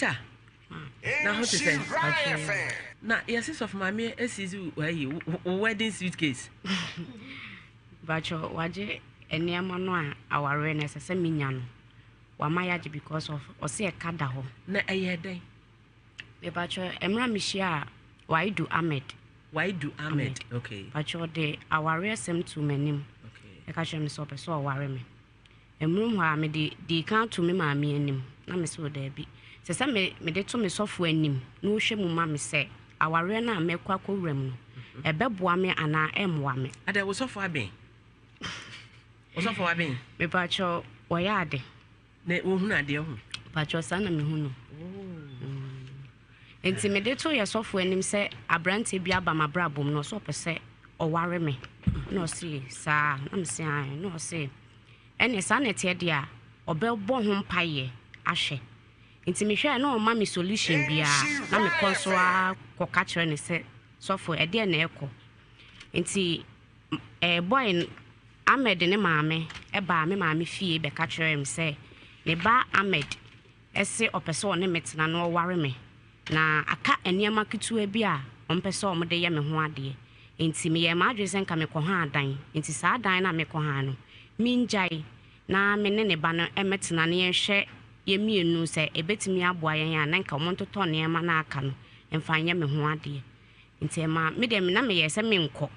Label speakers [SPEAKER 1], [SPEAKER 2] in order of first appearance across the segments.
[SPEAKER 1] Peter. Now how to say? Now yes, of my me is wedding suitcase.
[SPEAKER 2] But your waje any amano our awareness as a minion. Wamayaji because of or say a cadaho.
[SPEAKER 1] Na a year day.
[SPEAKER 2] The bachelor Emra Mishia, why do Ahmed?
[SPEAKER 1] Why do Ahmed? Okay.
[SPEAKER 2] But your day our rare same to my name. Okay. A catch him so worry me. A room where me the count to me, mammy and him. Na me so there be. Says I me de to me software nim. No shame, mammy say. Our rare na me quaco rem. A bebwame and I am wame.
[SPEAKER 1] And I was so far being. Was so far being. Me
[SPEAKER 2] bachelor, why are they?
[SPEAKER 1] Ne uhuna dear.
[SPEAKER 2] But your son and me who. Intimidate to your software name say a brand tibia by my brabum no so per se or worry me. No see, sir, I'm saying, no say. Any sanity dear or bell born home pie, ashe. Intimidate no mammy solution be a mammy consola catcher and say software a dear echo. Inti a boy Ahmed in a mammy, a bar me mammy fee be catcher him say. Ne ba Ahmed ese opeso ne metina no worry me na aka eniema kitu bi a ompeso omde ye me ho ade enti me ye ma adwese nka me ko ha adan enti sa adan na me ko ha no minjai na me ne ba no emetina ne hwe ye mienu se ebetimi aboa yen a na nka omontoto ne ma na aka no emfa ye me ho ade enti ma me de me na me ye se me nko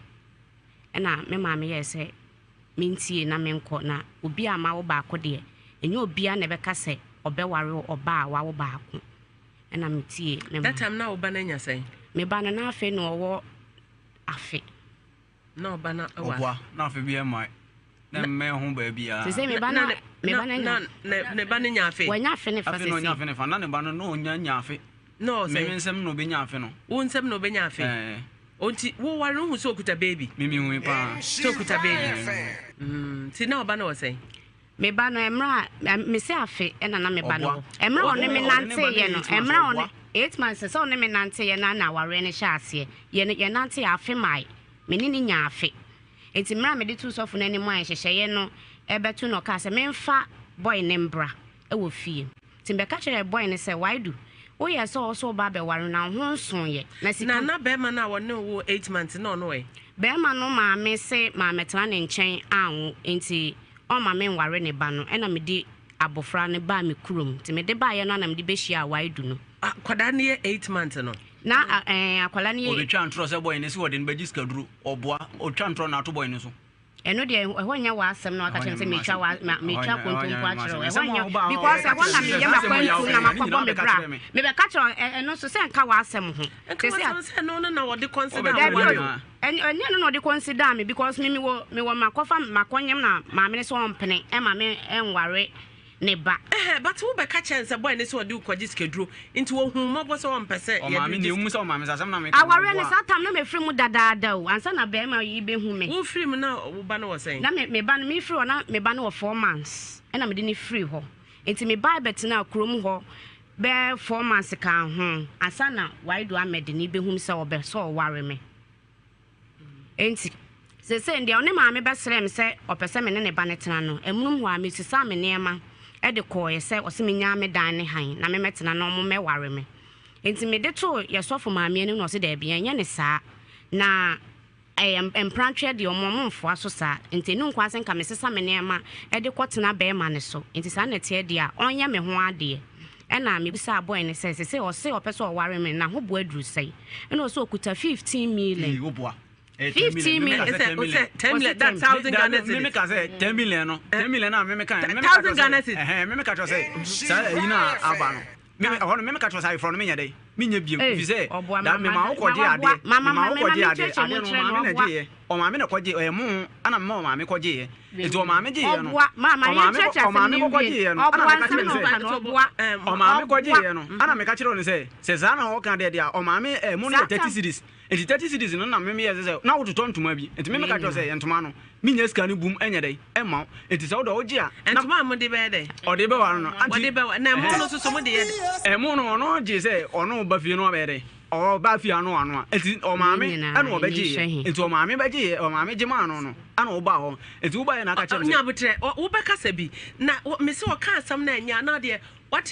[SPEAKER 2] na me ma me ye se mintie na me nko na obi a ma wo ba ko de enyo obia na beka se obeware oba wa wo ba ko na metie
[SPEAKER 1] that time na oba na nya say
[SPEAKER 2] me ba na afe no wo afe
[SPEAKER 1] na oba na
[SPEAKER 3] oba na afe bia mai na me ho ba bia
[SPEAKER 2] se me ba na
[SPEAKER 1] ne ba na nya afe
[SPEAKER 2] wa nya afe ne fa se
[SPEAKER 3] no nya afe ne fa na ne ba no nya afe
[SPEAKER 1] no say
[SPEAKER 3] me nsem no be nya afe no
[SPEAKER 1] wo nsem no be nya afe onti wo ware hu so okuta baby
[SPEAKER 3] mimi hu pa
[SPEAKER 1] so okuta baby ti na oba na wo say
[SPEAKER 2] me ba no emra me se afe na na me ba no emra one me nante ye no emra one 8 months so one me nante ye na ware ne sha ase ye nante afe mai me ni nya afe enti mra me de tu sofu na ni mo anhyehyɛ ye no ebetu no ka se me mfa boy ne mbra e wo fie timbe ka kire boy ne se why do wo ye so ba be ware na ho nson ye na sika
[SPEAKER 1] na be ma na won wo 8 months no no e
[SPEAKER 2] be ma no ma me se ma metena ne nkyɛn anwo enti o ma me nware ne ba no na me di abofra ne ba me kurom ti me de ba ye no na me di be hia why do no
[SPEAKER 1] akwada ne 8 months no
[SPEAKER 2] na akwala ne
[SPEAKER 3] o be twa ntro se boy ne se wode ne ba jiska duru oboa o twa ntro na to boy ne so
[SPEAKER 2] eno de ho nya wa asem na aka chen se me twa kontom kwa chiro ho nya because ho na me ye makwantu na makobo me bra me be ka chiro eno so se nka wa asem ho
[SPEAKER 1] se no na wo de consider
[SPEAKER 2] enya no de consider me because me wo makofa makonyem na ma me so ompene e ma me enware ne ba
[SPEAKER 1] but wo be ka chen se boy ne se wo de ukoji skeduro nti wo hu mabo se wo mpese
[SPEAKER 3] ye ma me ne mu se wo ma me sasem na me
[SPEAKER 2] aware ne satam na me free mu dadaada o ansa na be ma yi be hu me
[SPEAKER 1] wo free mu na wo ba na wo sen
[SPEAKER 2] na me ba no me free na me ba no 4 months e na me de ni free ho nti me ba betina akrom ho be 4 months ka ho ansa na why do Ahmed ni be hu se wo be so ware me enti se ndia one ma me be srem se opese me ne ba ne tena no emunum ho a me sisa me nema e de ko ye se o se me nya me dan ne han na me metena no mo me ware me enti me de to ye sofo ma me no se da bia nya ne saa na emprantwe de omo mfo aso saa enti nu nkwa se nka me sisa me nema e de kotena be ma ne so enti saa na tie de a onya me ho ade e na me bisa boy ne se o se opese o ware me na ho bo aduru sei e no so okuta 15 million
[SPEAKER 3] wo boa
[SPEAKER 1] 15 million is 10 million that 1000 Ghana cedis
[SPEAKER 3] me ka say 10 million no 10 million na me ka
[SPEAKER 1] 1000 Ghana cedis
[SPEAKER 3] me ka say sa yina aba no me ka say from me nya dey me nya biem fi say da me ma wo koje ade ma wo koje ade no ma me na je o ma me na koje e mu ana me ma me koje ye eto o ma me je ye no o ma me koje ye no ana me ka kire say o ma me koje ye no ana me ka kire no say za na wo kan de o ma me mu no 30 cedis enti 30 cedis no na me ye say na wo to ntoma bi enti me ka kire say ntoma no me nya ska no bum enya dey e ma enti say wo do wo je a
[SPEAKER 1] ntoma mo de be dey
[SPEAKER 3] o de be wa no
[SPEAKER 1] anti de be wa na mo no so mo de ye
[SPEAKER 3] e mu no no je say ono ba fie no be dey o ba fie ano a enti o ma me ana o be je enti o ma me be je o ma me je ma no ana wo ba ho enti wo ba ye na ka kire
[SPEAKER 1] nya botre wo be kasa bi na me se o ka asam na nya na de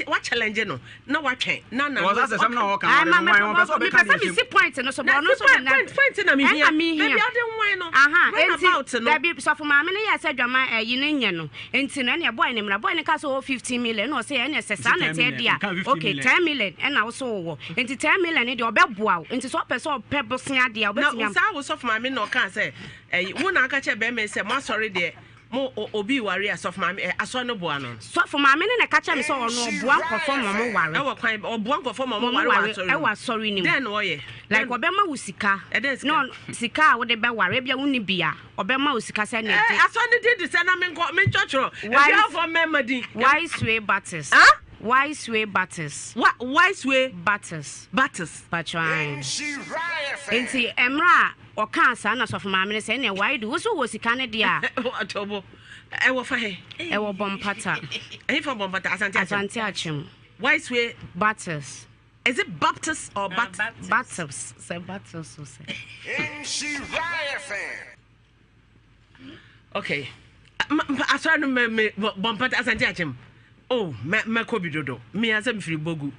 [SPEAKER 1] what challenge no na watwen na
[SPEAKER 3] was that some no kan no person be kan
[SPEAKER 2] me see point no so no so na
[SPEAKER 1] point na me here baby ade wine no
[SPEAKER 2] enti that be so for ma me ya say dwama yi ne nye no enti na boy ne mra boy ne ka so 15 million no say na say sa na te dia okay 10 million and na so wo enti 10 million ne de obeboa enti so person pebosen ade obetimi
[SPEAKER 1] na sa wo so for ma me no kan say wo na aka che be me say mo sorry de mo obi wari asof ma aso no boa no
[SPEAKER 2] so for ma me ne ka che me so no boa nkofo mo wari
[SPEAKER 1] e wo kwan boa nkofo mo wari
[SPEAKER 2] e wa sorry ni
[SPEAKER 1] then wo ye
[SPEAKER 2] like obema wo sika no sika wo de be wari bia wo ni bia obema wo sika se na
[SPEAKER 1] ti aso ne di se na me chochoro e bia for memadi
[SPEAKER 2] wise way batters Wise way batters.
[SPEAKER 1] What wise way
[SPEAKER 2] batters?
[SPEAKER 1] Patron.
[SPEAKER 2] Enti emra o kan sa na so for ma me say na why do so wo sika ne dia.
[SPEAKER 1] Atobo. E wo fa he.
[SPEAKER 2] E wo bompata.
[SPEAKER 1] E for bompata asante
[SPEAKER 2] achim.
[SPEAKER 1] Wise way
[SPEAKER 2] batters.
[SPEAKER 1] Is it Baptist or
[SPEAKER 2] Batters? Say Batters so say.
[SPEAKER 4] Nhyira
[SPEAKER 1] Okay. Asra no me bompata asante achim. Oh, me ko bidodo. Me asem free bogu.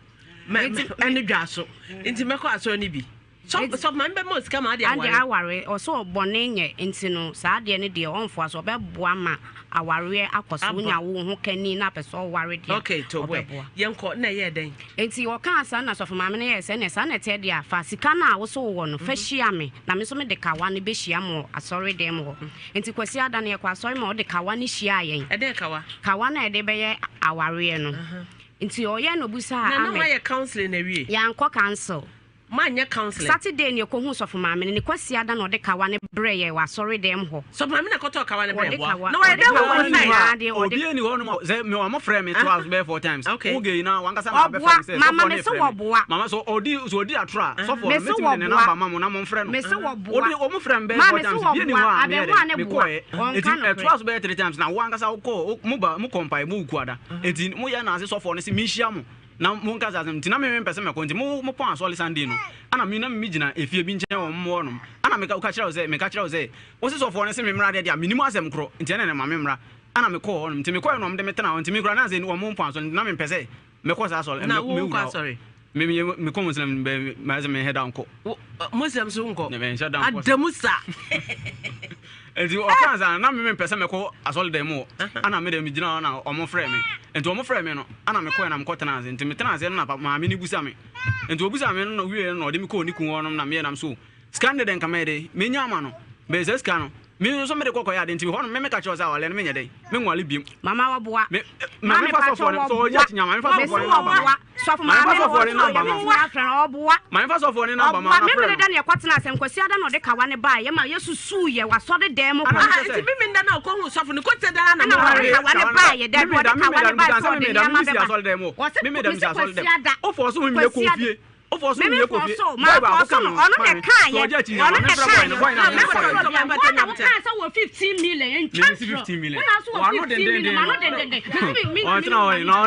[SPEAKER 1] Me ene dwaso. Nti me ko aso ni bi. So man be mo sika ma de aware.
[SPEAKER 2] Ade aware o so bone nye nti no saa de ne de on fo aso be boa ma aware akoso nya wo ho kani na peso aware de.
[SPEAKER 1] Okay, to boy. Yenko na ye den.
[SPEAKER 2] Nti o kan asa na so for ma me ye se ne sa na te de a fa sika na wo so wo no fa hia me na me so me de kawa ne be hia mo asori dem ho. Nti kwasi ada ne kwa asori ma o de kawa ne hia yen.
[SPEAKER 1] E de kawa.
[SPEAKER 2] Kawa na e de be ye aware no. Nti o ye no busa
[SPEAKER 1] a me. Na ye counseling na wie.
[SPEAKER 2] Yanko counsel.
[SPEAKER 1] Manya counseling
[SPEAKER 2] Saturday ne ko hu so for ma me ne kwasi ada no de kawa ne bre ye wa sorry dem ho
[SPEAKER 1] so ma me na koto kawa ne bre
[SPEAKER 2] no wa de wo na
[SPEAKER 3] obi ani ho no say me o mo frame me 2 be 4 times
[SPEAKER 1] okay
[SPEAKER 3] na wankasa na be frame say
[SPEAKER 2] mama me so wo boa
[SPEAKER 3] mama so odi atra so for me tin ne number mama na mo frame no
[SPEAKER 2] me so wo boa
[SPEAKER 3] odi o mo frame be 4 times bi ni ho a me ko e eti 2 be 3 times na wankasa ko mo compile mo ukuada eti mo ya na ase so for ne se me hia mo na mo nka za nti na me pese me ko nti mo pon asole Sunday no ana me na me gina efie bi nche wo mo no ana me ka kira ze me ka kira ze wo se so for ne se me mra de dia minimum asem kro nti na ma me mra ana me ko no nti me ko no me de metena nti me kra na ze ni wo mo pon asole na me pese me ko sa asole
[SPEAKER 1] me wo sorry
[SPEAKER 3] me ko muslim be ma ze me head down ko
[SPEAKER 1] muslim so nko
[SPEAKER 3] ne me head down ko
[SPEAKER 1] adamusa
[SPEAKER 3] enti o kan za na me pese me ko asole dem mo ana me de me gina na o mo frame me enti o mo frame me no ana me ko na me ko tena ze enti me tena ze na ma me ni busa me enti obusa me no wie no de me ko ni kun wo no na me nam so scan de den kamede me nya ma no be ze scan no me so me de kokọ ya de enti ho no me ka cho za wale no me nya de me nwale biem
[SPEAKER 2] mama wa boa
[SPEAKER 3] me mama fa so so ya tinya mama fa so for no
[SPEAKER 2] so for mama
[SPEAKER 3] fa so no ba
[SPEAKER 2] mama afran oboa
[SPEAKER 3] mama fa so for no ba mama
[SPEAKER 2] me me de na kwatena asem kwasi ada no de kawa ne ba ye ma yesu su ye wa so de dem ko
[SPEAKER 1] enti me nda na ko hu so for no ko te da na
[SPEAKER 2] kawa ne ba ye de ko de kawa ne ba so de ya ma be ba
[SPEAKER 3] me me dem ja so de o for so hu mi ko fie o for so hu mi ko fie
[SPEAKER 2] ma ko so ono de kan ye ono de kan ye na so 15 million
[SPEAKER 3] 15 million wa no den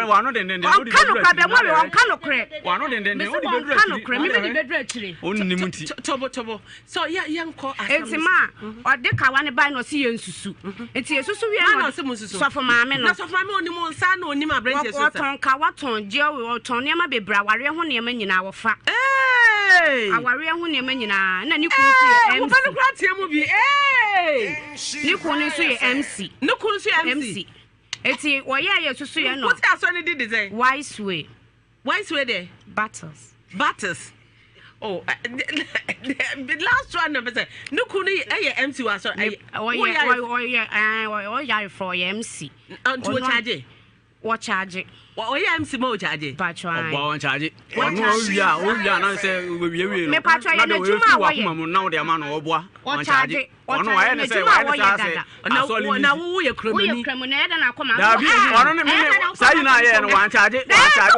[SPEAKER 3] wa no den
[SPEAKER 2] kanu ka be mo we kanu kre
[SPEAKER 3] wa no den o di
[SPEAKER 2] kanu kre me di bedru akire
[SPEAKER 3] o ni munti
[SPEAKER 1] tobo so yanko
[SPEAKER 2] enti ma o de kawa ne ba no si ye nsusu enti yesusu wie no so for ma me no
[SPEAKER 1] na so for ma me oni mo nsa na oni ma branch yesusu
[SPEAKER 2] ton kawa ton je o ton ne ma bebra ware ho ne ma nyina wo fa aware ho ne ma nyina na ni ku si
[SPEAKER 1] MC wo ba tie mu bi
[SPEAKER 2] ni ku ni so ye MC
[SPEAKER 1] ni ku so MC
[SPEAKER 2] eti wo ye yesusu ye no
[SPEAKER 1] what aso ne did say
[SPEAKER 2] wise way
[SPEAKER 1] there battles oh the last one no say ni ku ni MC wa so
[SPEAKER 2] oh yeah for MC
[SPEAKER 1] to
[SPEAKER 2] charge
[SPEAKER 1] MC mo charge
[SPEAKER 2] patron
[SPEAKER 3] on charge o wia na say we
[SPEAKER 2] me patron ye na juma wo ye
[SPEAKER 3] na wo de ma no oboa
[SPEAKER 2] on charge
[SPEAKER 3] ono wa ye na say
[SPEAKER 1] na wo ye kremoni
[SPEAKER 2] na ye da na akoma
[SPEAKER 3] da bi ono ne me say na ye no wan charge o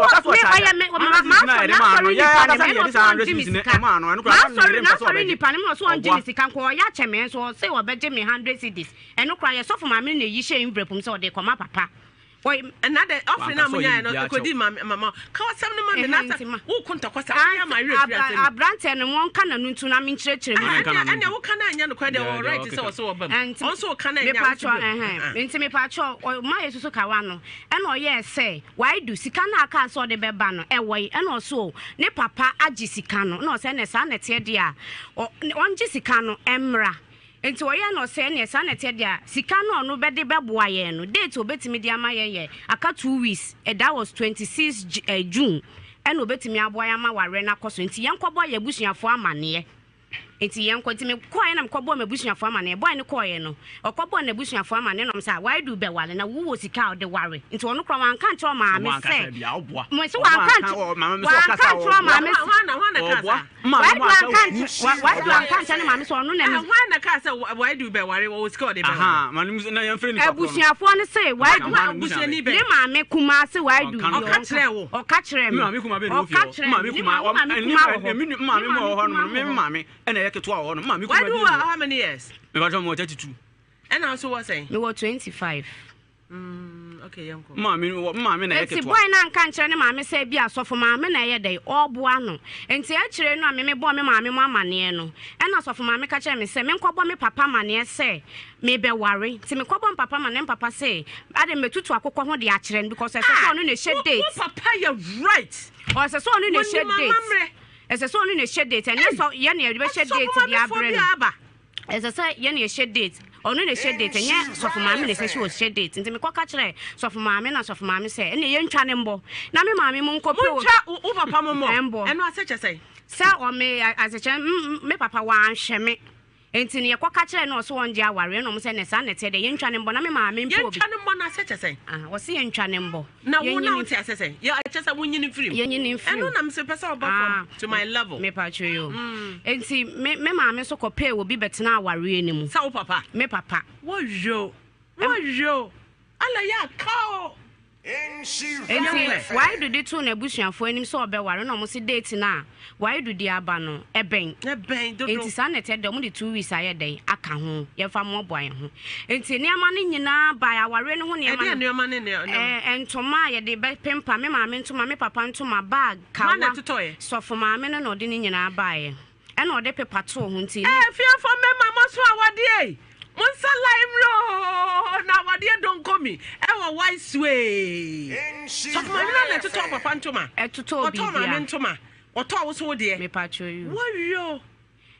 [SPEAKER 3] ka so charge na ye ma no ya ka say ye sa 100 ne ma no eno kra
[SPEAKER 2] na sorry ni pa ne mo so on jini sika ko ya cheme so say wo beje me 100 cedis eno kra ye so for ma me na yi she imbrepum so de koma papa
[SPEAKER 1] Oi, another offering na munya no ekodi mama. Ka wasam no mama na wo kunta kwasa ya ma refi asem.
[SPEAKER 2] Abrante no won ka na ntu na me nkyerɛkyerɛ mu.
[SPEAKER 1] Anya wo ka na anya no kwa de wo right say wo so wo bam. Also ka na anya.
[SPEAKER 2] Me pacho nti me pacho ma yesusu ka wa no. E na oye say why do sika na aka so de beba no e wo e na so ne papa agi sika no na o say na sa na te de a on gi sika no emra. Enti oye no say na sa na te de a sika no no be de beboa ye no date obetimi de ama ye aka 2 weeks that was 26 June and obetimi aboa ya ma ware na koso enti yenkobo ye busuafo amane enti yenko enti me koye na mkobo me busuafo amane boy ne koye no okobo na busuafo amane no say why do be wale na wo sika o de ware enti ono kra wan kan tro ma me say mo se wan kan tro ma me say why do wan kan tro ma me so ono na
[SPEAKER 1] wan na ka say why do be ware wo sika o de be
[SPEAKER 3] aha manu na yan free ni
[SPEAKER 2] papa busuafo ne say why do busuani be ne ma me kuma say why do
[SPEAKER 1] o ka kire wo
[SPEAKER 3] ma me kuma be no fi ma me kuma ma me mo ho no me ma me ena keto a no ma me kuma
[SPEAKER 1] be how many years
[SPEAKER 3] me ba mo 32
[SPEAKER 1] and also what saying
[SPEAKER 2] me was 25
[SPEAKER 1] okay yanko
[SPEAKER 3] ma me na keto
[SPEAKER 2] enti boy na nka nkere ne ma me say bia sofo ma me na ye dey oboa no enti a kire no a me bo me ma me mo amane no ena sofo ma me ka kire me say me nkobo me papa mane say me be worry ti me kobo papa mane papa say ade metutu akokọ ho de a kire because say so no na she date
[SPEAKER 1] papa you right
[SPEAKER 2] o say so no na she date ese so no na she date and so ye na be she date dia brand ese say ye na she date ono na she date nya sofo maame na say she date nti me koka kire sofo maame na sofo maame say ene ye ntwa ne mbo na me maame mu nkope
[SPEAKER 1] wo papa mo eno aseche say
[SPEAKER 2] sa o me aseche me papa wa anhwe me enti ne koka kire no so wonje aware no mo say ne sa ne te de ye ntwa ne mbo na me maame mpo obi
[SPEAKER 1] ye ntwa ne mbo na aseche say
[SPEAKER 2] wo se ye ntwa ne mbo
[SPEAKER 1] na wo na uti asese ye achesa wonyini film
[SPEAKER 2] ye nyini film
[SPEAKER 1] eno na me se pesa oba from to my level
[SPEAKER 2] me pa yo enti me maame so kope obi betena aware ni mu
[SPEAKER 1] sa wo papa
[SPEAKER 2] me papa
[SPEAKER 1] wo ala ya kao
[SPEAKER 2] enti why do they two na busuafo anim so obeware no mo se date na why do the aba no eben
[SPEAKER 1] dodo
[SPEAKER 2] enti sa na te de mo de 2 weeks aye den aka ho ye fa mo boan ho enti ne ama ne nyina ba ya ware no ho ne ama entoma ye de be pempa me maame ntoma me papa ntoma bag kawa sofo maame no de ne nyina ba ye e na ode pepa to ho enti
[SPEAKER 1] fiafo me mama so awade Monsa limro na wade don komi ewo wise way so mama na to papa ntoma
[SPEAKER 2] etuto bi
[SPEAKER 1] mama ntoma oto wo so de
[SPEAKER 2] me pacho you
[SPEAKER 1] wo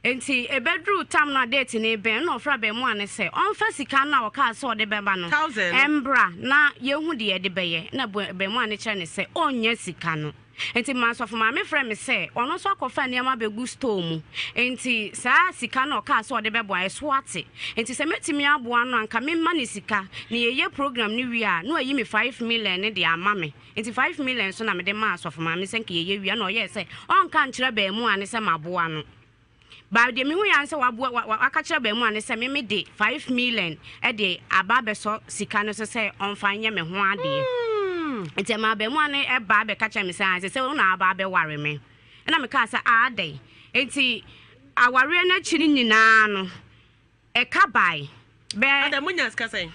[SPEAKER 2] enti e bedru tam na date ne ben na ofra be mu ane se on fa sika na o ka so de beba no embra na yehu de ye de beye na be mu ane kire ne se onya sika no enti ma so for me frɛ me se ono so akofa niam abegu store mu enti saa sika na o ka so de bebo aso ate enti se metimi aboa no anka me ma ne sika ne ye program ni wi a no ayi me 5 million ne de ama me enti 5 million so na me de ma so for me se nke ye wi a na o ye se on ka nkire be mu ane se maboa no ba de me hu ya nse aka kire ba mu ane se me de 5 million e de aba be so sika no se on fa nye me ho ade enti ma be mu ane e ba be ka kire me se una aba be ware me na me ka se ade enti aware na chiri nyina no e ka bai be
[SPEAKER 1] ada munya ska say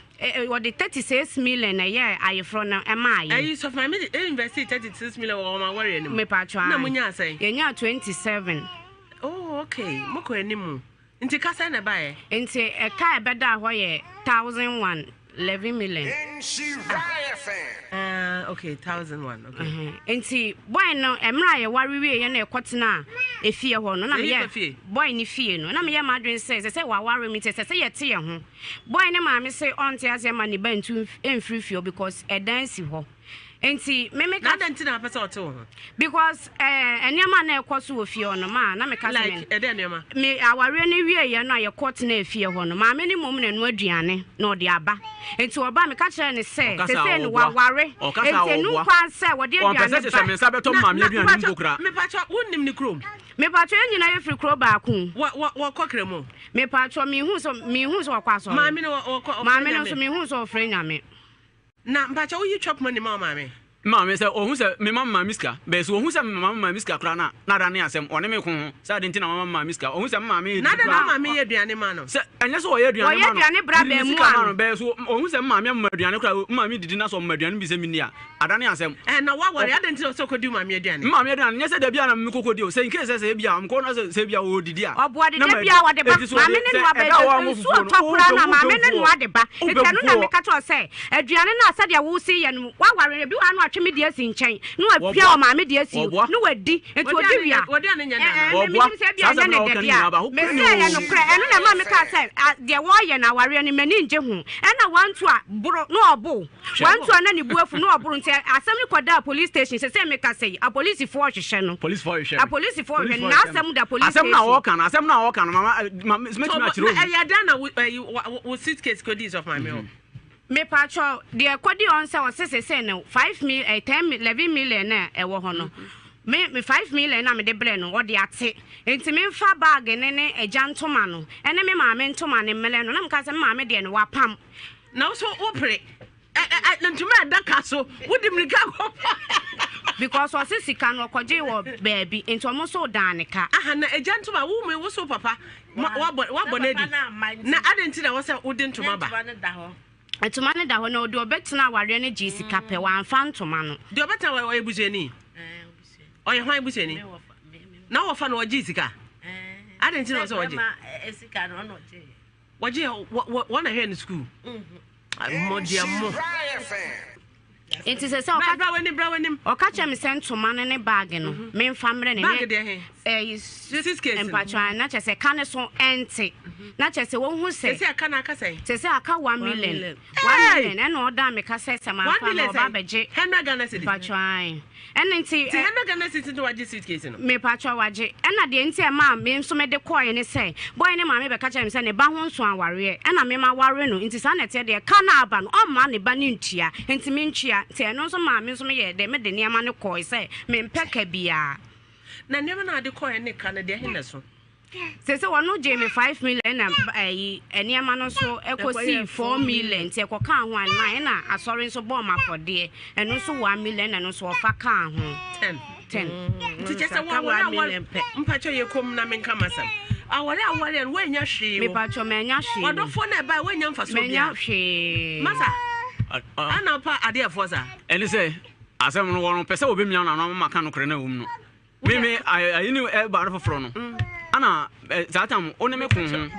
[SPEAKER 2] what the 36 million a year I from am I
[SPEAKER 1] so my invest 36 million or my worry anymore
[SPEAKER 2] me patwa
[SPEAKER 1] na munya say
[SPEAKER 2] yenya 27
[SPEAKER 1] oh okay moko animu nti kasa na bae
[SPEAKER 2] nti e ka e beda ho ye 1001 11 million
[SPEAKER 1] okay 1001 okay
[SPEAKER 2] nti boy no emra ye warewe ye na ekotena efie ho no na me boy ni fie no na me ye madwen say wa ware me say ye te ye ho boy ne ma me say on te ase ma ne bantu emfiri fie because e dance ho enti me
[SPEAKER 1] na dance na pesa oto ho
[SPEAKER 2] because eniama na ekoso ofie no ma na me ka se
[SPEAKER 1] like eniama
[SPEAKER 2] me aware ne wie ye no ayekote na efie ho no ma me ni mom na no aduane na odi aba enti oba me ka kire ne se ni wa ware enti nu kwa se wo de aduane
[SPEAKER 3] ba se me sa beto ma me aduane mbokra
[SPEAKER 1] me pacho wonnim ni krom
[SPEAKER 2] me pacho enyina ye free kro ba ku
[SPEAKER 1] wo kokre mo
[SPEAKER 2] me pacho mi hu so kwa so
[SPEAKER 1] ma me no
[SPEAKER 2] ma me no so mi hu so free nya me
[SPEAKER 1] na mpacha wo yi chop money ma me
[SPEAKER 3] Mammy said, oh, who said, me mamma miska, but who said mamma miska crana, not an answer, or name of Sadin mamma miska, or who said mammy, not a mamma me a dianimano. And that's why Adriana Brabbe, or who said mammy Murdiana, mammy did not so Murdian Biseminia. I don't answer. And now what I didn't so could do my median. Mammy, yes, the Biana Mukodio, saying case as a Bia, corners of Sabia would dear. Or what did you what the mammy say? Adriana said, I will see and what were you watching me dear in chain? No, I pure mammy dear, no, a D, and to a divia. What did the warrior now are any meninja and I want to no bull. One to any bull for no bull. I suddenly called the police station. Say, make us say a police force channel. Police force a police force and now some the police. I'm not walking. I'm not walking. Mamma, it's much true. I done with suitcase goodies of my meal. Me patcho, the quadi on sa was say no 5 million, 10 11 million e wo hono. Me 5 million na me de bre no wo de ate. Enti me fa bag ne ne agya ntoma no. Ene me ma me ntoma ne mele no na me ka se ma me de no wapam. Na so opre. Ntoma da ka so wo de mrika go. Because was sika no kwaje wo baby enti omo so dan ne ka. Aha na agya ntoma wo me wo so papa. Wa bonedi. Na adenti na wo se wo de ntoma ba. Etumane da ho no do betina aware ne gi sika pe wan fa ntoma no do beta wa ebuseni oye hwan ebuseni na wo fa no gi sika adenti no so wogi sika no no je wogi wona here in school modia mo enti se bra wenim o ka chem se ntoma ne bag no me mfa mre ne bag de he suitcase empatwa na chese ka ne so ente na chese wo hu se aka na aka se chese aka 1 million 1 million e no da me ka se ma fa no ba beje 100 Ghana cedis empatwa enti 100 Ghana cedis to waje suitcase no me patwa waje e na de enti e ma me nso me de koy ne se boy ne ma me be ka chem se ne ba ho nso aware e na me ma ware no enti sa na te de ka na aba no o ma ne ba ne ntua enti me ntua te no nso ma me nso me ye de me de ne ama ne koy se me mpeka bia na never na de koy ne ka na de he na so se wonu je me 5 million na eni ama no so ekosi 4 million ti ekoka ho an na asori nso bo ma for de eno so 1 million na no so ofa ka ho 10 ti chese 1 million pe mpacho ye kom na menka masam awale we nya hwe me pacho me nya hwe wadofo na ba we nya mfaso bia me nya hwe masa ana pa ade afosa eni se asem no wonu pese obemia na no maka no kre na wum no me ayini e ba rofo fro no ana zatam one me kun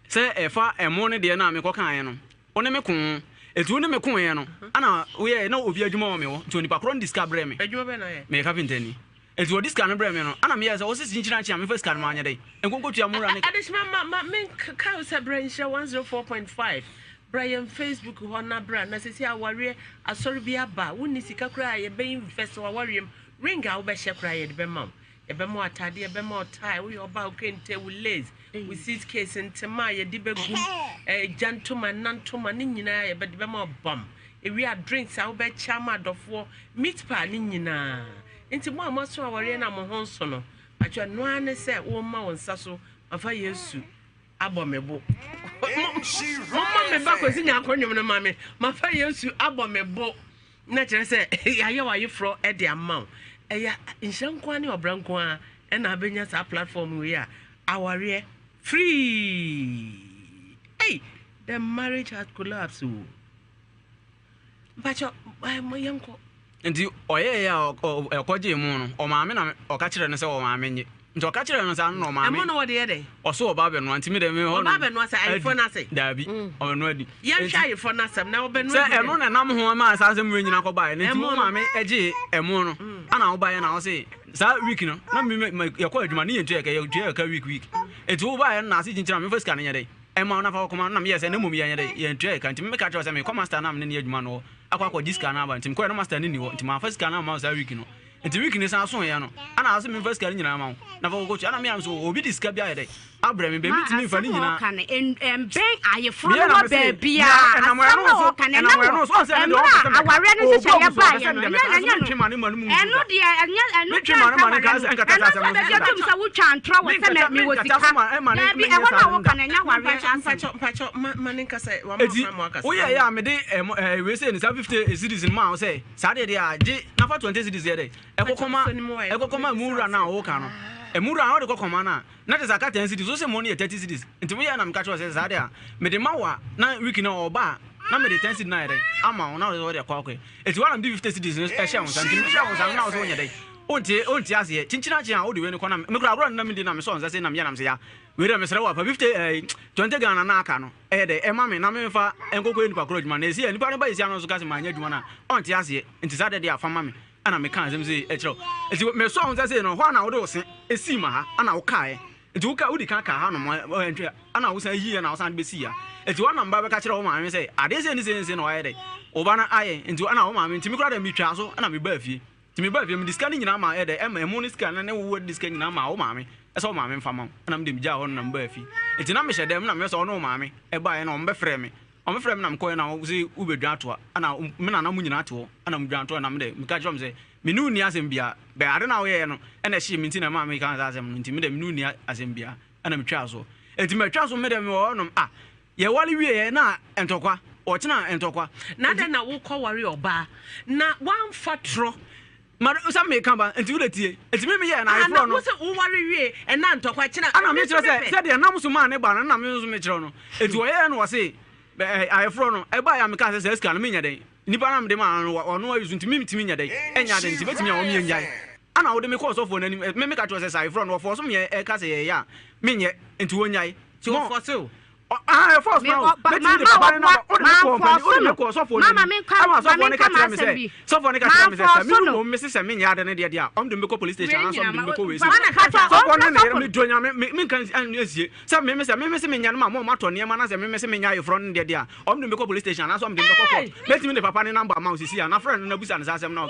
[SPEAKER 3] se efa emo ne de na me kokan ye no one me kun etu ne me kun ye no ana we na obi adwuma wo me wo to nipa kro discover me adwuma be na ye me kapintani etu discover bre me no ana me ye se wo sisi nchira nchia me first card ma anya dai enkonko tu amura ne adishima ma me ka se branch 104.5 Brian Facebook hona bra na sisi aware asori bia ba woni sika kra ye be invest wa wariem ringa wo be hye kra ye de be mam ebe mo atade ebe mo tie we oba okente we lace we suitcase ntema ye di begum gentleman nantoma ni nyina ye be mo bam we are drinks a wo be chama dofo meat pa ni nyina enti mo amaso aware na mo honso no atwa no ane se wo ma wonsa so afa Yesu abomebo mama me ba ko sinya akonnwom no mame mafa Yesu abomebo na kire se yaye wa yefro e de amount eya inshankwa ne obranko a na abenya sa platform we a aware free hey the marriage has collapsed bacho mo yanko ndi oye ya okoje mu no o maame na o ka kire no se o maame nye nti o ka kire no sa no maame e mo no wo de ye de o so oba be no anti me de me ho no oba be no sa iPhone ase dabi o no adi ye hwa iPhone asem na wo be no se e no na nam ho ma sa asem we nyina ko ba ne nti mo maame eje e mo no ana wo ba ye na wo se sa week no na me yakọ adwuma ne yentu ya ka week eti wo ba ye na ase jinjira me first ka ne ye de e ma na fa ko ma na me ye se na mum ye de yentu ya ka nti me ka tro se me ko master na me ne adwuma no akwa diska na ba nti ko no master ne ni wo nti ma first ka na ma sa week no nti week ni sa so ye no ana ase me first ka nyina ma na fa ko ana me am so obi diska bia ye de Abraham be mitimi fa ni nyina
[SPEAKER 2] kan ben ayefo no baby a
[SPEAKER 3] na mo no kan na mo so say no
[SPEAKER 2] aware no se ya ba ye no eno de eno twema no man kan se nkata se mo se wo twa ntra wo se me wo sika na bi e ho na wo kan nya ware
[SPEAKER 1] mpacho man nka se wa mo aka
[SPEAKER 3] wo ye ya me de we say ni 50 cities ma wo say sa de a je na fa 20 cities ye de ekokoma mura na wo kan no emuru a ode kokoma na de zakata 10 cities so say money 30 cities ntimo ya na mka cho say za de a me de mawa na wiki na oba na me de 10 cities na de ama na wo de kwa kwa eti wa na de 50 cities e hye won san ntimo hye won san na wo so nya de onti ase chinchina chi a ode we ni kona me kura abro na me de na me so nsa say na me ya na me say ya we de me sere wa pa 50 20 Ghana na aka no de e ma me na me fa enkoko eni pa kro djuma na esi eni pa no ba esi ano so ka se ma nya djuma na onti ase nti za de afa ma me ana me kan say echiro enti me so on say no ho ana wo de ose esi ma ha ana wo kae enti wo ka wo di kan ka ha no mo entwe ana wo san yi na wo san be si ya enti wo na mba be ka kire wo ma me say ade say ni say no wa de wo ba na aye enti ana wo ma me enti me kura da mi twa so ana me ba afie enti me ba afie me diska ni nyina ma de e ma emu ni ska na wo diska nyina ma wo ma me e so ma me mfa ma ana me de mi ja ho na mba afie enti na me hyede na me so no ma me e ba ye na o mbe frɛ me o frame na mko na wo se ubedwa to ana me na mu nyina to ana mu dwan to na me de me ka jom se me nu ni asem bia be ade na wo ye no na hye me ntina ma me kan asem no nti me de me nu ni asem bia ana me twa so enti me twa so me de me wo no ye wale wie ye na entokwa o kina entokwa
[SPEAKER 1] na de na wo ko ware oba na wan fatro
[SPEAKER 3] ma so me kan ba enti wo letie enti me ye na ifro no
[SPEAKER 1] wo se wo ware wie e na entokwa kina
[SPEAKER 3] ana me kire se de na musu ma ne ba na me so me kire no enti wo ye no wo se ayefro no e ba ya me ka se ska no me nya den nipa na me de ma ono ayu ntimi mitimi nya den enya den ntimi betimi a wo me nya ana wo de me ko so fo na me ka to se ayefro no fo so me e ka se ye ya me nye enti wo nya
[SPEAKER 1] ti wo fo se
[SPEAKER 3] force now betimi de papa na o de ko so fo
[SPEAKER 2] mama me ka so fo ne ka tira me se
[SPEAKER 3] so fo ne ka tira me se me mo me se me nya de ne de dia o de me ko police station na so de me ko we so fo ne me donya me kan asie se me se me nya no ma mo to ne ma na se me se me nya ayefro ne de dia o de me ko police station na so de me ko court betimi de papa ne number ma o sisi na friend na busa na sa sem na o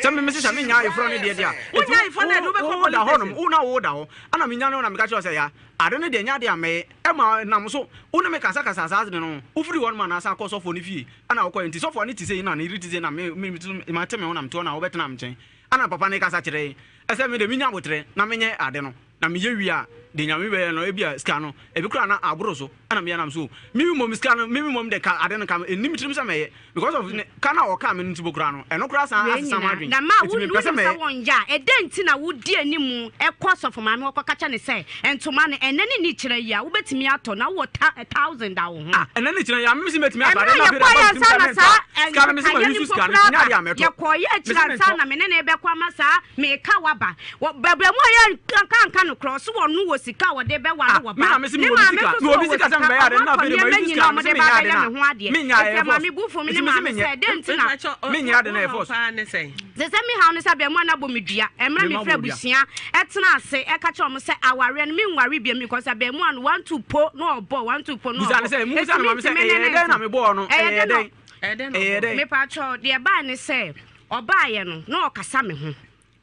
[SPEAKER 3] some me say me nya ayefro ne de dia
[SPEAKER 1] nya ayefro ne do be ko
[SPEAKER 3] da ho no una wo da ho ana me nya no na me ka cho say ya ade ne de nya de ame e ma nam so una me kasa sa de no ufiri won ma na sa ko so fo ni fie ana wo ko enti so fo ni ti say na ri ti say na me ma teme won am to na wo betena am chen ana papa ne kasa kire e say me de me nya botre na me nye ade no na me ye wi a de nya me be no e bia ska no e bi kura na aburo so ana me yanam so mi mom ska no mi mom de ka ade no ka enim trim sa me because of kana o ka me ntibo kura no e no kura sa asesa madwen
[SPEAKER 2] na ma wo nu sa won ya e de nti na wo di animu e kwasofo ma me wo kacha ne se entoma ne ene ne ni kire ya wo betimi ato na wo 1000 da wo ho
[SPEAKER 3] ene ne kire ya me si metimi aba na be ska me si ma use ska no nya ya meto
[SPEAKER 2] ya koye kira sa na me ne be kwa ma sa me ka waba babra mu ya kan no cross wo nu wo sika wo de be wa wo ba
[SPEAKER 3] me na me si me wo sika me wo sika sa me ya de na be de ma use ska me ya de na me nya ya
[SPEAKER 2] ma me bu fo me ne ma me se de nti na
[SPEAKER 3] me nya de na force
[SPEAKER 1] pa ne sei
[SPEAKER 2] ze se me ha no sa be mu na bo medua emra me fra busia etena ase e ka cho mo se aware no me nware bia me because be mu an 1 2 po no obo 1 2 po no
[SPEAKER 3] musa ne se musa na me se e de na me bo no
[SPEAKER 1] e de
[SPEAKER 2] me pa cho de ba ne se oba ye no na okasa me ho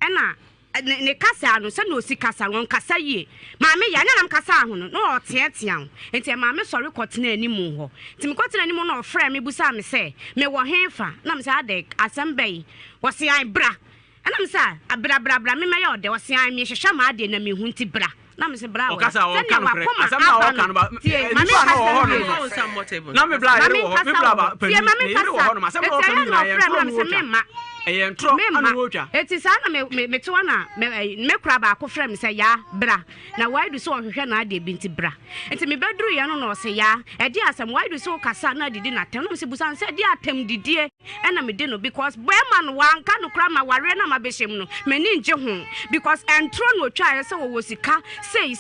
[SPEAKER 2] ena ne kasa no se no si kasa won kasa yie maame ya nya nam kasa ho no no oteatea ho enti maame sori kotena animu ho enti me kotena animu no ofre me busa me se me wo henfa na me se ade asembei wo se ai bra ana me se abra me ya ode wo se ai me hwehwa ma ade na me hu nti bra na me se bra wo
[SPEAKER 3] kasa o kan kre asamba o kan ba maame kasa na me bla ye wo me bla ba pani me wo no ma asamba o kan na ye
[SPEAKER 2] so
[SPEAKER 3] entro anu wotwa
[SPEAKER 2] eti sa na me to na me kura ba ko frem se ya bra na why do so hwehwe na ade binti bra enti me bedru ye no no se ya e di asem why do so kasa na didi na tem no se busan se di atem didie e na me de no because boy man wan ka no kura ma ware na ma behye no me ni nje ho because entro no twa ye se wo sika say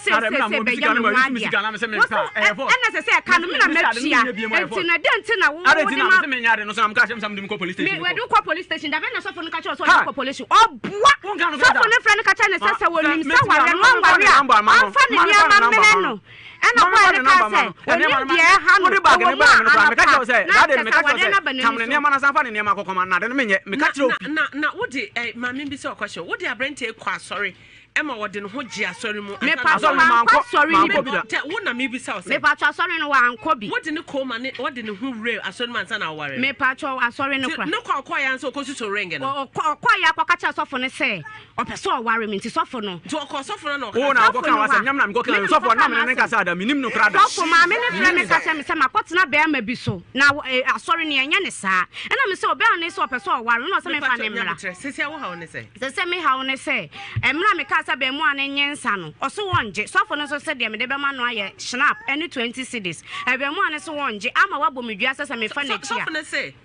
[SPEAKER 2] be ya no wa dia
[SPEAKER 3] na me se me pa
[SPEAKER 2] na se ka no me na metia enti na de enti na wo
[SPEAKER 3] de ma se me nyaade no so am ka chem sam de ko police station
[SPEAKER 2] me we do ko police station da na so for no catch us on police obua so for no friend catch na say wonim say ware no ware am fa ne dia ma me no ana kwa ne ka say wonim dia ha no
[SPEAKER 3] ba ga ne ba no me catch us say na de me catch us kamne ne ma na san fa ne ne ma kokoma na de me nye me catch
[SPEAKER 1] na wo de ma me bi say okwache wo de abrante kwa sorry Emma what in Hogia sorry mo.
[SPEAKER 2] Me pa sorry
[SPEAKER 1] Wona me bi sa o say.
[SPEAKER 2] Me pa sorry no wa anko bi.
[SPEAKER 1] What in the coma what in who real asori man sa na ware.
[SPEAKER 2] Me pa sorry no kra.
[SPEAKER 1] No kwa ya so ko so ring no.
[SPEAKER 2] Kwa ya kwa kacha sofo ne say opeso o ware me nti sofo no.
[SPEAKER 1] To ko sofo no.
[SPEAKER 3] O na ko kan wa nyam na me ko kan sofo na me ne kasa da minim no kra da.
[SPEAKER 2] Sofo ma me ne frɛ me kacha me say makotena be ama bi so. Na asori ne enya ne saa. Na me say obe an ne so opeso o ware no say me fa ne mra.
[SPEAKER 1] Sisi wo ha wo ne say.
[SPEAKER 2] Sisi me ha wo ne say. Emra me kasa be mu an nyensa no. Oso wonje. Sofo no so say de me de be ma no aye snap any 20 cedis. Ebe mu an so wonje ama wabo medua say me fa na chia.
[SPEAKER 1] Sofo no say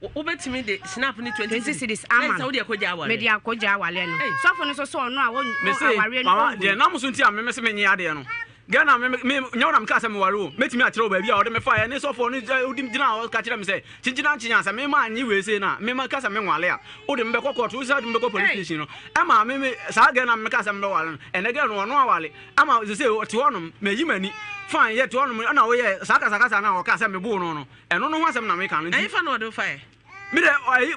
[SPEAKER 1] Ubetimi de snap ni 20
[SPEAKER 2] cedis ama.
[SPEAKER 1] Say we koja awale.
[SPEAKER 2] Me dia koja awale no. Sofo no so no a won aware no.
[SPEAKER 3] Mama, de na muso nti a me se me nyi ade no. Gana me nyawna me ka se me ware o. Metimi a kire o ba bia o de me fa ya ne sofo no udim gina o ka kire me se. Chinchina nchinya se me ma anyi we se na. Me ma ka se me nwale a. O de me be kokko to se de me be ko police station no. Ama me sa gana me ka se me wale no. Ene gana no awale. Ama se ti honom me yi mani. Fine yet honom na wo ye saka na o ka se me bu no no. Eno no ho asem na me ka no.
[SPEAKER 1] Ayi fa no do fa e.
[SPEAKER 3] Me de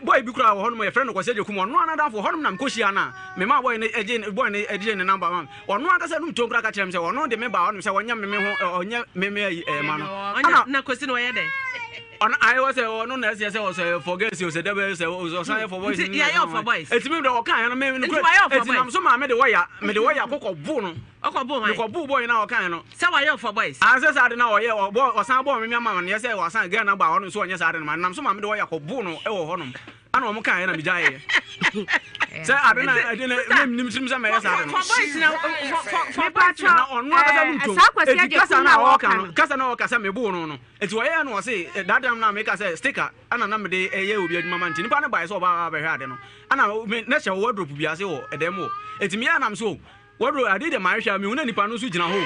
[SPEAKER 3] boy bi kura wo honom ye friend ko se je kumo no anada for honom nam ko hia na me ma boy ne eje boy ne eje ne number man ono aka se num tonkra ka kire me se ono de me ba honom se wonya me ho onya me ma no
[SPEAKER 1] ana na kwesi no ye de
[SPEAKER 3] on I was ono na se o forget se o se debe se o say for boys
[SPEAKER 1] yeah you for boys
[SPEAKER 3] etimi de o kan no me etinam so ma me de waya kokko bu no
[SPEAKER 1] okko man
[SPEAKER 3] ko bu boy na o kan no
[SPEAKER 1] say why you for boys
[SPEAKER 3] answer sa de na o ye o san bo me ma ne se o san ga na ba honom so onye sa de ma nam so ma me de waya ko bu no e wo honom ana o mo kan na mi jaye say adena nim sim sa me ya sa de no
[SPEAKER 1] for boys na
[SPEAKER 2] for patro
[SPEAKER 3] na ono aka sa mtu kasa na o kan kasa na o kasa me bu no no eti wo ye na o say dadam na me ka say sticker ana na me de eye obi adwuma man ti nipa na bai so ba ba hwa de no ana na che wardrobe bi ase wo edem wo eti me ya nam so wardrobe ade de ma hwa me una nipa no so gina ho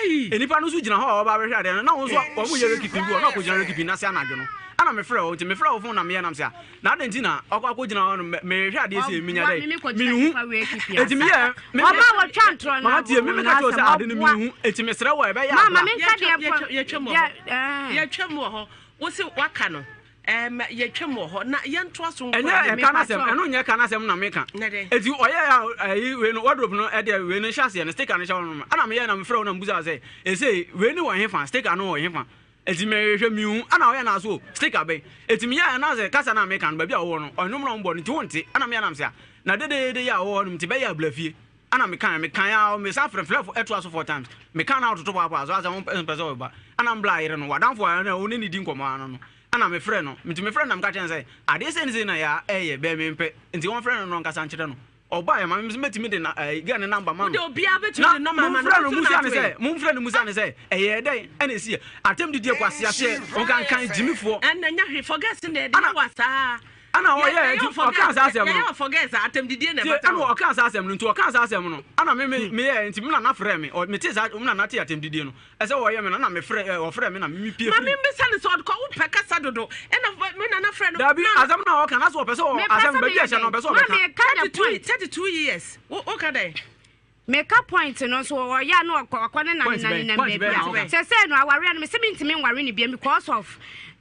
[SPEAKER 3] nipa no so gina ho ba hwa de no na wo so wo mu ye rekipi bi o na ko gina rekipi na se anadwo no ana me frɛ o nti me frɛ o fon na me ya nam se na ade nti na akwa gina ho no me hwa de se minya dai me hu eti me ya
[SPEAKER 2] mama wo twantro na
[SPEAKER 3] mama tie me ka to se ade no me hu eti me srɛ wo e be ya
[SPEAKER 2] mama me ka de
[SPEAKER 1] ye twem wo ho wo se waka no ye twem wo ho na ye nto aso nko
[SPEAKER 3] enye ka na sem eno nye ka na sem na me ka eti oye ayi we no wardrobe no e de we no hyase no sticker no hyɛ no ana me ya na me frɛ wo na mbuza se ese we ni wo hefa sticker no wo hefa eti me hwehwɛ mihu ana oye na so sticker be eti me ya na se kasa na me ka no ba bia wo no onwom no mbo no ti wonte ana me ya na me se na de ya wo no mti be ya blafie ana me kan ya me sa frɛfrɛ eto aso 4 times me kan na to papa so asa mo pese ba ana mbla ire no wadanfo ana oni ni di nkomo ano no ana me frɛ no mti me frɛ na me ka chen say ade se ni na ya eye be me mpe nti won frɛ no nkasa nkyere no oba ya ma me metimi de na ga ne number man
[SPEAKER 1] de obi abetu de number man
[SPEAKER 3] no frɛ no musa ne say mo frɛ no musa ne say eye den ana esi atem didie kwase ase on kan jimifo
[SPEAKER 1] en na nya hwe forget ne de wasa
[SPEAKER 3] ana o ye o kan sa asem no
[SPEAKER 1] ya forget atem didie na bata
[SPEAKER 3] ana o kan sa asem no nti o kan sa asem no ana me ye nti me na frɛ me o me te sa me na te atem didie no ese wo ye me na me frɛ o frɛ me na me pie
[SPEAKER 1] ma me mbisa ne so ko wo peka sa dodo ena me na frɛ no
[SPEAKER 3] dabi azam na o kan aso pɛ so asem ba bi a no pɛ so
[SPEAKER 1] beka 32 years o ka dai
[SPEAKER 2] make up point no so o ya no akwane na baby se no aware no me se ntimi nware ne bia because of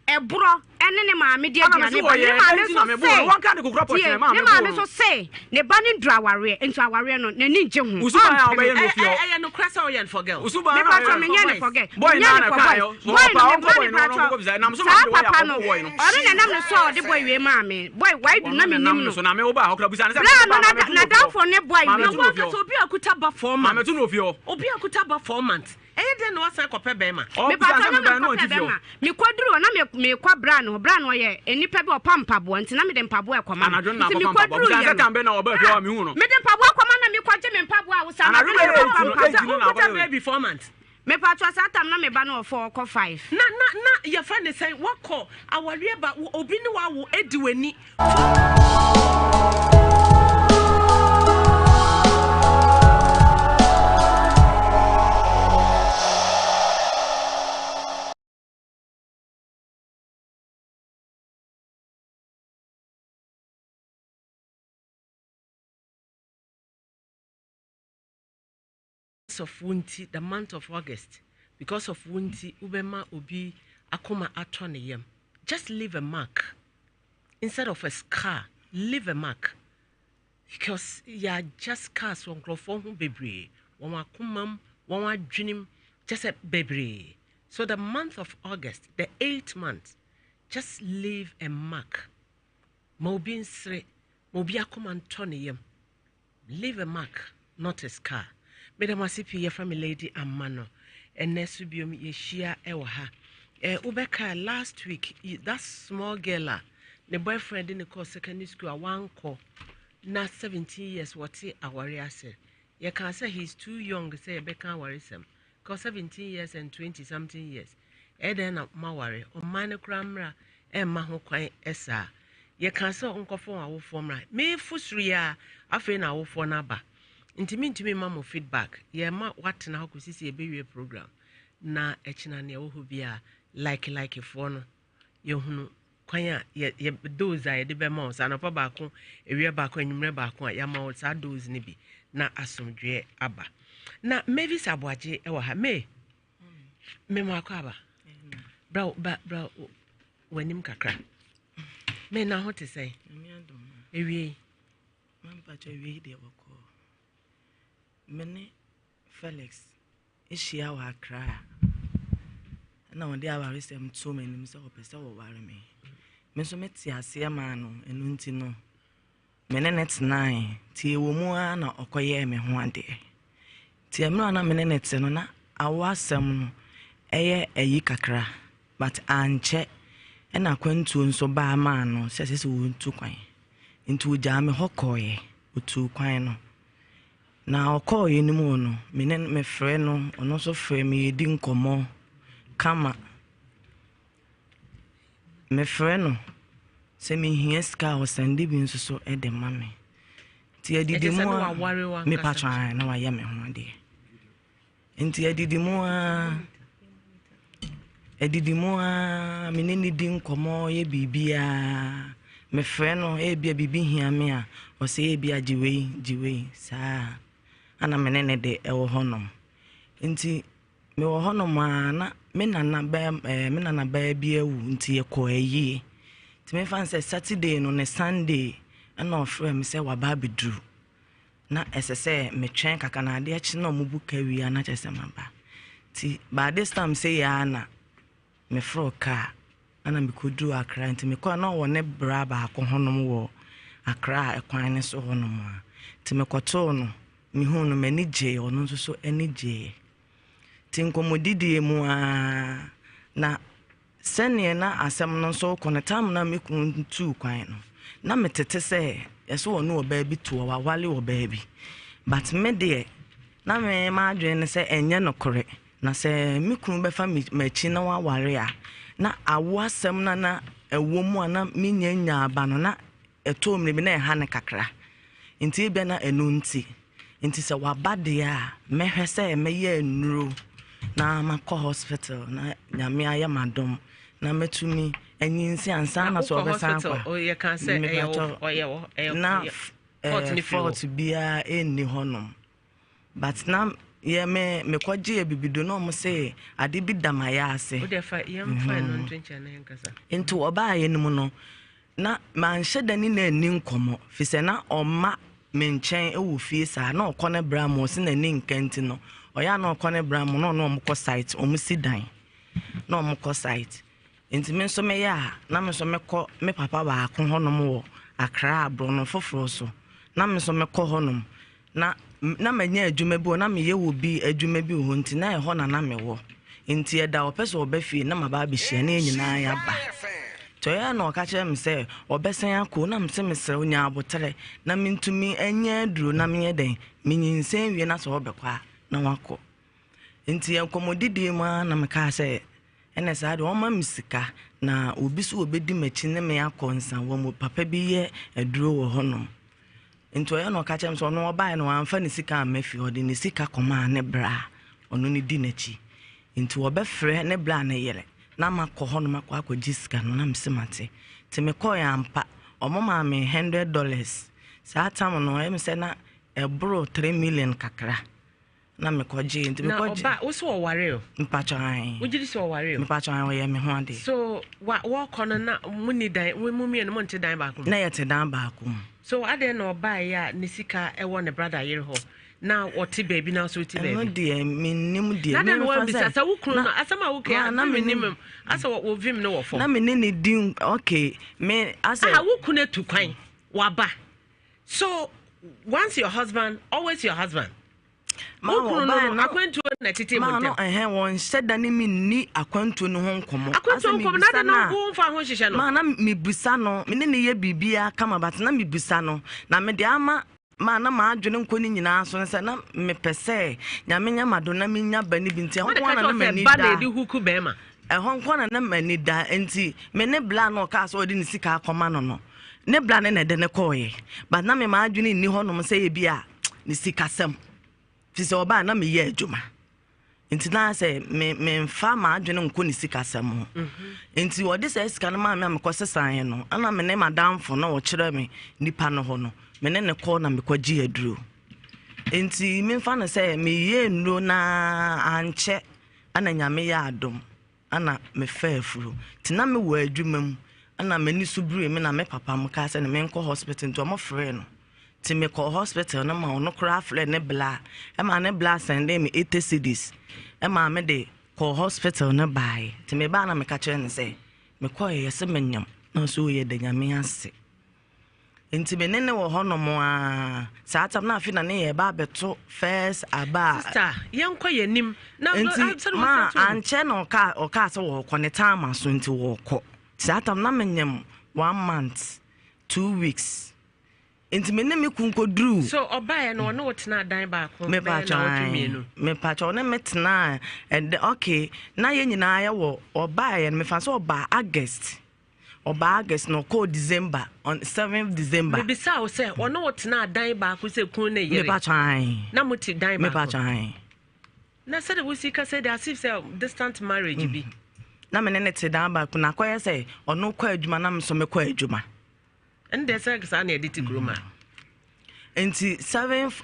[SPEAKER 2] ebro ene ne maame de aduane ba ne maame so say
[SPEAKER 3] won kan de kokura pot ne maame
[SPEAKER 2] ne maame so say ne ba ne dru aware ntu aware no ne nje hu
[SPEAKER 3] usuba ya obeye no fio
[SPEAKER 1] no krasa o yen for girl
[SPEAKER 3] usuba
[SPEAKER 2] na me nya ne forget
[SPEAKER 3] boy na na kai o pa boy no go bizai nam so ma boy ya ko boy no
[SPEAKER 2] ore ne nam ne so de boy we maame boy why do na me nim no
[SPEAKER 3] so na me wo ba hokra busa ne say
[SPEAKER 2] na down for ne boy we
[SPEAKER 1] no ka so obi akuta ba 4 months
[SPEAKER 3] maame tu no fio
[SPEAKER 1] obi akuta ba 4 months eye no wasa kope be ma
[SPEAKER 3] me pa sa me ba no tifio
[SPEAKER 2] me kwaduru na me kwa bra no ye enipa bi opampa bo nti na me de mpabo e kwama
[SPEAKER 3] nti me kwaduru ya sa be na oba fio wa me hu no
[SPEAKER 2] me de mpabo kwama na me kwaje me mpabo a wo sa na
[SPEAKER 1] before months
[SPEAKER 2] me pa to satam na me ba no 4 ko 5
[SPEAKER 1] na your friend is saying what call aware ba obi ni wa wo edi wani of winti the month of August because of winti ubema obi akoma atone yam just leave a mark instead of a scar leave a mark because ya just cast on clofon who bebre, one kumam, one dream, just a bebre. So the month of August, the 8th month, just leave a mark. Mobin sre, mobia kumantonium. Leave a mark, not a scar. Madam Masipi, your family lady and mano, and Nesubium ye share ewaha. Ubeka last week, that small girl, the boyfriend in the course secondary school, one call, not 17 years, what's it, a warrior said. You can say he's too young, say, Becca worries him. Cause 17 years and 20 something years. Eden up my worry, or minor cramra, and maho quite essa. Ye can so uncle for our form right. Me fusria, I feel our for naba. Intimate to me, mamma feedback. Ye ma what now could see a baby program. Na echina ne who be a like a phone. Yo who quaya ye those I did be mouse and a pabaco, a rear back when you remember yama sa those nibi. Na asum dre abba. Na maybe sabwaje ewa ha me makwaba bra wanim kakra me na ho te say ewie
[SPEAKER 5] man pa cha ewie de wako mene Felix ehia wa akra na won de aware sem to manim se opese wo ware me so meti ase ma no enu nti no mene net 9 tie wo mu na okoye me ho ade ti emra na mene net no na awasem no eye eyi kakra but anche ena kwantu nso ba ma no sese wo ntu kwan ntu ja me hokoye otu kwan no na okoye ni mu no mene me frɛ no ono so frɛ me yedi nkomo kama me frɛ no se me hia ska o sande bi nso so ede mame ti adidi mu me patran na wa ye me ho ade enti adidi mu me ne di nkomo ye bibia me frɛ no e bia bibi hia me a o se e bia jiwe saa ana me ne de e wo honom enti me wo honom na me nana ba bia wu enti ye ko ayi ti me fan say Saturday no ne Sunday ana ofre me say wa ba bedru na esese me twen kaka na ade achi na omubu kawi ana chese maba ti by this time say ya na me froka ana me kodru akra nti me kwa na wo ne bra ba ko honom wo akra ekwan ne so honom a ti me koto no me hu no mani je ono so ani je ti nkomodidie mu a na sene na asem no so konetam na me kuntu kwan no na metete se yeso wo no oba bi to wa wale oba bi but me de na me ma adwen se enye no kore na se me kunu be fa machi na wa ware a na awo asem na ewo mu na me nya aba no na eto me na ha ne kakra nti bia na enu nti se wa bade a me hwese me ye nuro na makọ hospital na nyame aye madom na metumi anyinsi ansa na so obesa kwa
[SPEAKER 1] o ye kan say
[SPEAKER 5] na fort bia enni honom but na ye me kwaje bibido no mo say ade bi damaya ase
[SPEAKER 1] o de fa yam fa no ntwencha na yankasa
[SPEAKER 5] into oba ye nim no na manhye dani na ani nkomo fise na oma menchen ewu fie sa na okone bramo si na ni nkanti no oya na okone bramo no omko site omusidan na omko site enti me so me ya na me so me ko me papa ba ko honom wo akra abro no foforo so na me so me ko honom na manya adwuma bi na me ye wo bi adwuma bi ho nti na e ho na me wo enti eda opeso obafi na maba abihia na nyina ya ba to ya na okache me se obesan akọ na me se mesre onya abotere na mentumi anya duro na me den menyinsen wie na so obekwa na wako enti enkomodidi ma na me ka se ene sa de o ma misika na obi so obedi machi ne me akonsan wo mo papa bi ye aduro wo honom enti ya na okache me so no oba no amfa ne sika amafi ode ne sika koma ne bra ono ne di nachi enti obefre ne bra na yele na makọ hono makọ akọjiska no na msemate ti me kọ ya mpa omoma me $100 sa tam no em se na ebro 3 million kakra na me kọji nti me kọji
[SPEAKER 1] na oba wo so ware o
[SPEAKER 5] mpachan
[SPEAKER 1] wo jiri so ware o
[SPEAKER 5] mpachan wo ye me ho ade
[SPEAKER 1] so wa kono na muni dan we mumie no monte dan ba ko
[SPEAKER 5] na ye te dan ba ko
[SPEAKER 1] So I didn't know buy ya Nisika I want a brother here ho. Now or tea baby now so tea baby.
[SPEAKER 5] No dear, me dear.
[SPEAKER 1] Not one besides a wookroom as some okay, and I'm minimum. As what will vim no for.
[SPEAKER 5] Na me nini dim okay. Me as
[SPEAKER 1] I would connect to quine. Waba. So once your husband, always your husband. Akwantu na tete mo
[SPEAKER 5] no won said that me ni akwantu no ho nkomo
[SPEAKER 1] na na go fa ho hihye no
[SPEAKER 5] ma na me busa no me ne ye bibia kama but na me busa no na me de ama ma na ma adwene nkoni nyina so se na me pese nya me nya mado na me nya bani bi ntia ho na me ni da
[SPEAKER 1] ba na di huku be ma
[SPEAKER 5] ho nkona na me ni da enti me ne bla no ka so odi ni sika akoma no ne bla ne de ne koye but na me ma adwene ni ho no se ye bia ni sika sem Fisi oba na me ye adwuma. Nti na say me mfa ma adwene nko ni sika sam. Nti wo de say sika no ma me kosesan no. Ana me ne madamfo na wo kire me nipa no ho no. Me ne ko na me kwaji aduro. Nti me mfa na say me ye nro na anche ana nyame ya adom. Ana me fa afuro. Ti na me wo adwuma mu. Ana me ni subru me na me papa mu ka say na me nko hospital nti o mo frɛ no. To me call hospital na ma no craft ne bla e ma ne bla send me 80 cedis e ma me de call hospital na buy to me ba na me ka kire ne say me call yes menyam na so ye de nyame ase enti me ne wo ho no mo a sa atam na afi na ne ye ba beto first aba
[SPEAKER 1] sister yen kɔ yanim na
[SPEAKER 5] ma anche no ka so wo kɔ ne time so enti wo kɔ sa atam na menyam 1 month 2 weeks Inti me kunko dru.
[SPEAKER 1] So obaye no no tena dan ba ko
[SPEAKER 5] me pa cha na me tena and okay na ye nyina ya wo obaye me fa so oba August no ko December on 7th December.
[SPEAKER 1] Me bisa o say ono tena dan ba ko se kun na yere.
[SPEAKER 5] Me pa cha
[SPEAKER 1] na muti dan ba.
[SPEAKER 5] Me pa cha
[SPEAKER 1] na said we see ka say as if say distant marriage bi.
[SPEAKER 5] Na me ne te dan ba ko na koye say ono kwa adwuma na me so me kwa adwuma.
[SPEAKER 1] And the sex and edit groma.
[SPEAKER 5] And 7th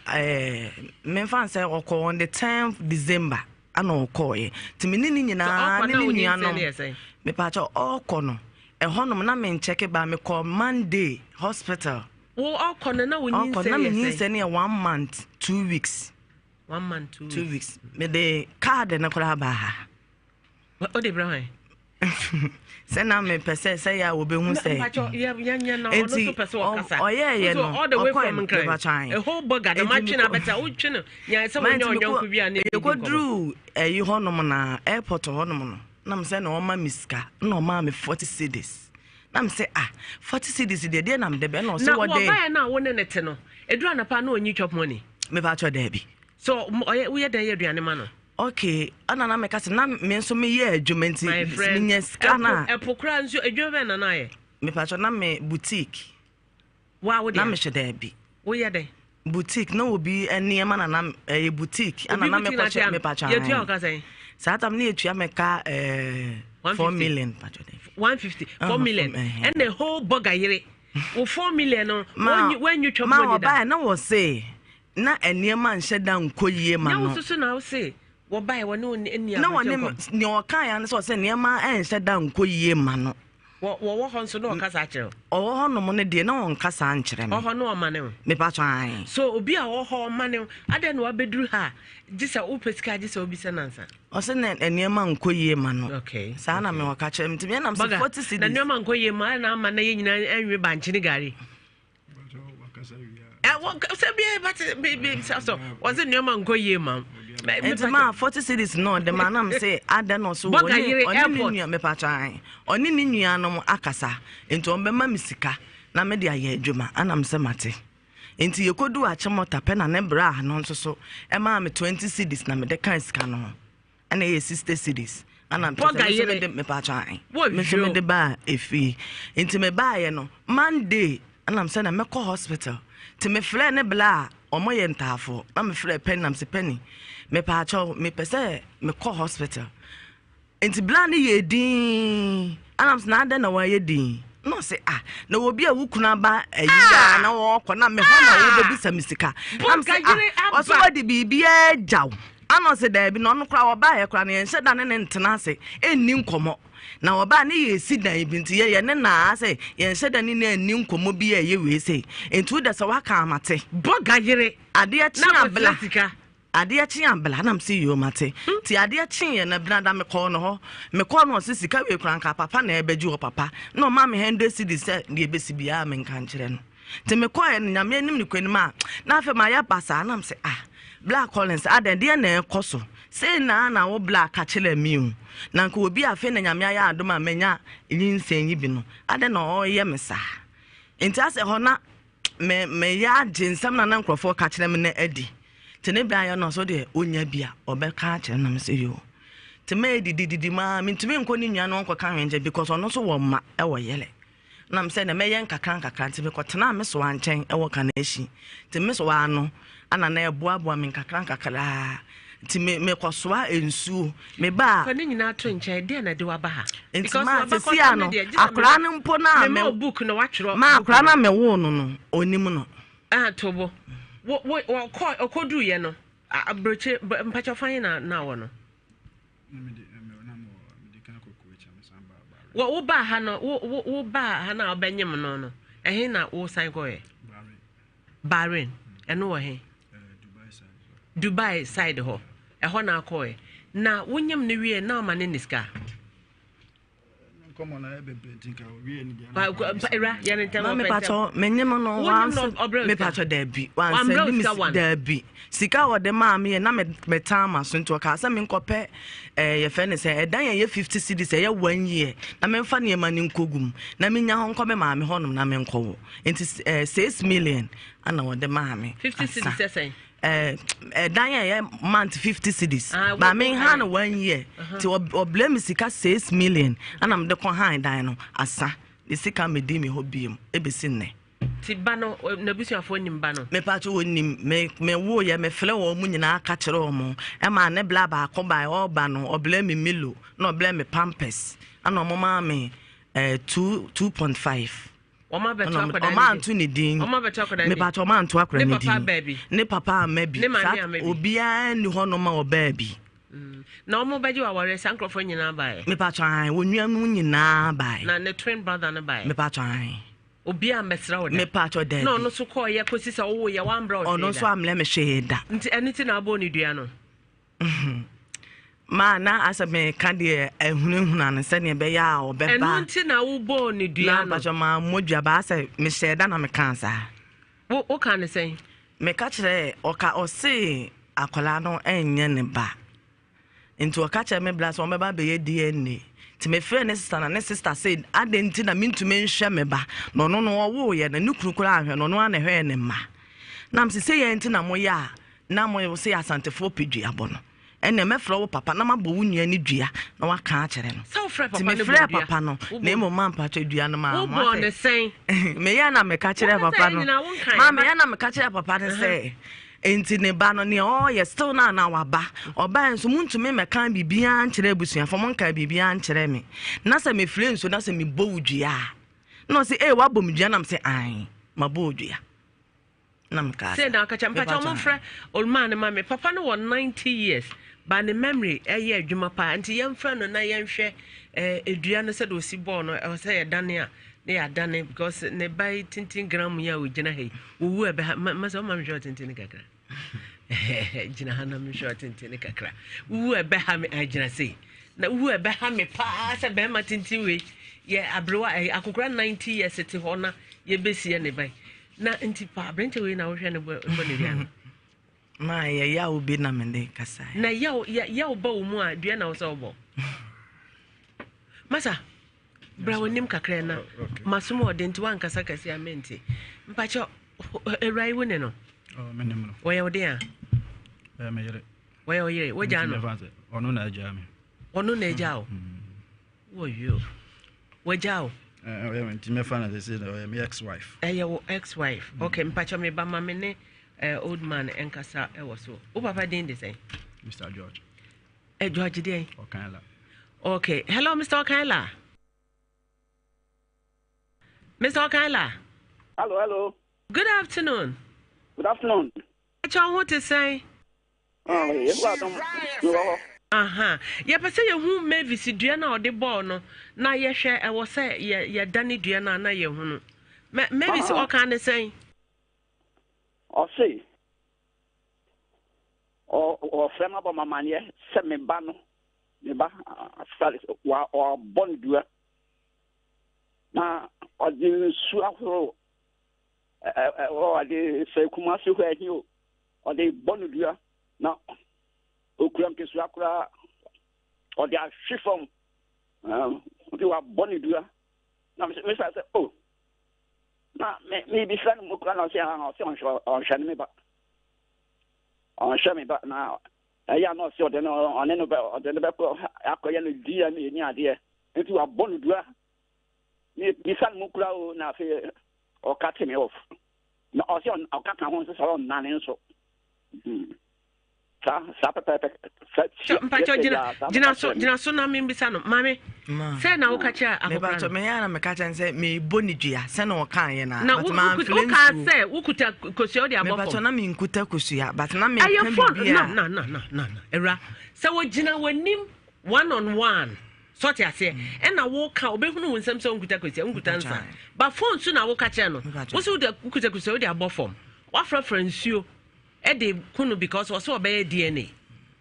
[SPEAKER 5] men fan say on the 10th December. I know call ye. To me nini na nini no. Me pacho all kono. E hono na me check it by me call Monday hospital.
[SPEAKER 1] Oh all kono na we
[SPEAKER 5] say 1 month 2 weeks.
[SPEAKER 1] 1 month 2
[SPEAKER 5] weeks. Me the card na kola ba ha.
[SPEAKER 1] What the brown?
[SPEAKER 5] Say na me pese say ya wo be hu say
[SPEAKER 1] ya no no so pese o kasa
[SPEAKER 5] oh yeah no
[SPEAKER 1] all the way from a whole burger the match na better o twe no ya say we nyon ko bia na
[SPEAKER 5] e go drew e honom na airport honom no na me say na o ma miska na o ma me 40 cedis na me say 40 cedis de na me de be na so wo de
[SPEAKER 1] na na wo ne nete no edura na pa na onyi chop money
[SPEAKER 5] me ba cho de bi
[SPEAKER 1] so we ye dan ye aduane ma no
[SPEAKER 5] okay ana me kase na me nso me ye adwumenti me nya skana
[SPEAKER 1] epokra nso adwuma na na ye
[SPEAKER 5] me pacho na me boutique
[SPEAKER 1] wa wo
[SPEAKER 5] na me hwede bi
[SPEAKER 1] wo ye den
[SPEAKER 5] boutique na obi enema na boutique ana na me pacho me pacho
[SPEAKER 1] ye tu ka say
[SPEAKER 5] sa tam na etua me ka 4 million pacho
[SPEAKER 1] 150 4 million and the whole burger yere wo 4 million no when you chop
[SPEAKER 5] money da na wo say na enema nhye da nkoyie ma no
[SPEAKER 1] na wo so na wo say wo buy wo no enia
[SPEAKER 5] na wone ne o kan ya so se niema enhye da nkoyie ma no
[SPEAKER 1] wo ho nso no kasa akere
[SPEAKER 5] o ho no mo ne de na won kasa ankere me
[SPEAKER 1] o ho no o mane
[SPEAKER 5] me pa twan
[SPEAKER 1] so obi a wo ho mane ade no abeduru ha gisa wo pesika gisa obi se nansa
[SPEAKER 5] o se ne niema nkoyie ma no
[SPEAKER 1] okay
[SPEAKER 5] sa na me wo ka kere me na so 40 cedis
[SPEAKER 1] na niema nkoyie ma na ama na ye nyina enwe banchi ni gari se bia but baby so was it niema nkoyie ma
[SPEAKER 5] Enti ma 40 cedis no the man am say ada no so oni nua me patran oni ni nua no akasa enti on be ma misika na me de aye adwuma anam se mate enti yekodu achemota pe na ne bra no nso so e ma me 20 cedis na me de kan sika no ana ye 60 cedis anam pe me patran me so me de ba efi enti me ba ye no Monday anam se na me call hospital ti me fle ne bla omo ye ntafo na me fle pen nam se penny me pa cho me pese me call hospital enti bla ne ye din anam se na na wa ye din no say na obi a wukuna ba ayi na wo kɔ na me ho na wo be bisa misika nam se o so de bibia jaw ano se da bi no no kra oba ye kra ne yenhye da ne ntena ase enni nkomo na oba ne ye si dan bi nti ye ne na ase yenhye da ne enni nkomo bi ye we se entu da se waka amate
[SPEAKER 1] boga yire
[SPEAKER 5] ade a chi abla ade a chi abla na mse yo mate ti ade a chi ye na bna da me call no ho me call no se sika we kra nka papa na ebeji wo papa no ma me 100 cedis se de ebesi bia me nka nkire no ti me call ye nyame anim ni kwani ma na afa ma ya basa na mse Black Collins adan de na ekoso say na wo black achele mi na nka obi afi na nyame ya adoma menya yinsen yi bi no adan na o ye mesa enti ase ho na me ya jinsam na nkrofo ka kire me na adi tene bia ya no so de onya bia obeka kire na me say yo te me didi ma me ntumi nko ni nua no nko ka hwenje because ono so wo ma e wo yele na me say na me yen kakran nti be kotena me so anchen e wo ka na eshi te me so wa no ana na eboaboa me kakra ti me kwasoa ensuo me ba
[SPEAKER 1] fa ne nyina to nche de na de waba ha
[SPEAKER 5] because ma se sia no akra ne mpo na
[SPEAKER 1] me book no watchro
[SPEAKER 5] ma akra na me wo no onim no
[SPEAKER 1] tobo wo okodu ye no abroche mpacha fan na wo no wo ba ha no wo ba ha na obanyem no ehe na wo san go ye Bahrain eno wo he Dubai side ho ho na akoe na wonyam ne wie na ma ne niska
[SPEAKER 3] komo na ebebentinka wie ni
[SPEAKER 1] era ya ne tema
[SPEAKER 5] me pacho menyem no wan me pacho da bi wan se ni da bi sika wo de ma me na me tama so nto ka sa me nkope ye fe ne se edan ye 50 cedis ye 1 year na me mfa ne ma ni nkogum na me nya ho nkobe ma me honum na me nkowo enti 6 million ana wo de ma me
[SPEAKER 1] 50 cedis say
[SPEAKER 5] dan month 50 cedis ba me han 1 year ti oblem sika 6 million ana me de kon han dan no asa the sika me di me hobiem ebesi nne
[SPEAKER 1] ti ba no na busuafo nim ba no
[SPEAKER 5] me pa cho nim me wo ye me fle wo mu nyina aka kire wo mo e ma ne bla ba ko ba o ba no oblem me milo na oblem me pampers ana mo ma me 2.5
[SPEAKER 1] Oma beto akoda
[SPEAKER 5] Oma antu ni din
[SPEAKER 1] Oma beto akoda
[SPEAKER 5] me pato oma antu akoda ni
[SPEAKER 1] din
[SPEAKER 5] ne papa mebi obia ni hono ma obabi
[SPEAKER 1] na omo baji wa wore sankrofo nyina bae
[SPEAKER 5] me pato an wonua mu nyina bae
[SPEAKER 1] na ne twin brother na bae
[SPEAKER 5] me pato an
[SPEAKER 1] obia mesra wo
[SPEAKER 5] me pato de
[SPEAKER 1] no so call ye kosi sa wo ye wan bra o
[SPEAKER 5] ono so amle me hweda
[SPEAKER 1] nti eniti na abo ni dua no
[SPEAKER 5] ma na asa me kande ehunehuna ne se ne be ya obeba
[SPEAKER 1] enunti na wo bo ni dua no
[SPEAKER 5] na ma modua ba asa me hweda na me kansa
[SPEAKER 1] wo kan ne sen
[SPEAKER 5] me ka kire oka ose akola no enye ne ba nti oka kire me bla so me ba be ye DNA ti me friend ne sister said adenti na mintume nhwe me ba no wo ye na nukurukura ahwe no ana hwe ne ma na mse se ye nti na mo ya na mo se asantefo pedua bono ene me fro wo papa na mabɔ wo nua ni dua na waka a kyerɛ no
[SPEAKER 1] so frɛ papa
[SPEAKER 5] ne frɛ papa no na mo ma mpa dua no ma
[SPEAKER 1] mo wo ne sen
[SPEAKER 5] me ya na me ka kyerɛ papa no ma me ya na me ka kyerɛ papa ne sɛ enti ne ba no ne ye still na waba oba enso muntumi me kan bibia nkyerɛ abusuafo mo nka bibia nkyerɛ me na sɛ me frɛ nso na sɛ me bɔ wo dua na sɛ wa bɔ me dua na me sɛ ai ma bɔ wo dua na me ka
[SPEAKER 1] sɛ na ka kyerɛ mpacha mo frɛ olman ma me papa no wɔ 90 years ba ne memory eye adwuma pa anti yemfra no na yenhwɛ edua no sɛ do si ball no sɛ yɛ dane a na yɛ dane because ne bai tintin gram ya o gina hei owu ebe ma sɛ o ma me short tintin kakra gina ha na me short tintin kakra owu ebe ha me agina sei na owu ebe ha me pa sɛ be ma tintin we ye abrewa akokora 90 years ti ho na ye besi ye ne bai na nti pa brente we na wo hwɛ ne bo ne dia no
[SPEAKER 5] ma ya obi na mende kasa
[SPEAKER 1] na ya ba wo mu a dua na wo sɛ wo masa bra wonim kakra na masom ode nti wan kasa kasi amenti mpacho erai wone no
[SPEAKER 3] menim no
[SPEAKER 1] wo ye ode a
[SPEAKER 3] me yere
[SPEAKER 1] wo ye o yere wo ja no
[SPEAKER 3] ono na aja me
[SPEAKER 1] ono na aja o wo yo wo ja o
[SPEAKER 3] nti me fa na say me ex wife
[SPEAKER 1] wo ex wife okay mpacho me ba ma me ne old man enkasa ewo so o papa den de say
[SPEAKER 3] Mr. George
[SPEAKER 1] George dey
[SPEAKER 3] Okanla
[SPEAKER 1] okay hello Mr. Okanla Mr. Okanla
[SPEAKER 6] hello
[SPEAKER 1] good afternoon
[SPEAKER 6] Good afternoon.
[SPEAKER 1] What to say? aha ya pese ye hu mavis dua na ode ball no na ye hwe e wo se ye dane dua na ye hu no mavis o kan ne sen
[SPEAKER 6] o sei o frema ba mamanie se me ba no me ba sale wa o bon dua na o di su ahoro o di se kuma su ho ahi o di bon dua na o kuram ke su akura o di ahwefom o di wa bon dua na me sa se oh na me bi fan mo kura na se on shane me ba on shame ba na ya no se o de no on no be ko akoye no dia ni ade nti wa bonu dua ni bi san mu kura o na fe o cut me off na o se on o cut ho so on na ne so sa pepe
[SPEAKER 1] mpacho jina so na me bisa no mame se na wo kacha akokra
[SPEAKER 5] me ya na me kacha nse me boni dua se na o kan ye na
[SPEAKER 1] but man feeling ka se wo kuta kosia de abofo me bacho
[SPEAKER 5] na me nkuta kosia but na me kan bia
[SPEAKER 1] na era se wo jina wanim one on one sort ya se e na wo ka obehunu wo nsem se nkuta kosia nkuta nsa ba phone so na wo kacha no wo se wo de kuta kosia wo de abofo wa frafransuo e de kunu because wo so obey DNA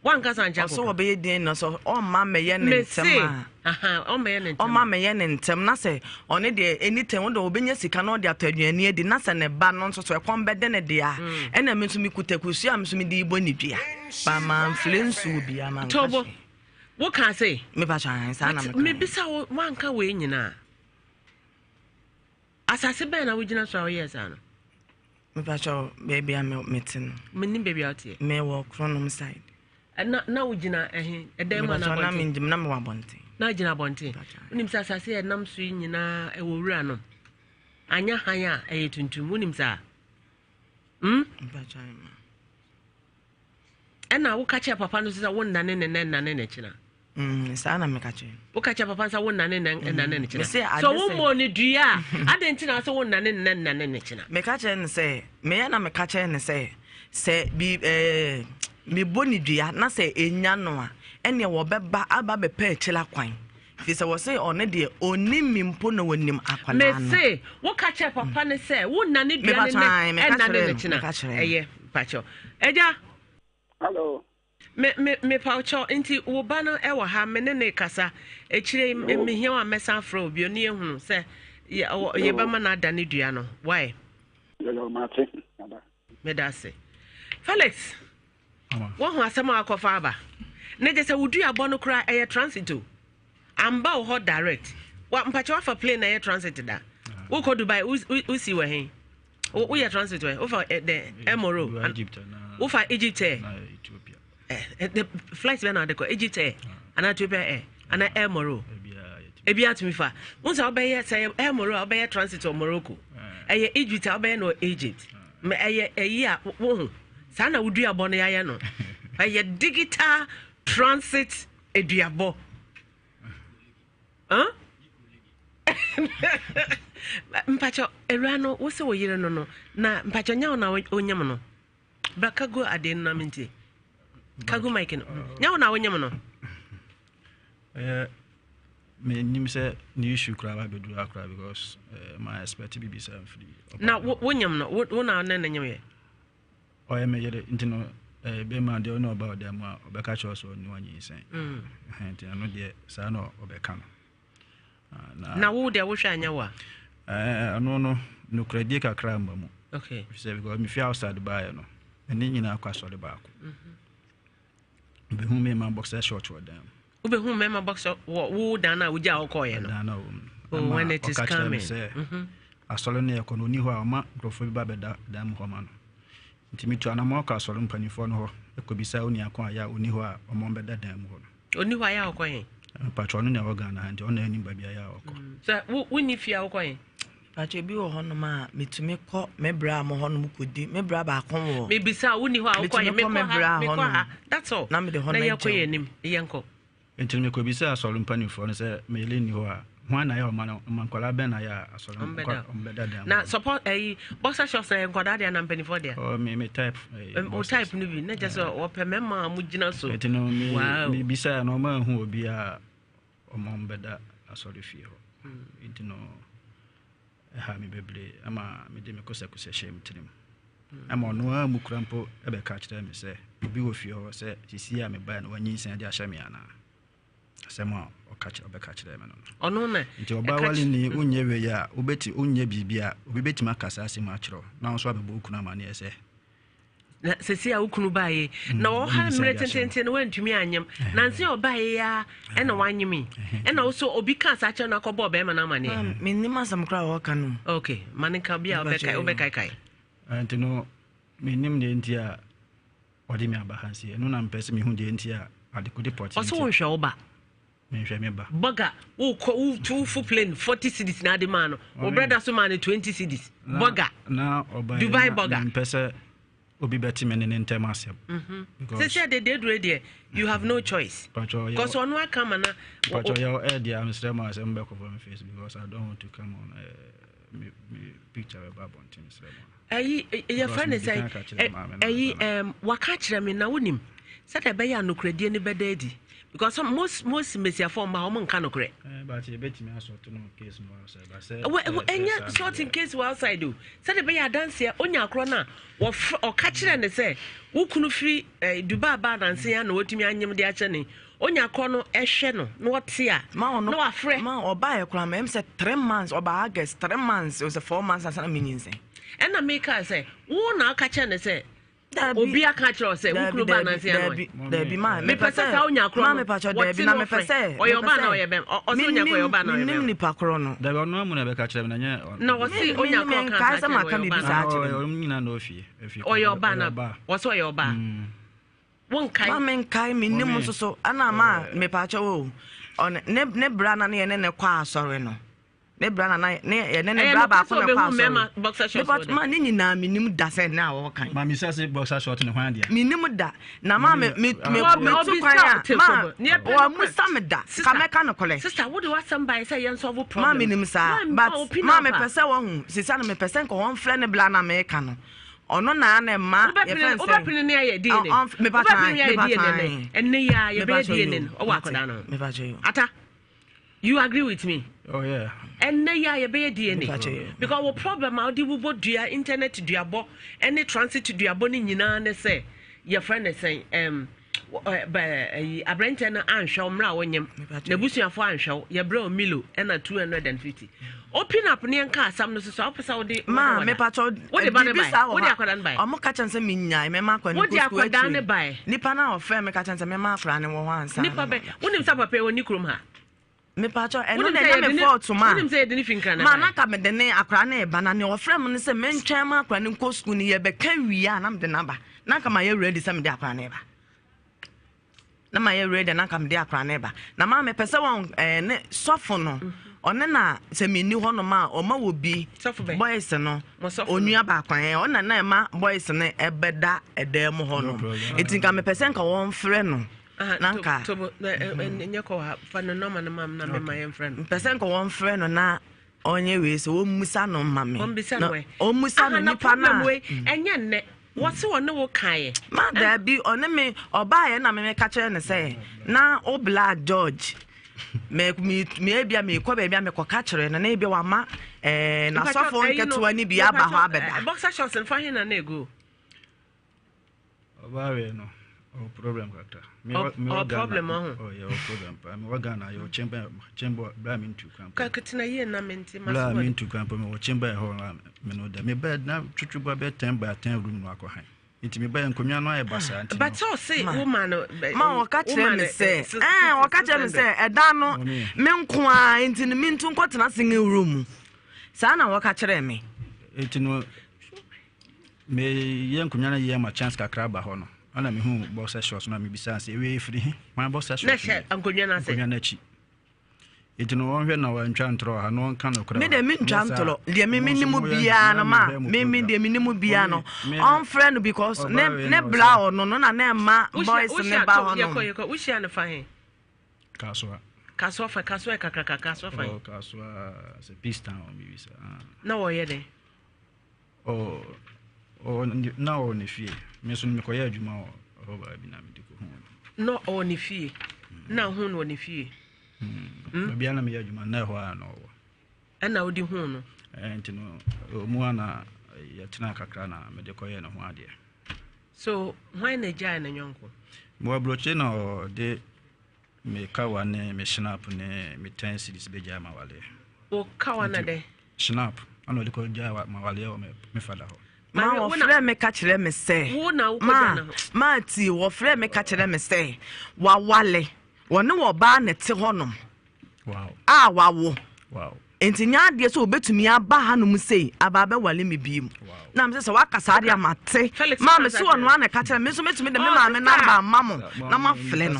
[SPEAKER 1] one kasa nja
[SPEAKER 5] so obey DNA so o ma me ye ne ntem
[SPEAKER 1] aha o me ye ne ntem
[SPEAKER 5] o ma me ye ne ntem na se one de anytime wo de obenya sika na o de ataduane edi na se ne ba no so so e kon be de ne de a e na me so mi kutakusu am so mi de ibo ni dua ba ma influence obi ama
[SPEAKER 1] tobo wo kan say
[SPEAKER 5] me ba chan sa na
[SPEAKER 1] me bisa wo wanka we nyina asase ben na wo gina so yes ana
[SPEAKER 5] me ba cho baby am meeting
[SPEAKER 1] me ni baby out here
[SPEAKER 5] me walk from side
[SPEAKER 1] na wo gina edem na
[SPEAKER 5] na me ndim na me wa bonte
[SPEAKER 1] na gina bonte unim sa asase e nam so nyina e wo wura no anya hanya e tuntum unim sa
[SPEAKER 5] ba chan
[SPEAKER 1] na wo kache papa no sa wo nane ne china
[SPEAKER 5] sa na me kache
[SPEAKER 1] wo kache papa sa wo nane ne china so wo mo ni dua adenti na so wo nane ne china
[SPEAKER 5] me kache ne se me ya na me kache ne se bi me boni dua na se enya no a ene wo beba aba be pa chila kwan fi se wo se one de oni mimpo na wonim akwala no
[SPEAKER 1] me se wo kache papa ne se wo nane dua ne nane ne china eye pacho eja
[SPEAKER 6] hello
[SPEAKER 1] me paucho nti wo ba no e wo ha me ne kasa e kire me hia wa mesa afro bi oni ehunu se ye ba ma na da ne dua no why
[SPEAKER 6] yo mate
[SPEAKER 1] me da se Felix wo ho asema akofa aba ne je se wo dua bo no kra e transito amba wo ho direct wa mpacho afa plane na e transit da wo ko Dubai usi we hen wo ye transit we wo fa the Emoro wo fa Egypt
[SPEAKER 3] Ethiopia
[SPEAKER 1] the flight when na de ko Egypt and Ethiopia and Emoro ebia to me fa won say obey say Emoro obey transit to Morocco eye Egypt obey no Egypt me eye a wo hu sa na wuduabo no yaye no eye digital transit eduabo mpacho erano wo se wo yire no na mpacho nya na onyam no brakago ade na minti kago mike no nya na onyam no
[SPEAKER 3] me nim say new issue kra ba bedu akra because my expect be some free
[SPEAKER 1] na wonyam no wo na na nyam ye
[SPEAKER 3] o ye me yere intino be ma de no about them obeka cho so ni wanyi sen enti ano de sa no obeka no
[SPEAKER 1] na wo de wo hwa anya wa
[SPEAKER 3] ano no kredi kakra mbamu
[SPEAKER 1] okay
[SPEAKER 3] say because me fear outside buy no eni nyina akwa so de ba ko be hu me ma boxer short with them
[SPEAKER 1] ube hu me ma boxer wo dan na wo ja okoye no
[SPEAKER 3] dan na
[SPEAKER 1] when it is coming
[SPEAKER 3] asolo ne ko no ni ho a ma grofo bi ba be da dam ho ma no ntimi to ana mo ka asolo mpanifo no ho ekobisa oni akon aya oni ho a o mo be da dam ho no
[SPEAKER 1] oni ho aya okoye
[SPEAKER 3] patron ne wo Ghana nti ona ani ba bia ya okọ
[SPEAKER 1] so wo ni fia okoye
[SPEAKER 5] pacho bi wo hono ma metumi ko mebra mo hono mukodi mebra ba kon wo
[SPEAKER 1] me bisa wo ni ho okoye me ko ha that's all
[SPEAKER 5] na me de hono
[SPEAKER 1] na yakoye nim yenko
[SPEAKER 3] enti me ko bisa asolo mpanifo no se me le ni ho a One I am Mancola Ben, I am
[SPEAKER 1] now support a boxer shop and Kodadi and Penny for there.
[SPEAKER 3] Or me type
[SPEAKER 1] Maybe not just open member, Mujina so.
[SPEAKER 3] It know me beside no man who will be a better a sorry fear. It know a me baby, I'm a medical shame to him. I'm on one mukrampo ever catch them, say, be with you, say, you see, I'm a band when you send your shamiana. Somehow, or catch them.
[SPEAKER 1] Oh, no,
[SPEAKER 3] until Bawali, Unya, Ubeti, Unya Bibia, Ubeti Macasasi Matro, now swab a book, no money, say.
[SPEAKER 1] Cecilia Ukunubai, no, I'm written went to me, and him, Nancy or buy and a wine you mean, and also Obika such an Akobo Bema money.
[SPEAKER 5] Minima some crowd can.
[SPEAKER 1] Okay, Manica be a Bekai.
[SPEAKER 3] And to know, me name the India or the Mabahansi, and I'm pressing me who the India at the good pot.
[SPEAKER 1] Also, show back. Bugger, who 2 full plane 40 cities na the man, or brother so man 20 cities. Bugger.
[SPEAKER 3] Now, or by
[SPEAKER 1] Dubai bugger.
[SPEAKER 3] Pesa will be better men in Termasium.
[SPEAKER 1] Because they did ready, you have no choice. Because on what come and
[SPEAKER 3] your idea, I'm still my back of my face because I don't want to come on a picture about things.
[SPEAKER 1] Your friend is saying, what catch them in Naunim? Said a bayan no credit any bed. Because most Messia form my home cannot correct.
[SPEAKER 3] But you bet me I saw to no case more outside.
[SPEAKER 1] And yet, sort in case we outside do. Said a bayan dance here on your crona or catch it and say, who couldn't free Dubai bad and say, I know what me and the attorney. On your corner, a channel, no what's here. No, afraid,
[SPEAKER 5] or buy a crime, M said 3 months or by August, 3 months, it was a 4 months as a meaning.
[SPEAKER 1] And I make her say, who now catch and say, Obi a catch or say, who could ban there be man. Me pesa ka onya kro. Me pacho there be na me pesa. O your ban or your bem. O so onya ko your ban or your bem.
[SPEAKER 5] Ni pa kro no.
[SPEAKER 3] There were no money be catch them na nya.
[SPEAKER 1] No, o si onya kro kan catch.
[SPEAKER 5] Ma ka me bisa achi.
[SPEAKER 3] O nyina no fie.
[SPEAKER 1] O your ban. O so your ban. Won kai.
[SPEAKER 5] Ma men kai me nim so ana ma me pacho o. On ne bra na ne kwa asore no. Ne bra na ne bra ba ko na kwa asore. But man ni nyina me nim da se na wo kan.
[SPEAKER 3] Ma mi say boxer short ne hwan dia.
[SPEAKER 5] Me nim da. Na ma me tu kwan ya. Ma wa musa me da. Ka me ka no kole.
[SPEAKER 1] Sister, what do you want somebody say yen solve problem?
[SPEAKER 5] Ma me nim sa. But ma me pese wo hu. Sisa na me pese ko won frɛ ne bla na me ka no. Ono na na ma ye fence
[SPEAKER 1] obapini ne ya DNA obapini ya DNA enne ya ye be DNA o wa koda no
[SPEAKER 5] me ba you
[SPEAKER 1] ata you agree with me?
[SPEAKER 3] Oh yeah.
[SPEAKER 1] Enne ya ye be DNA because what problem how di wo dua internet dua bo any transit dua bo ni nyina ne say your friend is saying abrante na anhwe omra wonyem na busuafo anhwe ye bra milo na 250 open up ne nka asam no so opesa wo de
[SPEAKER 5] ma me pacho
[SPEAKER 1] wo de ba ne bai wo de akwada ne bai
[SPEAKER 5] omo ka chanse me nyai me ma kwa
[SPEAKER 1] ni ko akwada ne bai
[SPEAKER 5] nipa na ofe me ka chanse me ma akra ne wo ho ansa
[SPEAKER 1] nipa be wonim sa papa woni krom ha
[SPEAKER 5] me pacho eno na me fault ma
[SPEAKER 1] wonim say de ni finka na
[SPEAKER 5] ma na ka me de ne akra na e ba na ne ofre me ne se me ntwen ma akra ne ko school ni ye be kan wiya na me de na ba na ka ma ye ready se me de akra na e ba na ma ye ready na ka me de akra na e ba na ma me pese won ne sofo no one na se me ni ho no ma o ma wo bi boys no onua ba kwan ona na ma boys ne ebeda edem ho no etinka me pese nka won frɛ no nanka
[SPEAKER 1] to enye ko ha fa no no ma na mam na me ma ye frɛ
[SPEAKER 5] pese nka won frɛ no na onye we so o musa no ma me
[SPEAKER 1] o
[SPEAKER 5] musa no nipa na
[SPEAKER 1] enye nne what's one wo kan
[SPEAKER 5] ma da bi one me oba ye na me ka kire ne say na o black George me bia me ko be bia me ko ka kire na bia wa ma na sofo nketo ni bia ba ho abeda
[SPEAKER 1] boxer shorts and fine na ego
[SPEAKER 3] oba we no o problem kaka
[SPEAKER 1] me problem
[SPEAKER 3] oh yeah problem me waga your chamber bla me into camp
[SPEAKER 1] ka ketina ye na menti ma
[SPEAKER 3] bla me into camp me chamber ho me no da me bed na twutwu be 10 by 10 room no akohan nti me ba nkonwa no aye basa nti
[SPEAKER 1] but so say woman
[SPEAKER 5] ma o ka kire me say o ka kire me say eda no me nko a nti me ntu nkotena singe room sa na o ka kire me
[SPEAKER 3] nti no me ye nkonwa na ye ma chance kakra ba ho no ana me hu boxer shorts na me bisa say we free my boxer shorts
[SPEAKER 1] na nkonwa na say
[SPEAKER 3] nkonwa na chi iti no won hwe na wa ntwa ntro ha no kan no kra
[SPEAKER 5] me de me ntwa ntro de me minimu bia no ma me de minimu bia no on friend because ne bla no na na ma boys ne ba ho no
[SPEAKER 1] yeko we share na fa he
[SPEAKER 3] kaso
[SPEAKER 1] Kaswa kakra
[SPEAKER 3] Oh, kaswa se pista on mi visa.
[SPEAKER 1] Na wo ye de.
[SPEAKER 3] Oh, na o ne fie. Me so me koya adwuma o ba bi na me diko ho.
[SPEAKER 1] No o ne fie. Na ho no ne fie.
[SPEAKER 3] Bia na me adwuma na ho a no wo.
[SPEAKER 1] Na odi ho no.
[SPEAKER 3] Enti no mu ana ya tena kakra na me de koya no ho ade.
[SPEAKER 1] So, why na jai na nyonko?
[SPEAKER 3] Mo broche no de me kawa ne me snap ne me 10 cities be jama wale.
[SPEAKER 1] O kawa na de.
[SPEAKER 3] Snap. Ano de ko jama wale o me fada ho.
[SPEAKER 5] Ma wo frɛ me ka kyerɛ me sɛ.
[SPEAKER 1] Wo na wo ko jana.
[SPEAKER 5] Ma ti wo frɛ me ka kyerɛ me sɛ. Wa wale. Wo ne wo ba na te honom.
[SPEAKER 3] Wow.
[SPEAKER 5] Wa wo.
[SPEAKER 3] Wow.
[SPEAKER 5] Enti nya de so obetumi aba hanom sei aba be wale me biem. Na me sɛ wakasa de amate. Ma me so ono ana ka kyerɛ me so metumi de me ma me number mamo. Na ma fle no.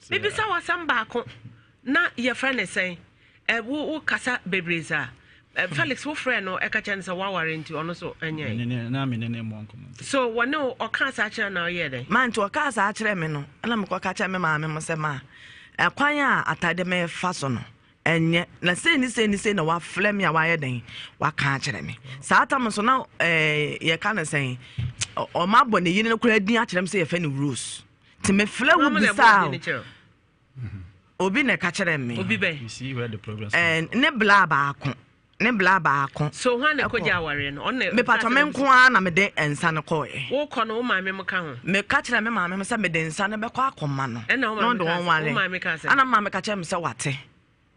[SPEAKER 1] Bibi sa wasam baako na ye friend say wo kasa bebreza Felix wo friend no e ka chen say wa warranty ono so enye
[SPEAKER 3] na me ne mo nkom
[SPEAKER 1] so wone o ka sa kire na ye de
[SPEAKER 5] man to ka sa kire me no na me ko ka kire me ma me mo se ma ekwan a atade me fa so no enye na sei ni na wa fle me a wa ye den wa ka kire me sa atam so na ye ka na say o ma bo ne yini no kura din a kire me say ye fa ni rules ti me fle wo bi sa obi ne ka kire me
[SPEAKER 1] obi be
[SPEAKER 3] you see where the progress
[SPEAKER 5] ne bla baako
[SPEAKER 1] so hwan ne koja aware no on
[SPEAKER 5] me pato me nko a na me de ensa ne koye
[SPEAKER 1] wo kɔ no wo ma me ka ho
[SPEAKER 5] me ka kire me ma me se me de ensa ne be kɔ akoma no
[SPEAKER 1] no do won wale ma me ka se
[SPEAKER 5] ana ma me ka kire me se wate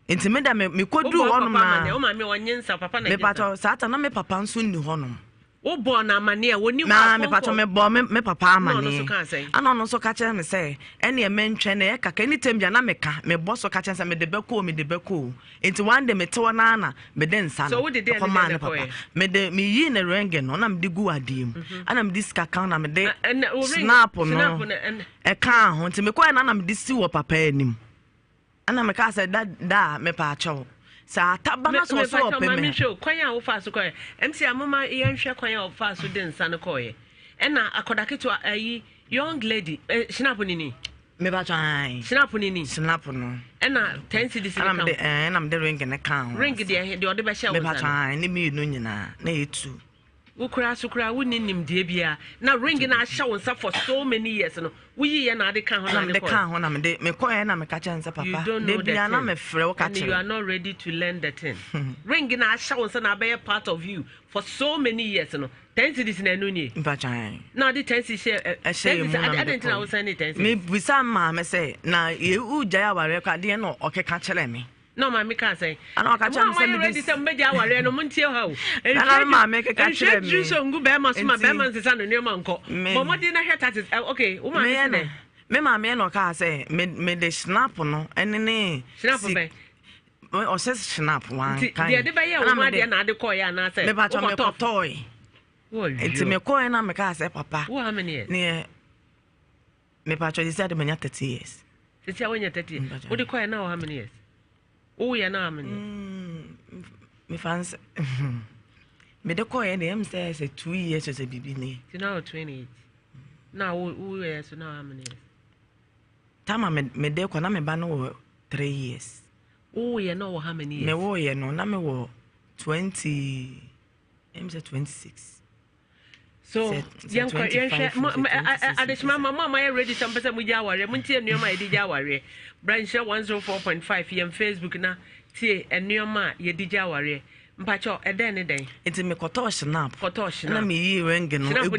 [SPEAKER 5] enti me da me kodu honom na
[SPEAKER 1] wo ma me wonyensa papa na
[SPEAKER 5] me pato sata na me papa nso nni honom
[SPEAKER 1] wo bo na amane a woni
[SPEAKER 5] ma me pato me bo me papa amane ana no so ka kire me se ene e mentwe na e kaka ni tem bia na me ka me bo so ka kire se me de beko enti one day me te wona na me de nsa
[SPEAKER 1] so wo de dey na
[SPEAKER 5] papa me de me yi na renge no na me de gu adiem ana me de ska kan na me de snap no e ka ho enti me ko na me de si wo papa anim ana me ka se da me pa acho sa tabana so so pe me
[SPEAKER 1] show kwan a wo fa so koye MC amoma ye nhwe kwan a wo fa so de nsa ne koye na akodaketo ayi young lady snap ni
[SPEAKER 5] me ba twan
[SPEAKER 1] snap no na 10 cedis
[SPEAKER 5] na me de na me de ring ne kan
[SPEAKER 1] ring de ode be hye wo
[SPEAKER 5] me ba twan ni me no nyina na etu
[SPEAKER 1] wo kura so kura wo ninim de bia na ring na hye wo nsa for so many years no wo yi ye na ade kan ho na
[SPEAKER 5] de kan ho na me de me koye na me ka chan papa de bia na me frɛ wo ka
[SPEAKER 1] you are not ready to learn the thing ring na hye wo nsa na be part of you for so many years no 10 cities na no ni
[SPEAKER 5] ba twan
[SPEAKER 1] na de 10 cities I didn't know say 10 cities
[SPEAKER 5] me bisa ma me say na ye u jaya ware ka de no okeka kyerɛ me
[SPEAKER 1] no ma me can say
[SPEAKER 5] ana ka chan say me
[SPEAKER 1] ready say me ja ware no muntie ha o
[SPEAKER 5] na ma me ka kyerɛ me
[SPEAKER 1] ju so ngu be ma so ma be ma nsesa no nema nko but mo de na hwe taxes okay wo ma me
[SPEAKER 5] me ma me no ka say me de snap no ene
[SPEAKER 1] snap be
[SPEAKER 5] o se snap wan
[SPEAKER 1] kan de be ye wo ma de na de koy na say
[SPEAKER 5] me ba to me toy enti me koy na me ka say papa
[SPEAKER 1] wo how many years
[SPEAKER 5] ne me pa cho decide me nya 30 years
[SPEAKER 1] it's ya when you 30 wo de koy na how many years wo ya na how many
[SPEAKER 5] me fans me de koy na em say 2 years so bibi ne
[SPEAKER 1] now 28 now wo ya so now how many years
[SPEAKER 5] tama me de ko na me ba no 3 years
[SPEAKER 1] wo ya no how many years
[SPEAKER 5] me wo ya no na me wo 20 em say 26
[SPEAKER 1] so young adishma mama ya ready some person mu jaware muntie nneoma ye di jaware branch 104.5 yem Facebook na tie nneoma ye di jaware mpacho eden ne den
[SPEAKER 5] enti me koto snap na me yi wenge no egu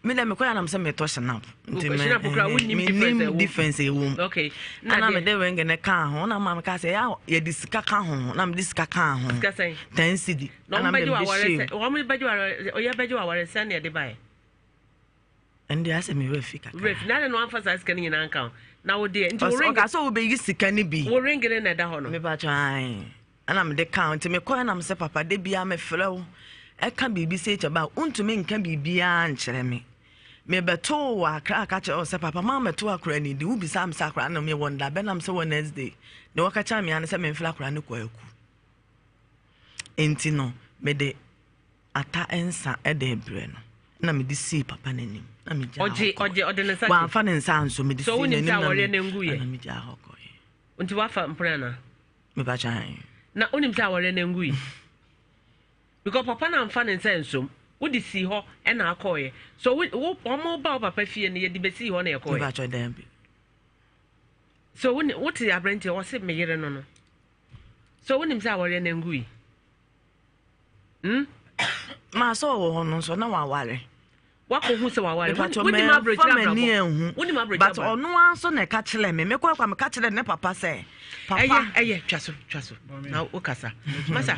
[SPEAKER 5] me na me koya na me se me to snap enti me difference e wom
[SPEAKER 1] okay
[SPEAKER 5] na me de wenge ne kan ho na ma me ka se ya ye di sika kan ho na me di sika kan ho 10 cedi
[SPEAKER 1] na me de waware o me baji waware o ya baji waware se na de bai
[SPEAKER 5] and ya se me refika
[SPEAKER 1] ref na no emphasize kan nyina kan na wo de enti wo ring
[SPEAKER 5] ka so wo be yi sika ni bi
[SPEAKER 1] wo ring ne na da ho no
[SPEAKER 5] me ba twan ana me de count me koya na me se papa de bia me frɛ wo e ka bibi se chaba untumi nka bibia nkyere me beto wa akra ka che o se papa ma meto akra ni di ubi sam sakra na me wonda benam se Wednesday de waka cha me an se me mfla akra ne kwa aku enti no me de ata ensa e de bre no na me di si papa nanim
[SPEAKER 1] Oje ne sa.
[SPEAKER 5] Wa fa ne nsa nso me
[SPEAKER 1] So woni nsa wore ne nguye.
[SPEAKER 5] Na me ja hokoye.
[SPEAKER 1] Unti wa fa mprana.
[SPEAKER 5] Me ba chan.
[SPEAKER 1] Na woni nsa wore ne nguye. Because papa na mfa ne nsa nsom. Wodi si ho e na akoye. So wo omo ba papa fie ne ye di besi ho na ye koye.
[SPEAKER 5] Me ba cho dem bi.
[SPEAKER 1] So woni woti abrante wo se me yere no. So woni nsa wore ne nguye.
[SPEAKER 5] Ma so wo no so na wa ware.
[SPEAKER 1] Wako hu se waware
[SPEAKER 5] woni ma bridge abrabo but ono anso na ka kile me kwa me ka kile ne papa se papa
[SPEAKER 1] twaso na ukasa masa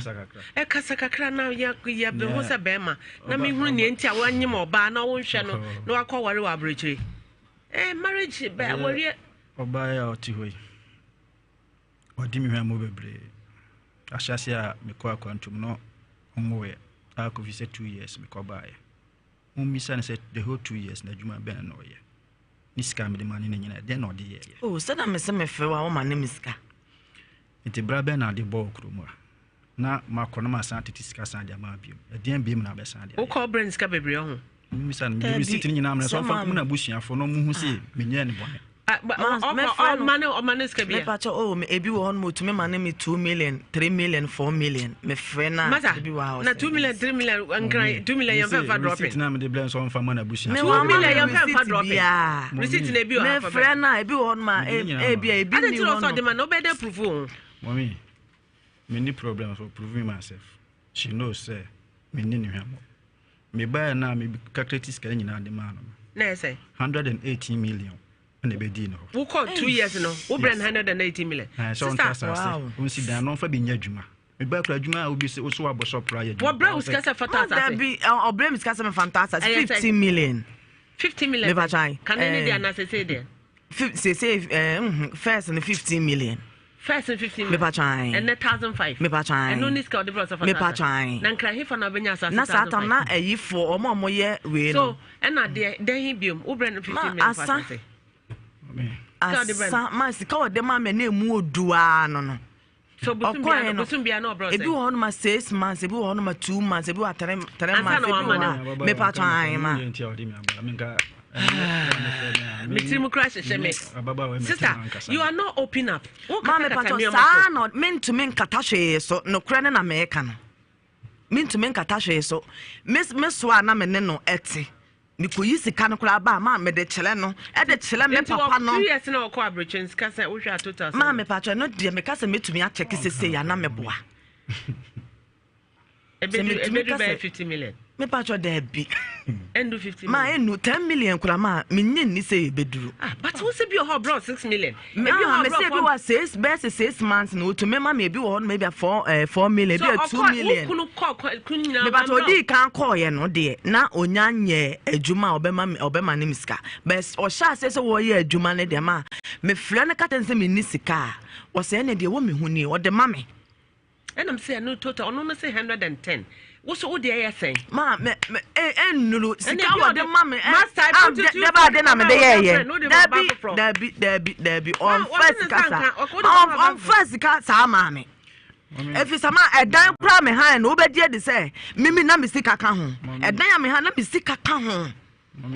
[SPEAKER 1] kasa kakra na ya be hu se be ma na me hu ne ntia wanyem oba na wo hwe no na wakọ ware wa bridge marriage be wore
[SPEAKER 3] oba ya oti hoyi odi mi hwa mo bebre ahyase a me kwa kwantum no onwe akọ vise 2 years me ko bae Mumisa said the whole 2 years na juma ben no ye. Ni scam the money nyina den no de ye.
[SPEAKER 5] Oh, said I me se me fe wa wo mane miska.
[SPEAKER 3] Enti bra ben na de ball kromo. Na makono ma san titi ska san dia ma biom. E den biem na be san dia.
[SPEAKER 1] Wo call brain ska bebre ho.
[SPEAKER 3] Mumisa no de receipt nyina amna so fa na busuafo no mu hu se menye ne bone.
[SPEAKER 1] Mane ska bia.
[SPEAKER 5] Me pacho me ebi wo hon mo to me mane me 2 million, 3 million, 4 million. Me fe na
[SPEAKER 1] ebi wa house. Na 2 million, 3 million ankran 2 million yam fa dropping.
[SPEAKER 3] Receipt na me de blend so fa mana busuafo.
[SPEAKER 1] 2 million yam fa dropping. Receipt na ebi wa.
[SPEAKER 5] Me fe na ebi wo hon ma ebi ni
[SPEAKER 1] wo. So the man obede proof o.
[SPEAKER 3] Mommy, me ni problem for proving myself. She knows say me ni ni hwamo. Me buy na me calculate ska nyina de ma no.
[SPEAKER 1] Na say
[SPEAKER 3] 118 million. And the bedino.
[SPEAKER 1] Who called 2 years no? Who brand 180 million?
[SPEAKER 3] So wow. Once down non for being juma. Me back to juma will be also a shop prior.
[SPEAKER 1] What brand was Casa Fantastic?
[SPEAKER 5] There be or blame is Casa Fantastic 50 million.
[SPEAKER 1] 50 million.
[SPEAKER 5] Never try.
[SPEAKER 1] Can any day say there?
[SPEAKER 5] Say first and 15 million.
[SPEAKER 1] First and 15 million.
[SPEAKER 5] Me pa try.
[SPEAKER 1] And 1,005.
[SPEAKER 5] Me pa try.
[SPEAKER 1] And no need scout the brother of
[SPEAKER 5] me pa try.
[SPEAKER 1] Nan cry for na benya sa.
[SPEAKER 5] Na satam na eyi for omo ye we no.
[SPEAKER 1] So and na there he biom. Who brand 15 million for
[SPEAKER 5] Asa ma sika wo de ma me na emu odua no.
[SPEAKER 1] So busum bia no bro.
[SPEAKER 5] Ebi wo no ma 6 months, ebi wo no ma 2 months, ebi wo 3 months. Me pa try ma.
[SPEAKER 1] Mitimu crash sheme. Sister, you are not open up.
[SPEAKER 5] Ma me pa sa no men to men kata hwe so no kra ne na me ka no. Men to men kata hwe so. Me so na me ne no eti. Nikoyi sika no kura ba ma me de chele no e de chele me papa no
[SPEAKER 1] 2 years na okọ abrechens ka say wo hwa total
[SPEAKER 5] ma me pa no de me ka say metumi a check sese ya na me boa
[SPEAKER 1] e be 50 million
[SPEAKER 5] me pa de bi
[SPEAKER 1] endo 50 million
[SPEAKER 5] ma enu 10 million kura ma me nyin ni say be duru
[SPEAKER 1] but wo say bi ho bro 6 million
[SPEAKER 5] me say bi wa 6 best 6 months no to me ma me bi wo maybe 4 million bi 2 million me ba to di kan call ye no de na onyanye adwuma obema ne miska but o sha say wo ye adwuma ne de ma me frɛ ne katen say me ni sika o say ne de wo me hu ni o de ma me
[SPEAKER 1] and I'm say no total no say 110 What's all the air saying?
[SPEAKER 5] Ma, nulu. Sika wa de ma me. De ba de na me de ye. Debi. On first kasa. On first kasa ma me. If it's sama edan kura me han no be de say. Mimi na me sika ka ho. Edan ya me han na me sika ka ho.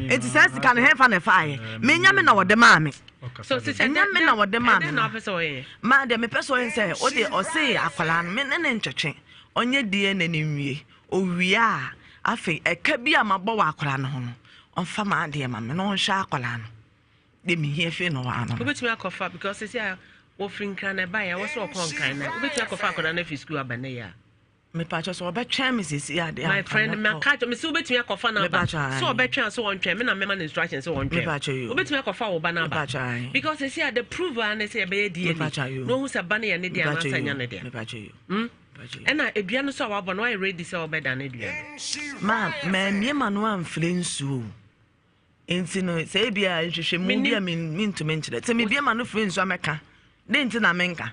[SPEAKER 5] It is sense can have an fire. Me nya me na wo de ma me. So sister nya me na wo de ma me. Ma de me person say o de o say akwala me ne ntwetwe. Onye die na nwie. Owia afi eka bia mabọ wa akwara no no onfa ma ade ma me no hwa akwara no de mi hie fe no wa no
[SPEAKER 1] obetumi akofa because say wo frinkra na ba ya wo so konkan na obetumi akofa akwara na fi school abane ya
[SPEAKER 5] me pa cho so obetwa me sisi ade
[SPEAKER 1] my friend me catch me so obetumi akofa na ba so obetwa so wontwe me na me man instructions so wontwe obetumi akofa wo ba na ba because say the prover na say be die no hu sa ba na ya ne dia na sanya ne dia
[SPEAKER 5] me pa cho you
[SPEAKER 1] Ena edua no so wabọ no ready say obeda na edua
[SPEAKER 5] ma me manu amfle nsuo enti no say bia hwehwe mu bia mintu menkyere say me bia manu fle nsuo ameka de enti na menka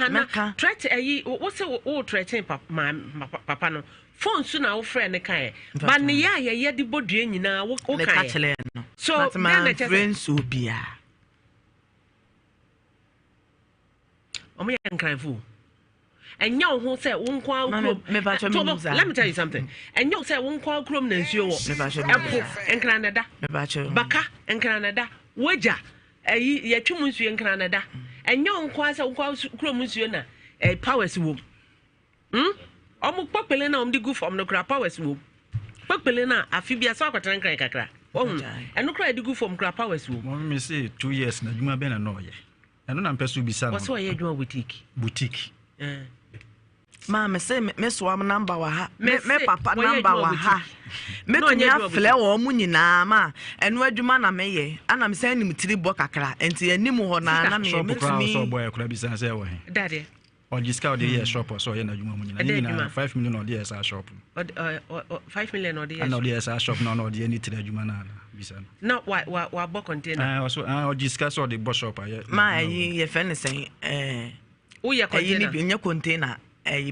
[SPEAKER 1] meka threat ayi wo say wo threaten papa no phone so na wo friend ne kan ba ne ya ye de bodue nyina wo kan so
[SPEAKER 5] then the friends so bia
[SPEAKER 1] omo yan kranfu and yo who said one qual let me tell you something and yo said one qual crum nensio and Canada baka and Canada wager ye tumusu in Canada and yo quas crum na a powers womb omu popelena the goof from the crap powers womb popelena afibia so akwatan kan kakra and no cry the goof from crap powers womb
[SPEAKER 3] me say 2 years na djuma be na no ye eno na mpesu bisa
[SPEAKER 1] what's why you do
[SPEAKER 3] boutique
[SPEAKER 5] ma me say me so am number wa ha me papa number wa ha me to nya fle wo mu nyina ma eno adwuma na me ye ana me say nim tiri bo kakra enti anim ho na me
[SPEAKER 3] me so boy kura bisa say wo he
[SPEAKER 1] daddy
[SPEAKER 3] or discount the year shop so ye na adwuma mu nyina 5 million or the year shop
[SPEAKER 1] 5 million or the year
[SPEAKER 3] and or the year shop no the any tiri adwuma na bisa
[SPEAKER 1] no why bo container
[SPEAKER 3] also or discuss or the boss shop
[SPEAKER 5] ma ye fe ne say
[SPEAKER 1] wo ye container
[SPEAKER 5] ni container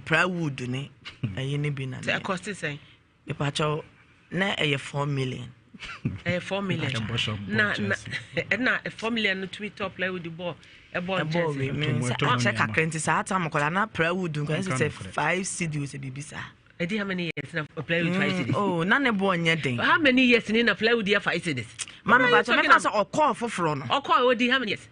[SPEAKER 5] Proud ne ni bi na
[SPEAKER 1] the cost is saying
[SPEAKER 5] me pa cho na 4 million
[SPEAKER 1] 4 million na 4 million to we top play with the ball a ball
[SPEAKER 5] me check account sa atam ko na Proud nko say 5 cedis e bibisa
[SPEAKER 1] how many years na play with 5 cedis
[SPEAKER 5] oh na ne ball nye den
[SPEAKER 1] how many years ni na play with 5 cedis
[SPEAKER 5] ma me pa cho me na so okọ foforo no
[SPEAKER 1] okọ odi how many years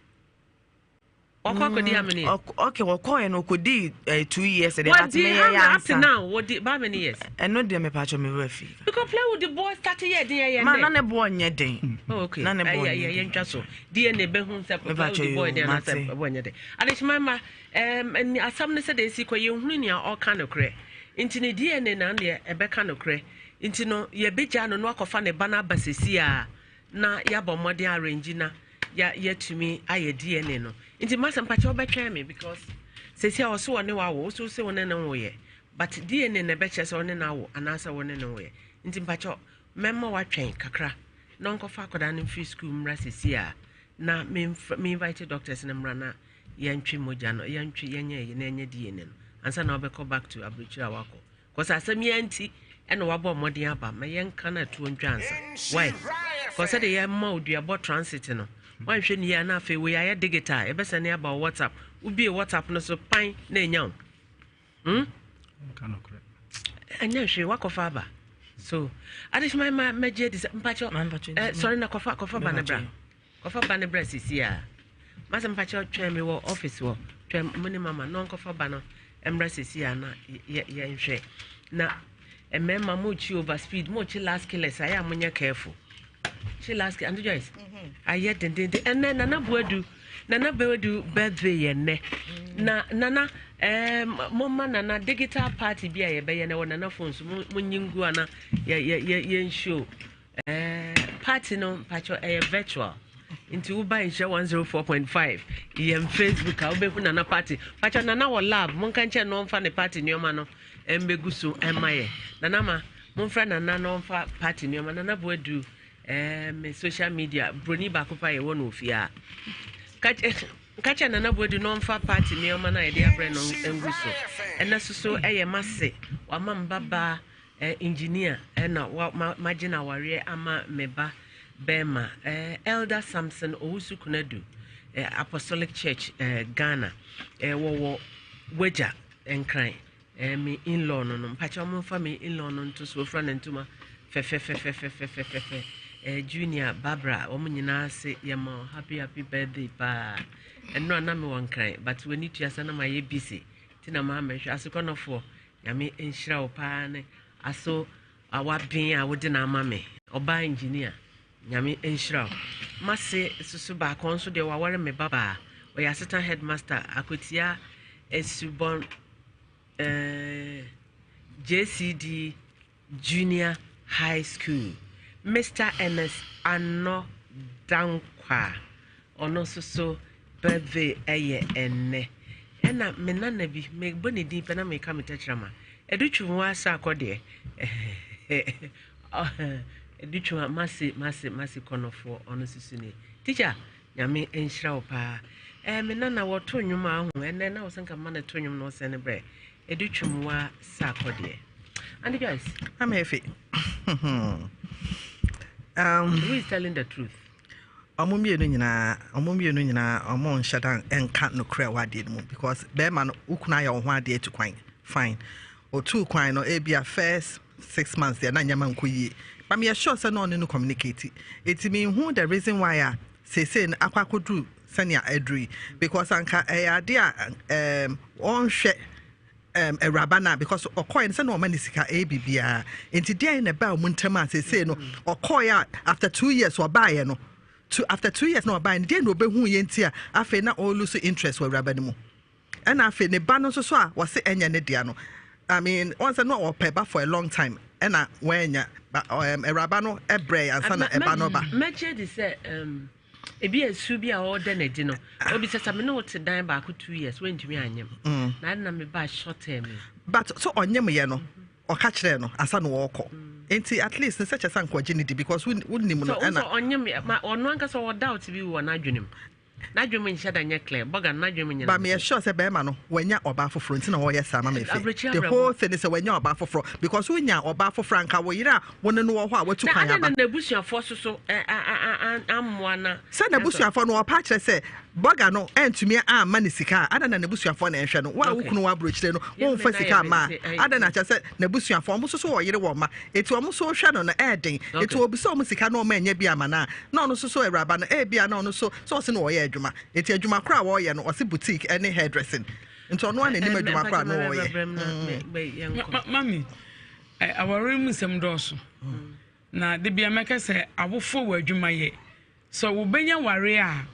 [SPEAKER 1] okọ how many years
[SPEAKER 5] okay okọ no kodi 2 years dey that me ya
[SPEAKER 1] up now what how many years
[SPEAKER 5] and no dey me pa cho me refi
[SPEAKER 1] because play with the boy start here dey
[SPEAKER 5] ma na ne ball nye den
[SPEAKER 1] okay
[SPEAKER 5] na ne ball
[SPEAKER 1] yeah ntwa so DNA be hu say play with the boy dey na say boy nye dey adishima and asam ne say dey si ko ye hunu ni all kind of cre inti ne DNA na dey e be kind of cre inti no ye beja no akofa ne bana basesi a na ya bo modern arrange na ya yetumi aye DNA no inti masam pa che obetwa me because sesi a so one wa wo so se one na wo ye but DNA na be che se one na wo anasa one na wo ye inti pa che memma wa twen kakra na nkofa akoda no free school mra sesi a na me invite doctors na mra na yantwi moja no yantwi yenye na enye DNA no ansa na obekọ back to abrichira wako cause asem yanti eno wabo modern aba ma yenka na tuo ntwansa why cause de ye ma oduabo transit no wan hwe ni ya na fe we ya digital e besa ne aba WhatsApp ubi WhatsApp no so pan na enya
[SPEAKER 3] kana kure
[SPEAKER 1] anya hwe wakofa aba so adish my meje dis mpacho sorry na kofa banebra kofa banebra sisi a masa mpacho twa me wo office wo twa muni mama no kofa ba no emra sisi a na ye nhwe na emema mo chi over speed mo chi last killers aya munya careful chi last and Joyce aye den and then nana buadu birthday ye ne na nana mama nana digital party bia ye be ye ne nana phones munyingu ana ye show party no pacho virtual into Uber in 104.5 yem Facebook a obehu nana party pacho nana wo lab mon kan che no mfa ne party nyoma no embegu so emaye nana ma mon fra nana no mfa party nyoma nana buadu me social media broni ba kopa ye won ofia kacha nana buadu no mfa party nyoma na ye de abre no engu so ena so eye masse wa mambaba engineer na magina ware ama meba Bema Elder Samson Owusu Kunadu Apostolic Church Ghana wo weja enkran me in-law no mpacha mo fa me in-law no to so fra ntuma fe Junior Barbara o nyina se yema happy birthday pa eno na me wankran but we need to asana ma ye busy tina ma hwe asekonofo yame enhira wo pa ne aso awabin a wodi na ama me oba engineer nyame enhira mase susu ba konso de waware me baba o ya assistant headmaster akotia esubon JCD Junior High School Mr. Ernest Anno Dankwa ono so birthday eye enne ena menana bi me boni din pena me ka metachama educhu wa sa akode educhu masi konofo ono susuni teacher nyame enhira wo pa menana wo to nwuma ahu enne na wo sanka mana to nwum no se ne bre educhu wa sa akode and guys
[SPEAKER 5] I'm happy
[SPEAKER 1] who is telling the truth
[SPEAKER 7] Omumie no nyina omo nhyada enka no kra wade no because be man ukuna ya ho ade to kwan fine o two kwan no e bia first 6 months there na nyama nkoyi but me sure say no no communicate it mean who the reason why say akwakodu senia edri because anka ade on hwe rabana because okoy say no mani sika bibia enti dey na ba omuntama say no okoy after 2 years or buy no after 2 years no buy dey no be hu ye ntia afa na all lose interest wa rabani mu and afa ne ba no so a wo se enya ne dia no I mean once no or pay for a long time and when rabano ebre and sana ebano ba
[SPEAKER 1] meche dey say ebi esu bi a order na di no obi say me no to dan ba 2 years when tumi anyem na me ba short term
[SPEAKER 7] but so onyem ye no o ka kire no asa no wo ko enti at least such a san kwagye ni di because we nim no
[SPEAKER 1] na so onyem ma ono anka so doubt bi wo na adwenem na adwem nhyɛ da nyɛ clear boga na adwem nyɛ
[SPEAKER 7] ba me sure say be ma no wanya oba foforo nti na wo yɛ sama me fe the whole thing is wanya oba foforo because wanya oba foforo anka wo yira wo ne no wo ho a watu kan aba
[SPEAKER 1] na busuafo so ammoa na
[SPEAKER 7] say na busuafo no opa kyerɛ say boga no entumi amma ne sika ada na busuafo na ehwɛ no wa wukunu wa brochire no wo mfa sika ma ada na kyerɛ say na busuafo mo so wo yire wo ma eti wo so hwɛ no na ɛden eti obi so mo sika no ma anya bi ama na no so awuraba no bia no so se no wo yɛ adwuma eti adwuma kra wo yɛ no o se boutique any hairdressing nti ono na nim adwuma kra no wo yɛ
[SPEAKER 8] mami aware mu sem dɔso na de bia meka sɛ awofo wo adwuma yɛ so wo benya ware a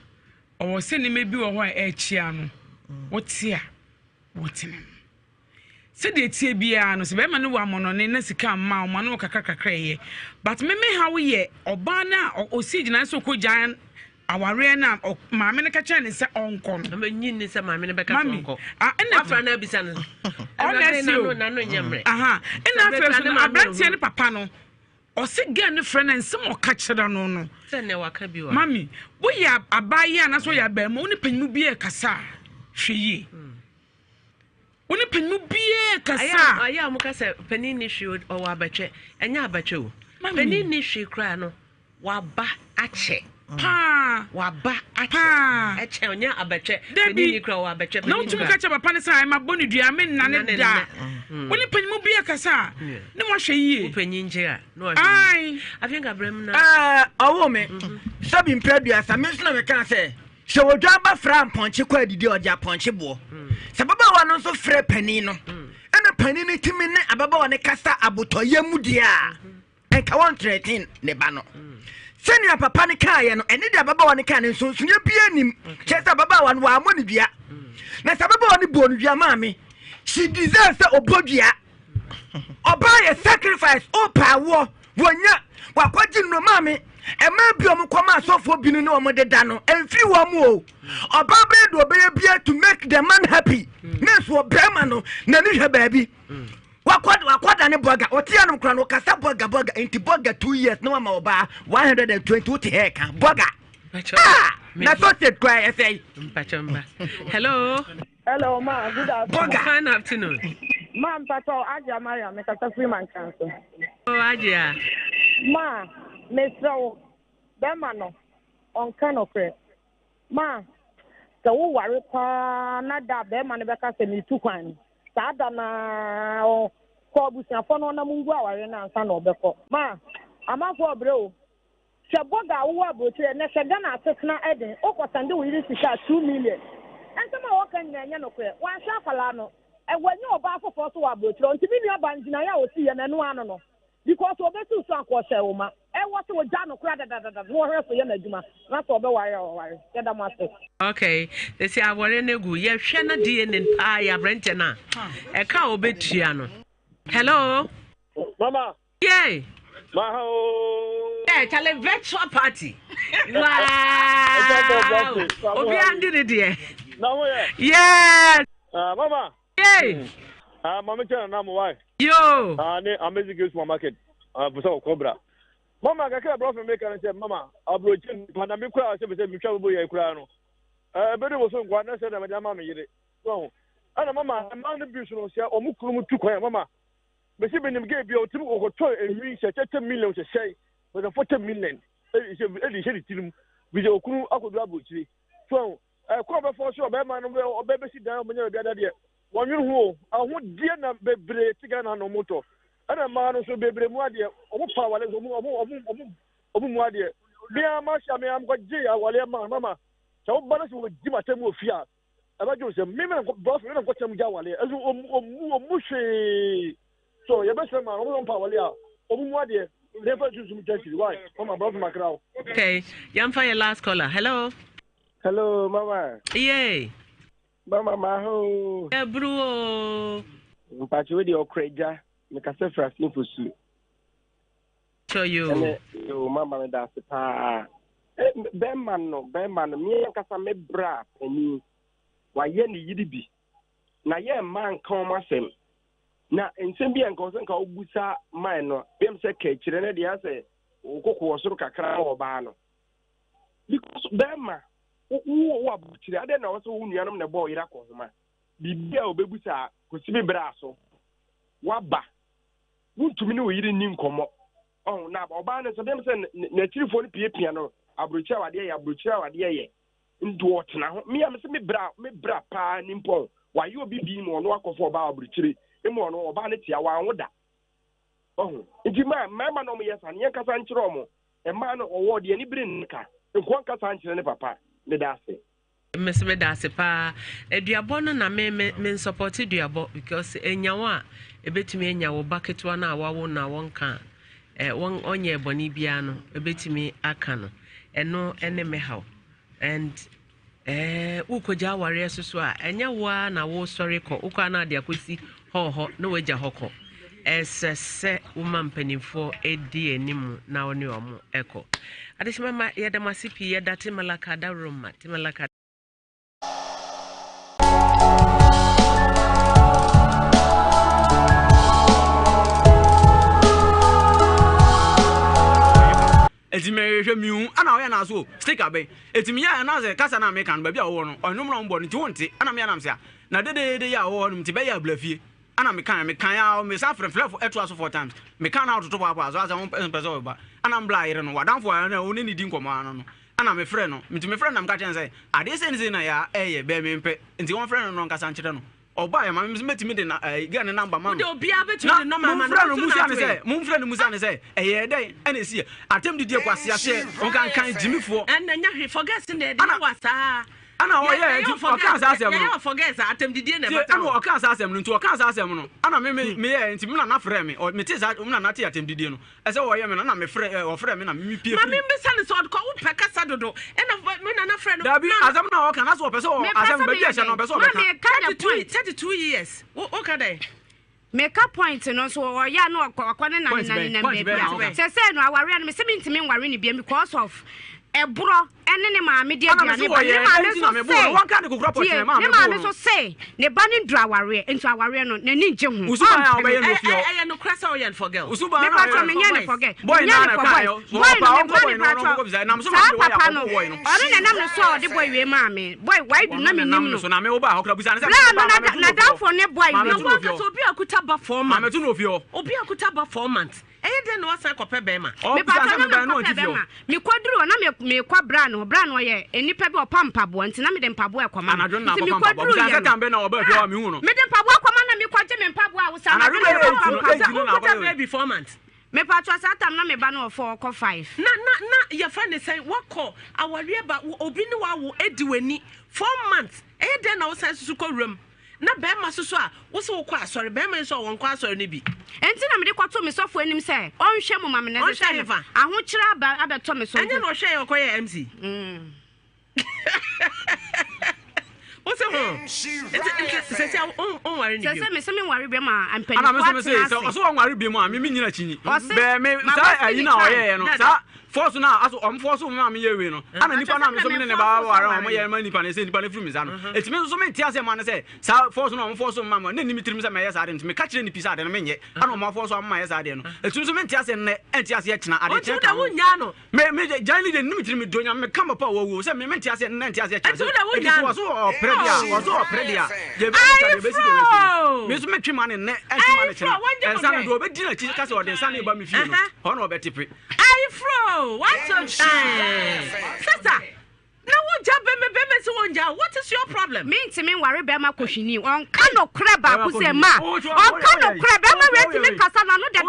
[SPEAKER 8] o se ni mebi wo ho a echia no wotia wotene se de tie bia no se be ma no wa mono ne na sika ma o ma no kakra ye but me ha wo ye oba na o si gina so ko jan aware na ma me ne ka cha ne se onko no
[SPEAKER 1] ma nyin ne se ma me ne be ka onko
[SPEAKER 8] ena
[SPEAKER 1] afra na bisa no na no nyamre
[SPEAKER 8] ena afra so abrantie ne papa no o se gan ne frɛ na nsem o ka kyerɛ no no
[SPEAKER 1] se ne waka bi wa
[SPEAKER 8] mami wo ya abaye na so ya ba mu ni panyimu bi e kasa hweye wo ni panyimu bi e kasa
[SPEAKER 1] aya mu kasa pani ni hwe o wa abetwe enya abetwe o pani ni hwe kra no wa ba ache
[SPEAKER 8] pa
[SPEAKER 1] wa ba ache eche onya abetwe pani ni kra wa abetwe
[SPEAKER 8] pani no tum ka che papa ne sai ma boni dua me nna ne da wo ni panyimu bi e kasa ne mo hwe yie
[SPEAKER 1] panyi njira no ai afinga brem na
[SPEAKER 9] owo me sabi mpredua sa me so na me kan se se wodwa ba fra ponche kwa didi oja ponche bo se baba wa no so fra pani no ena pani ni timi ne ababa wa ne kasa abotoye mu dia enka 113 ne ba no senior papa ne kaaye no ene dia baba wa ne kan ne so sunya bia nim chesa baba wa no wa amoni dua na se baba wa ne bo no dua maami she deserves obodua oba ye sacrifice o power wonya wakwaji no maami ema bi omo kwama asofo binu ne omo deda no emfiri wo mu o oba be do obeye bia to make the man happy neso obema no na ni hwe baabi wakwada ne boga otia no kra no kasa boga enti boga 2 years no ma oba 120 uti heka boga na so said cry say
[SPEAKER 1] mpachamba hello
[SPEAKER 10] ma good
[SPEAKER 1] afternoon
[SPEAKER 10] ma mpato aja maria me kata Freeman Council
[SPEAKER 1] aja
[SPEAKER 10] ma mesro be ma no on kanokre ma so wo ware pa na da be ma ne be ka se mi tu kwan sa da na ko busiafo no na mungu aware na ansa na obekọ ma amafo obre o se boga wo abotire ne se gana atetna eden o ko sande wo yiri sika 2 million ensema wo kan nyanya no kwe wan sha fala no e wanyi oba afofo so abotire nti bi ni abanjina ya o si ye na nu ano no because obetu so akọ se wo ma e wo se wo ja no kra da wo hwe so ye na adwuma na so obeware ye da mo ase
[SPEAKER 1] okay they say awore na gu ye hwe na DNA pa ya brente na e ka obetua no hello
[SPEAKER 11] mama
[SPEAKER 1] yeah tell virtual party wow obi andi ne de yes
[SPEAKER 11] mama
[SPEAKER 1] yeah
[SPEAKER 11] mama chana na mo why
[SPEAKER 1] yo
[SPEAKER 11] ne amazing supermarket busa Cobra mama ga ka bro me kan say mama abrochin pana me kura say me twa bo ye kura no bedo wo so ngwa na say na me mama me yire so ana mama man the bill no say omukuru mu tu kwan mama me say benim ge bi o timu ko to enwi she 30 million she say with 40 million e she tirim bi okunu akodu abuchiri so ko be for sure be man no be be si dan omenye bi ada de wonwuru ho aho die na bebre tiga na no moto ana ma no so bebre mu ade omo pa wale omo mu ade bia ma sha me am ko je ya wale mama so bana so ji matem ofia abajo se me ko boss me ko tem ja wale ezu omu hwe so ye be se ma omo pa wale a omo mu ade never choose to touch you why my boss my crowd
[SPEAKER 1] okay yam for your last caller hello
[SPEAKER 12] mama
[SPEAKER 1] yeah
[SPEAKER 12] mama ma ho
[SPEAKER 1] bro
[SPEAKER 12] mpachi we di okreja me ka se frasin fosu
[SPEAKER 1] show you
[SPEAKER 12] yo mama me da se pa be man no me ka sa me bra pani wa ye ni yidi bi na ye man kan masem na nsem bi enko se nka obusa man no bem se ka kire ne dia se okoko osoro kakra o ba no because be ma wo abukire ade na wo so wo nuanom na bo yira ko homa bibia obebusa ko sibi bra so waba wuntumi ne wo yiri ni nkomo oh na oba ne so dem se na tirifo ne pie no abrochia wade ye ndu otena ho me am se me bra pa ni mpon wa yo bibi mo no akofo ba abrochire emo no oba ne tia wa anwoda oh nti ma no mo yesa ne kasa nkyere mo e ma no owo de ni bire nka nko kasa nkyere ne papa me da ase
[SPEAKER 1] me da ase pa eduabo no na me support eduabo because enyawo a ebetimi enyawo baketwa na awawo na wonka won onye boni bia no ebetimi aka no eno ene me how and ukoja ware susu a enyawo na wo sorry ko ukwa na de akosi ho na waja hoko esese woman penifo edi enimu na oni omo eko adeshima yeda masipi yeda timalaka da room timalaka
[SPEAKER 3] Etimehwe miu ana oya na so sticker be etimiya na ze kasa na American ba bia wo no onum no mbo nti wonte ana me anam se na dede ya wo no mti be ya blafie ana me kan ya me sa frefrefo eto aso 4 times me kan na ototo papa so asa won person ba ana mbla yire no wadanfo na oni ni di nkomo ano no ana me frɛ no mti me frɛ na mka chen say ade se ni na ya be me mpe nti won frɛ no nkasa nkyere no oba ya ma metimi de na ga ne number man
[SPEAKER 1] de obia betimi de number man
[SPEAKER 3] no musa ne say mun frɛ no musa ne say den ene sie atem didie kwase ase on kan jimifo
[SPEAKER 1] en na nya hwe forget ne de wasa
[SPEAKER 3] ana o ye okan sa asem no
[SPEAKER 1] ya forget atem didie ne bata
[SPEAKER 3] ana okan sa asem no nti okan sa asem no ana me ye nti me na frɛ me me ti sa me na te atem didie no ese wo ye me na me frɛ o frɛ me na me pie
[SPEAKER 1] ma me mbisa ne so ko wo peka sa dodo ena me na frɛ no
[SPEAKER 3] dabi asem na o kan na so pesa o asem ba bia sha no pesa o beka
[SPEAKER 1] 32 years okay then
[SPEAKER 2] make a point no so or ya no akwane na baby say no aware no me se ntimi nware ne bia because of ebro ene ne maame de aduane ba ne maame so say
[SPEAKER 3] wan kan kokura pot ne
[SPEAKER 2] maame so say ne ba ne dru aware ntu aware no na ni nje hu
[SPEAKER 3] usuba ya obeye no fio
[SPEAKER 1] no krasa o yen forget
[SPEAKER 3] usuba
[SPEAKER 2] na me me yen forget
[SPEAKER 3] boy na na kwa yo
[SPEAKER 2] boy
[SPEAKER 3] no ko bisa na so ma boy no
[SPEAKER 2] ori na nam no so de boy we maame boy why do na me nim no
[SPEAKER 3] so na me wo ba okura bisa na
[SPEAKER 2] na down for ne boy
[SPEAKER 1] no wan ka so obi akuta ba 4 months
[SPEAKER 3] maame tu no fio
[SPEAKER 1] obi akuta ba 4 months den no wasa kope be ma
[SPEAKER 2] me ba na no fio me kwaduru na me kwa bra no ye enipa bi opampa bo nti na me de mpabo ekoma
[SPEAKER 3] na me kwaduru ya ka be na oba fio me hu no
[SPEAKER 2] me de mpabo ekoma na me kwaje me mpabo a wusa na
[SPEAKER 1] me be 4 months
[SPEAKER 2] me patwa satam na me ba no 4 ko 5
[SPEAKER 1] na ya fa ne say wako aware ba obi ni wa wo edi wani 4 months den na wusa susu ko rum na be ma susu a wo se wo kwa asori be ma so won kwa asori ne bi
[SPEAKER 2] enti na me de kwato me sofo anim say onhwe mu ma me ne say aho kira abeto me so
[SPEAKER 1] anya no hwe yokoye MC what's wrong? Say on worry ni.
[SPEAKER 2] Say me say me worry be ma ampani.
[SPEAKER 3] Ana me say so on worry be ma me nyina chinyi. Be me say ayi na oye no. Sa force na aso om force ma me ye we no. Ana nipa na me so me ne ba ware o ye ma nipa ne say nipa ne firi me sa no. Eti me so me ntia say ma ne say sa force na om force ma ne ni mitrim say me ye sa de me ka kire ni pisa de no me nye. Ana om force ma ye sa de no. Eti so me ntia say ne entia say kina ade kire ka. Me jani de ni mitrim do nya me kama pa wo say me ntia say ne ntia say kire. Eti so so predia je be si me so metwi mane ne enti mane kira ensa no do obedi na chi ka se ode ensa ne ba me fie no ho no obetipe
[SPEAKER 1] Where from? What's your time? Sister. No one jump me what is your problem?
[SPEAKER 2] Me to me worry be ma koshini on kano kreba ku se ma on kano kreba ma we me kasa na no de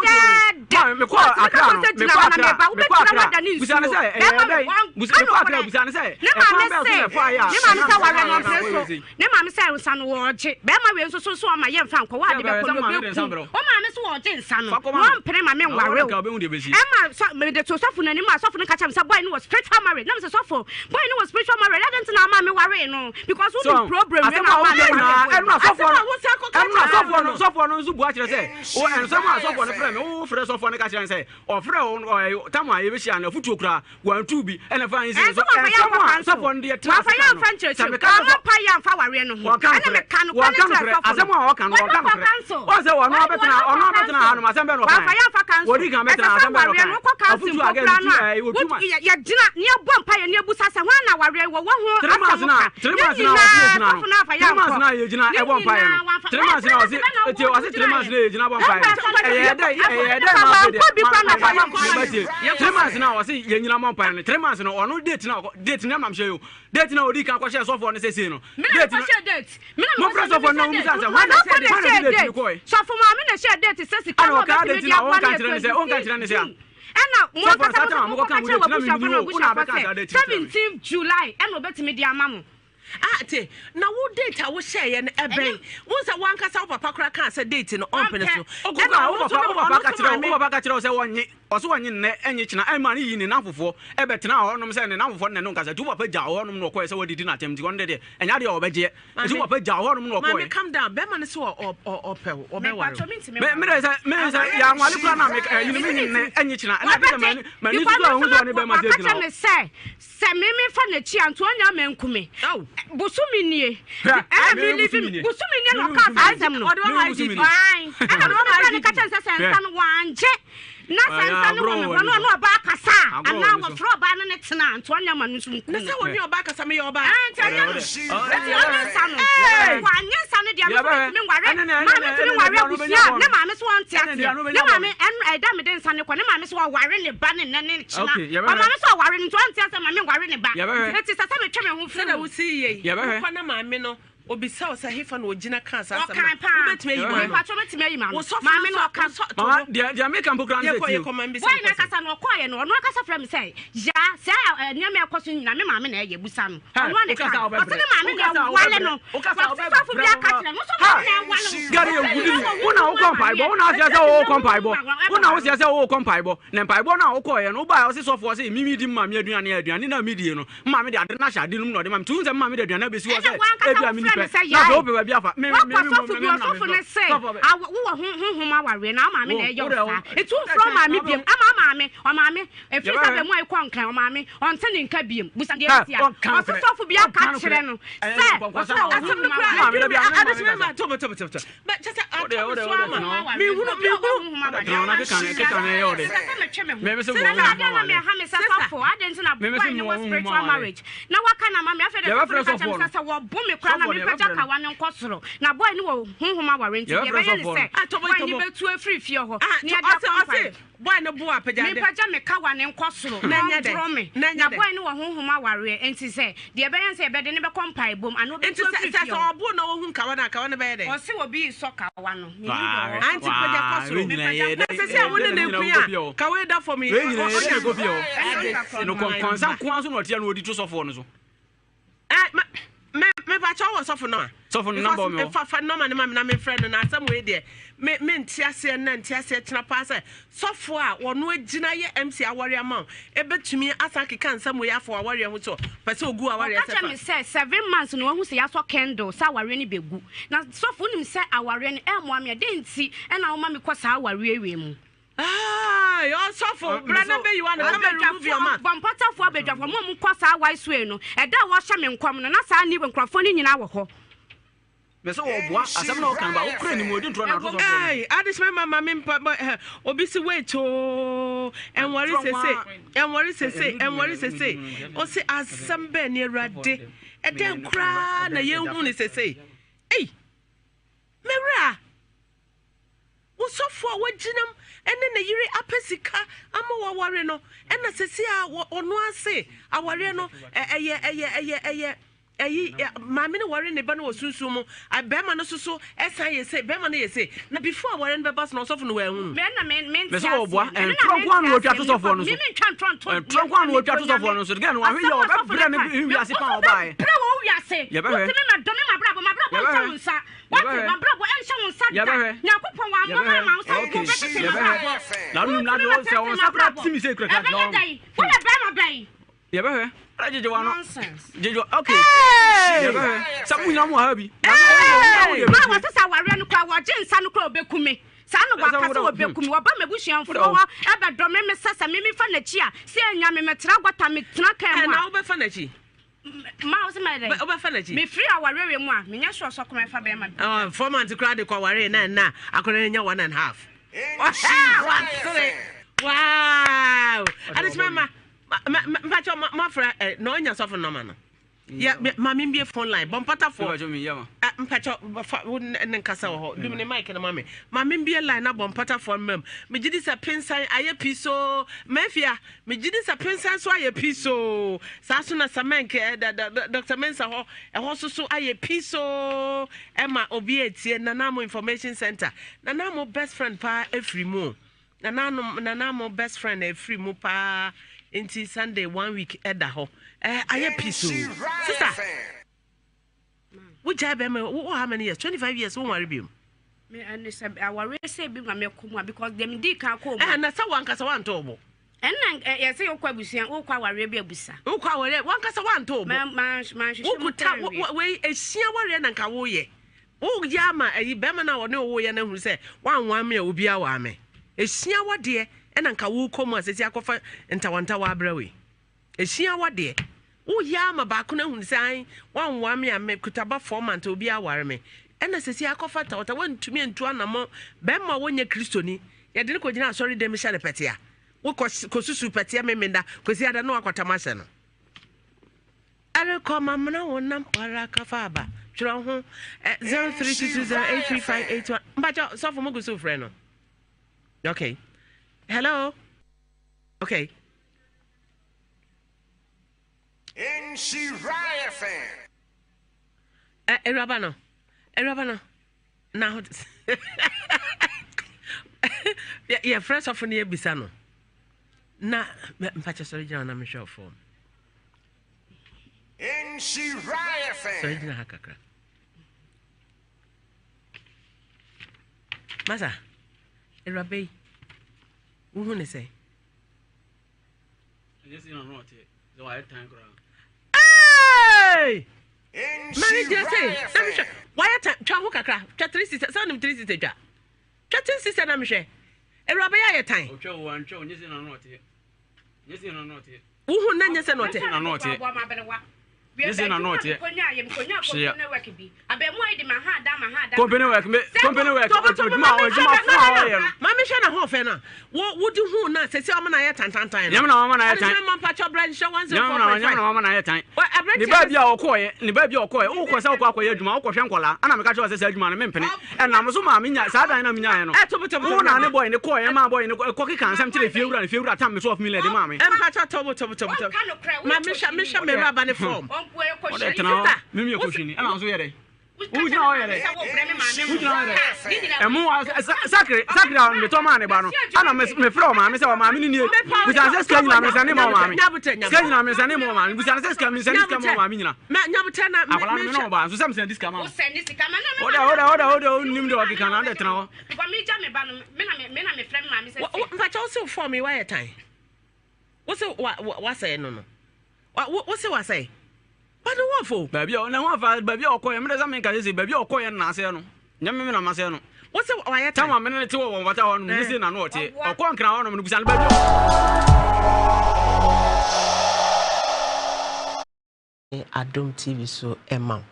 [SPEAKER 3] me ko akra me ko akra me ko akra busane say busane ko akra busane say
[SPEAKER 2] ne ma me say worry no so ne ma me say nsa no wo je be ma we nso so ma ye mfa nkwa wa de be ko no be ku o ma me so wo je nsa no won pere ma me worry o e ma so me de to sofo na ni ma sofo no ka cha me say boy no was spiritual marriage na me say sofo boy no was spiritual marriage I don't know ma me worry no because we the problem we na
[SPEAKER 3] so for no zubu akire say o en so ma so for no frame o frɛ so for no ka kire say o frɛ o tama ye be hia na futu okra wan tu bi e na fa yin so so for no de tra
[SPEAKER 2] fa ya fa nche ma pa ya fa worry no ho na me ka no kwa na
[SPEAKER 3] asem a o ka no o say wo no betena ha no asem be no
[SPEAKER 2] fa ya fa kan so
[SPEAKER 3] wo di kan betena asem be no
[SPEAKER 2] ka futu aga ni ya gina ni e bom pa ya ni ebusa sa hwan na worry wo ho
[SPEAKER 3] Tremas na ye gina e bon pae no. Tremas na o se eti o se tremas na ye gina bon pae. E dey ma be. Tremas na o se ye gina bon pae no. Tremas na ono date na mam hye yo. Date na odi kan ko hye so for no se no.
[SPEAKER 2] Date na date.
[SPEAKER 3] Mo press so for no mu sa se wan date ko e.
[SPEAKER 2] So for ma me na share date se sika no
[SPEAKER 3] ka date na on kan tire ne se
[SPEAKER 2] Ena mo kasa mo ka che wo busha 17th July ena obetimi di amamu
[SPEAKER 1] ate na wo date a wo share ye no eben wo say wan kasa wo papa kra kan say date no on pene so
[SPEAKER 3] ena wo papa ka kire wo say wonye oso wonye ne enye kina ai ma ne yi ne nafofo ebetena ho nom say ne nafofo ne no kasa tu papa ja ho nom no ko say wodidi na tem ti wonde de enya de obegye tu papa ja ho nom no ko
[SPEAKER 1] me calm down be ma ne so o pe o be ware
[SPEAKER 3] me say ya nwale kra na me yi ne ne enye kina na be ma ni so hu so ne be ma say kina
[SPEAKER 2] me say se me fa na chi anto anya me nkume busumi nie busumi nie no ka azam no fine ana no ma ka cha sensa no wanje na sensa no no oba kasa ana wo fro oba no ne tena anto anya ma no so nkume
[SPEAKER 1] na se wo ni oba kasa me oba
[SPEAKER 2] anya no sanu wanye sanu dia me ngware ma me tiri ngware abusia ne ma me so won tia ne ma me da me den sanu ko ne ma me so ware ne ba ne ne china ma me so ware ne to antia se ma me ngware ne ba eti sa me twa me ho
[SPEAKER 1] firi na wo si ye ko na ma me no obisa o sahifa na ogina kan sa sa obetime yi ma
[SPEAKER 2] pa cho betime yi ma ma me no kan
[SPEAKER 3] mama dia make am program set you
[SPEAKER 2] why na kasa no ko ye no no kasa from say ja say nya me ekoso nyina me ma me na ye busa no no ne kasa o se ma me na wale no o kasa o be bia ka kire no so ma na wale
[SPEAKER 3] gari e gudi una o kompai bo una sia say o kompai bo una o sia say o kompai bo na kompai bo na o ko ye no ba o se so fo say mimi di ma me aduane na me die no ma me de ade na sha de no de ma tu se ma me de aduane be si wo say edua mi na so be bia fa me
[SPEAKER 2] so ne say wo honhom aware na ma me na eyo fa etu from ma me biem ama ma me e fi sa be mo ai konkan ma me on te ne nka biem busa de sia o so fo bia ka kire no say o so
[SPEAKER 1] ma me bia adesime ma to but just me hu
[SPEAKER 3] na ke kan e yo de me se mo
[SPEAKER 2] na me ha me sa fo aden na boy no spiritual marriage na waka na ma me afa de sa wo bo me kra na me peja ka wa ne nkosoro na boy ni wo honhom aware nti ye be ye ne say boy ni betu afiri fie ho ni ada
[SPEAKER 1] boy no bo apeja de
[SPEAKER 2] me peja me ka wa ne nkosoro na nya de na boy ni wo honhom aware nti say de be ye say be de ne be kompai bom ano be tu afiri fie
[SPEAKER 1] so obo na wo hu ka wa na ka wa ne be ye de
[SPEAKER 2] o se wo bi so ka wa no ni
[SPEAKER 1] anti peja kosoro me say wo ne ne kuya ka we da for me
[SPEAKER 3] we nyina ye go bi o no konsa kwa so no tie no odi to so for no so
[SPEAKER 1] me ba cha wo sofo no
[SPEAKER 3] sofo no number me
[SPEAKER 1] fa number ne ma na me friend na asem we de me ntiase na ntiase tena pa se sofo a wono agina ye MC aware ama ebetumi asaki kan sam we afo aware hu so pese ogu aware
[SPEAKER 2] se fa me say 7 months no hu se yaso candle sa aware ni begu na sofo nim se aware ni e mo am ye de nti e na wo ma me kwasa aware ewe mu
[SPEAKER 1] you suffer. Brother, be you want to come and remove your man.
[SPEAKER 2] Bumpata for bedroom from one kwasa wise way no. E da wo hye me nkwam no na sa ni nkrafo ni nyina wo ho.
[SPEAKER 3] Me so oboa asem na o kan ba wo kra ni mo di ntro na to so.
[SPEAKER 1] Hey, adis me mama me mpa obi si wait o enwori sese. O se asem be ni Awurade. E den kra na ye hu ni sese. Hey. Mewra. usofo a waginam ene ne yiri apesika ama waware no ena sesi a ono ase aware no eye maame ne ware ne ba no wosunsun mu abema no soso esan yese bema no yese na before aware no beba so no sofo no wa ehunu
[SPEAKER 2] me na me
[SPEAKER 3] so oboa tronkwan no otwa to sofo no so tronkwan no otwa to sofo no so de no ahwe ye oba bra ne wiase pa obae
[SPEAKER 2] bra wo wiase
[SPEAKER 3] ye be he
[SPEAKER 2] me ma dome ma brabo nsa nsa what ma brabo ensa nsa da nyakopon wa ma nsa ko be
[SPEAKER 3] na nu na do se on sapra timi se kra no
[SPEAKER 2] wo le be ma bai
[SPEAKER 3] ye be he Jejo wano.
[SPEAKER 2] Nonsense.
[SPEAKER 3] Jejo, okay. Samu nya mo ha bi.
[SPEAKER 2] Ma wa sasa ware no kwa wa jinsa no kwa obekume. Sa no wa kasa obekume wa ba mebusuan fo ho e be do me sasa me fa na chi a se anya me metra gwata me tena kan
[SPEAKER 1] na wo be fa na chi
[SPEAKER 2] ma wo se ma dey
[SPEAKER 1] wo be fa na chi
[SPEAKER 2] me free aware we mu a me nya so so ko me fa be ma
[SPEAKER 1] 4 months kra de kwa ware na akona nya 1.5 wow and mama mpacho mafra no nya sofo no mana ya mami mbie phone line bompata for mpacho ne nkasa ho dum ne mic na mami mbie line na bompata for mem me gidi sa pensan aye piso mafia me gidi sa pensan so aye piso sa so na samenke Dr. Mensa ho ho so aye piso ema obi etie nanamo information center nanamo best friend pa efrimu nanamo best friend efrimu pa Inti Sunday 1 week edda ho aye piso sister which have how many years 25 years won worry biom
[SPEAKER 2] me and say aware say bi ma me komu because dem di kan ko
[SPEAKER 1] na sa wan kasa wan to bo
[SPEAKER 2] enna ye say okwa busuan okwa aware bi abusa
[SPEAKER 1] okwa aware wan kasa wan to bo
[SPEAKER 2] ma
[SPEAKER 1] ukuta we ehia ware na nka wo ye wo ya ma ayi be ma na wo ne wo ye na hu say wan wan me obi awa me ehia wode ena nka wo komu asesi akofa ntawanta wa abrawe ehia wade wo ya ma ba ko na hu sai wanwa me am kutaba format obi aware me ena sesi akofa tawata wantumi entu anamo be ma wonye kristoni ye de ko gina sorry dem share petia wo ko susu petia memenda kosi ada no akwata mase no are ko mamna wonam wara kafa aba twira ho 0322083581 mbacho so for mo go so frɛ no okay. Hello. Okay.
[SPEAKER 4] Nhyira fan.
[SPEAKER 1] Erabano. Now. Yeah, fresh off near Bisano. Na mpacha sorry jana na me show phone.
[SPEAKER 4] Nhyira fan.
[SPEAKER 1] Sorry jana hakakra. Masa. Erabe. Who ne say?
[SPEAKER 3] Yes, you know what? So I time ground.
[SPEAKER 1] Hey! Mary just say, why time? Chamu kakra. Chatri sister, son 3 sister. Chatri sister na mhwe. Erabe ya time.
[SPEAKER 3] Ocho wan cho, yes you know what? Yes you know what?
[SPEAKER 1] Who na nyese no te?
[SPEAKER 3] Na no te. Yes you know what? Company work.
[SPEAKER 1] Mami hwe na ho fe na. Wo di hu na se o na ye tantantan.
[SPEAKER 3] Yam na mama na ye tan.
[SPEAKER 1] Mama pacho branch 104.
[SPEAKER 3] Yam na mama na ye tan. Ni ba bia okoye, wo ko se wo akoye adwuma, wo ko hwe nkola. Ana me ka cho se adwuma no mempene. E na mo so ma me nya sa dan na me nya ye no. Wo na ne boy ne koye ma boy ne ko ki kan sam tire fiewura tam me so of me le de ma me.
[SPEAKER 1] Em pacho tobo. Mami hwe me raba ne form.
[SPEAKER 3] Mimi yakoshini ana nso yere ujina o yere emu sakre on the tomane ba no ana me fro ma me se wa ma me ni busan se ska nyina me se ne ma ma me ska nyina me se ne ma ma me busan se ska me se ska ma me nyina
[SPEAKER 1] nyabuta na
[SPEAKER 3] akwala me no ba so sam se diska ma oda nim de wakika na de tena ho
[SPEAKER 2] kwa mi ja me ba no me na me frame ma me se
[SPEAKER 1] mfa cha so for me why time what say no what say but what for
[SPEAKER 3] baby na ho fa baby okoye me za me ka say baby okoye na ase no nyame me na ma se no
[SPEAKER 1] what's why
[SPEAKER 3] time ma me te wo wata ho no me say na no ote okon nkra ho no me busan baby
[SPEAKER 1] Adom TV so emma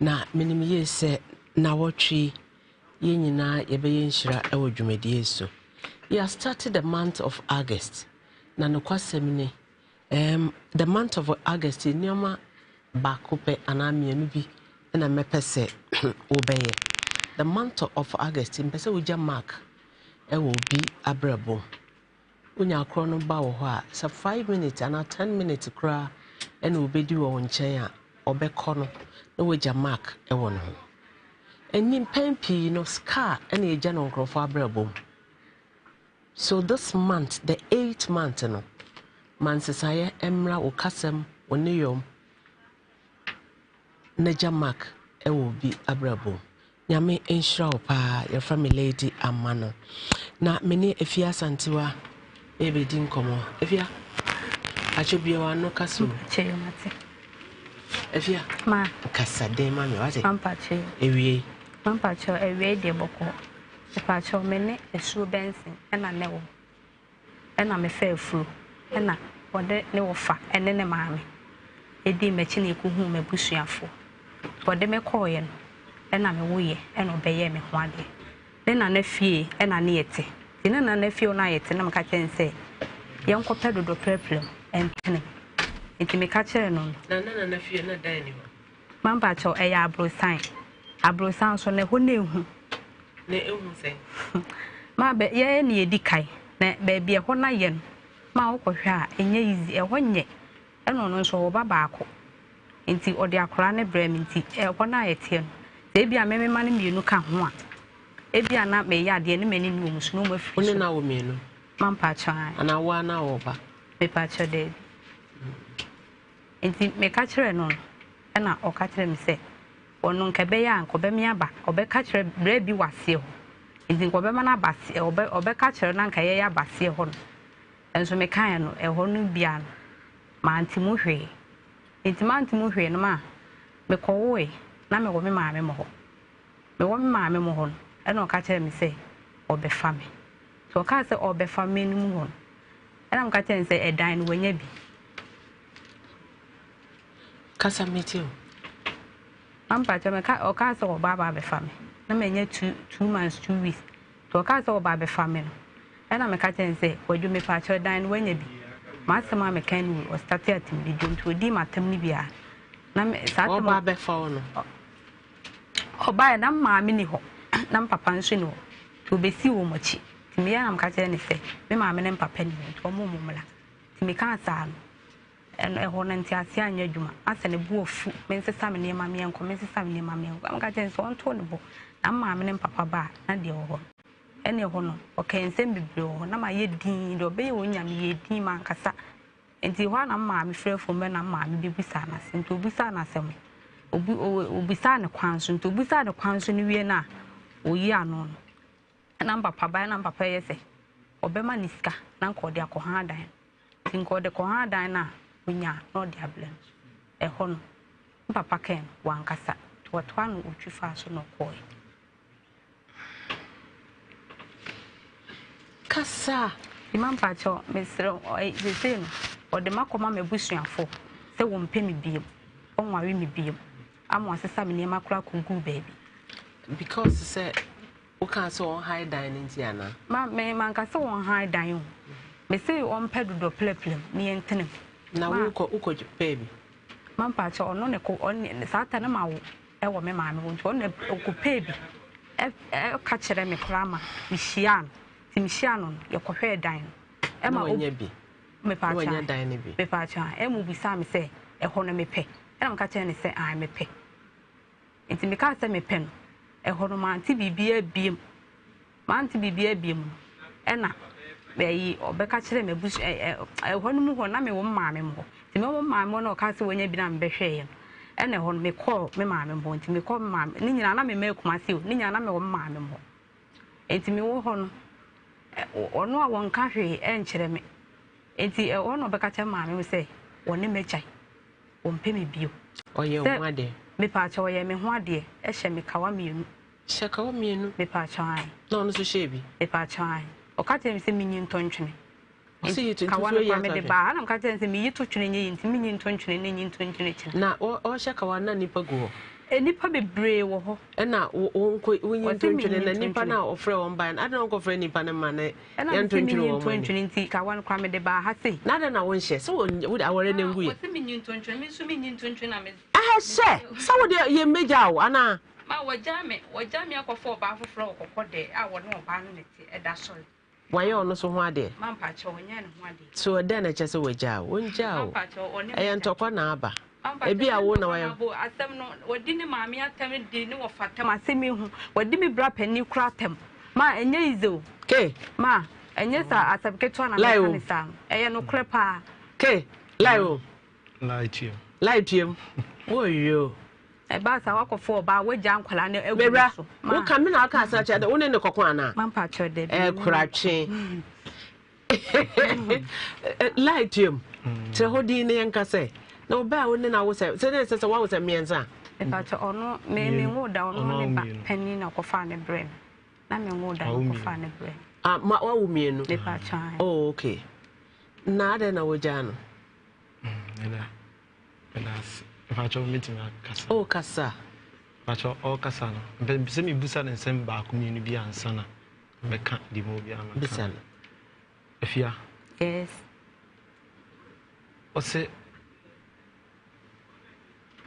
[SPEAKER 1] na minim ye se na wotwe ye nyina ye be nhyira e wo dwumadie so you started the month of August na no kwasem ni the month of August nioma bakope anamienu bi na mepese obeye the month of August mpese uja mark will be a brabo. When your chrono bow, so 5 minutes and 10 minutes to cry, and will be due on chair or back corner, no way your mark a one. And in Pempi, no scar any general crop for brabo. So this month, the 8th month, no, Mansesaya Emra or Casem or Neom, Naja Mark, it will be a brabo. Yame ensure pa your family lady amano. Na many if ya santiwa ebe din komo. If ya achobi wa no kaso.
[SPEAKER 13] Cheyo mate.
[SPEAKER 1] If ya
[SPEAKER 13] ma
[SPEAKER 1] kasa de ma me wate.
[SPEAKER 13] Pampa cheyo.
[SPEAKER 1] Ewie.
[SPEAKER 13] Pampa cheyo ewie de boko. Epa cheyo mene esu bensin ena newo. Ena me fe furu. Ena wode ne wo fa ene ne maame. Edi mechi na ekuhu me busuafo. Wode me koye no. Ena me woye ena obeye me ho ade ne na na fie ena ne yete ne na na fie na yete na maka kyense yen kope dodo preplem entene enti me ka kire no
[SPEAKER 1] na fie na dan ni ho
[SPEAKER 13] mamba cho eya abrosan so ne ho na ehu
[SPEAKER 1] se
[SPEAKER 13] ma be ye ne edi kai na be bia ho na ye ma wo kohwe a enye easy e ho nye eno no so wo baba akọ enti odi akora ne brem enti e ho na yete Ebia meme mane mienu ka ho a ebia na me ya de ne mani no musu no mafi
[SPEAKER 1] one na wo mienu
[SPEAKER 13] mampa chan
[SPEAKER 1] ana wa na wo ba
[SPEAKER 13] me pa cha de enti me ka kire no na o ka kire me se onu nka be ya anko be me aba obe ka kire bra bi wase ho enti nko be mana base obe ka kire na nka ye ya base ho no enso me kan no e ho no bia no ma anti mu hwe enti ma anti mu hwe no ma me ko wo na me wo me maame mo ho me wo me maame mo ho ena o ka kire me se obefa me so o ka se obefa me ni mu ho ena m ka kire se edan no wanya bi
[SPEAKER 1] kasa metio
[SPEAKER 13] am pa me ka o ka se o baba befa me na me nya 2 months 2 weeks so o ka se o baba befa me no ena me ka kire se wadu me pa kire dan no wanya bi ma se ma me kan ni o start at me di nto di matam ni bia na me sa
[SPEAKER 1] o baba befa no
[SPEAKER 13] Oba na maame ni ho na papa nso ni ho to besi wo mochi timi ya na mka kire ne se me maame ne papa ni to mo mumla timi ka asa no e ho na nti ase anya dwuma asa ne bu ofu me nsesa me ne maame enko me nsesa me ne maame enko mka kire so onto ne bo na maame ne papa ba na de ho ene ho no o kan nsem bibre ho na ma ye din do be ye onyame ye din man kasa enti ho na maame frefo me na maame bibisa na se nti obisa na se mo obisa ne kwanso nto obisa ne kwanso ni wie na oyi ano na papa ba na papa yese obema niska na nko de akoha dan nko de koha dan na onya no de ablem e ho no papa ken wankasa to no otwifa so no koi
[SPEAKER 1] kasa
[SPEAKER 13] imam pacho mesro de sen o de makoma mebusuafo se wo mpemi biem onware mi biem amo asesa me nema kura kungu baby
[SPEAKER 1] because say o can so on high dining tiana
[SPEAKER 13] ma me man ka so on high dining me say on pedo pleplem ni entene
[SPEAKER 1] na uko baby
[SPEAKER 13] man pa cha ono ne ko on sata na ma wo e wo me ma me wo on ne ko baby e ka kire me kura ma mi hia ti mi hia no ye ko hwe dan e ma
[SPEAKER 1] onya bi
[SPEAKER 13] me pa cha
[SPEAKER 1] onya dan bi
[SPEAKER 13] me pa cha e mu bisa me say e ho no me pe e na me ka kire ne say ai me pe enti me ka se me pen e ho no ma anti bibia biem ma anti bibia biem e na be yi obeka kire me busu e ho no mu ho na me wo maame mo ti me wo maame no ka se wonya bi na me behwe ye e na ho no me call me maame mo enti me call me maame ni nyina na me kuma se o ni nyina na me wo maame mo enti me wo ho no ono a won ka hwe e nkire me enti e ho no obeka kire maame me se woni me chai wo mpe me bio
[SPEAKER 1] oye wo ade
[SPEAKER 13] me pa cha oye me ho ade e hye me kawa mienu
[SPEAKER 1] shaka mienu
[SPEAKER 13] me pa cha ai
[SPEAKER 1] no no so shebi
[SPEAKER 13] me pa cha ai o ka tell me se minyi ntontwene
[SPEAKER 1] o se yitu
[SPEAKER 13] kawa no me de ba na ka tell me se mi yitu twene nye yinti minyi ntontwene ne nyi ntontwene kire
[SPEAKER 1] na o shaka wa na nipa go
[SPEAKER 13] nipa bebre wo ho
[SPEAKER 1] e na wo nyi ntontwene na nipa na ofre won ban ada no ko fre nipa na ma na ya ntontwene wo mo
[SPEAKER 13] ntontwene nti kawa no kwa me de ba ha se
[SPEAKER 1] na da na won hye se wo awore na ngu ye
[SPEAKER 13] o se minyi ntontwene mi so minyi ntontwene na me
[SPEAKER 1] hye so wo de ye meja wo ana
[SPEAKER 13] Ma wajame akofo ba foforo okokode a wo no ba no nete eda sori.
[SPEAKER 1] Why ono so ho ade?
[SPEAKER 13] Ma mpacho onya ne ho ade.
[SPEAKER 1] So den na chese wagya wonja o. E ntokwa na aba. Ebi a wo na wayo.
[SPEAKER 13] Asem no wadi ne maame atem di ne wo fatem asem hu. Wadi me bra pani kura atem. Ma enye izo.
[SPEAKER 1] Ke
[SPEAKER 13] Ma enye sa asem keto na me sa. Eye no kre pa.
[SPEAKER 1] Ke live. Live you. Oh yo.
[SPEAKER 13] Eba sa wakofo ba wagya nkwala ne egu so.
[SPEAKER 1] Wo ka me na aka asa cha de wo ne ne kokon ana.
[SPEAKER 13] Ma mpacho de.
[SPEAKER 1] Kuratwe. Live you. Tre hodi ne yanka se. No ba wo ne na wo se. Se ne se wa wo se mienza.
[SPEAKER 13] Mpacho ono me ngoda ono ne ba pani na kofa ne brem. Na me ngoda kofa ne brem.
[SPEAKER 1] Ah ma wa wo mienu.
[SPEAKER 13] Mpacho.
[SPEAKER 1] Oh okay. Na ade na wo ja no.
[SPEAKER 14] Pacho meeting kasa.
[SPEAKER 1] Oh kasa.
[SPEAKER 14] Pacho all kasa no. Be se mi busa ne nsem ba ko mi no bi ansa na. Be ka di mo bi ama.
[SPEAKER 1] Bisa no.
[SPEAKER 14] Afia.
[SPEAKER 13] Yes.
[SPEAKER 14] Ose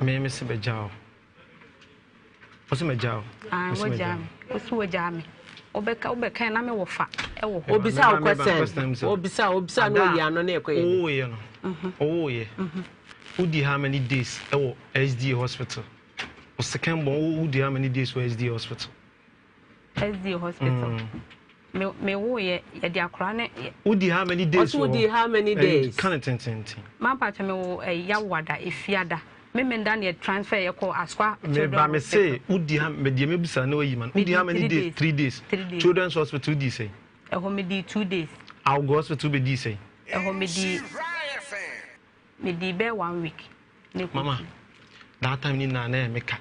[SPEAKER 14] me se be jao. Ose me jao.
[SPEAKER 13] Ah, wo jam. Ose wo jam. Obeka na me wo fa. E wo.
[SPEAKER 1] Obisa o question. Obisa no ya no na ekoye.
[SPEAKER 14] Oh ye no. Oh ye. Udi how many days at SD hospital? O second born udi how many days for SD hospital?
[SPEAKER 13] SD hospital. Me wo ye de akra ne.
[SPEAKER 14] Udi how many days?
[SPEAKER 1] Udi how many days?
[SPEAKER 14] Kan ten.
[SPEAKER 13] Man pa me wo ya wada efiada. Me menda ne transfer ye ko aswa.
[SPEAKER 14] Me ba me say udi how me de me busa na wayi man. Udi how many days? 3 days. Children's hospital di say.
[SPEAKER 13] E ho me di 2 days.
[SPEAKER 14] I'll go hospital be di say.
[SPEAKER 13] E ho me di me di be 1 week.
[SPEAKER 14] Mama, that time ni na meka.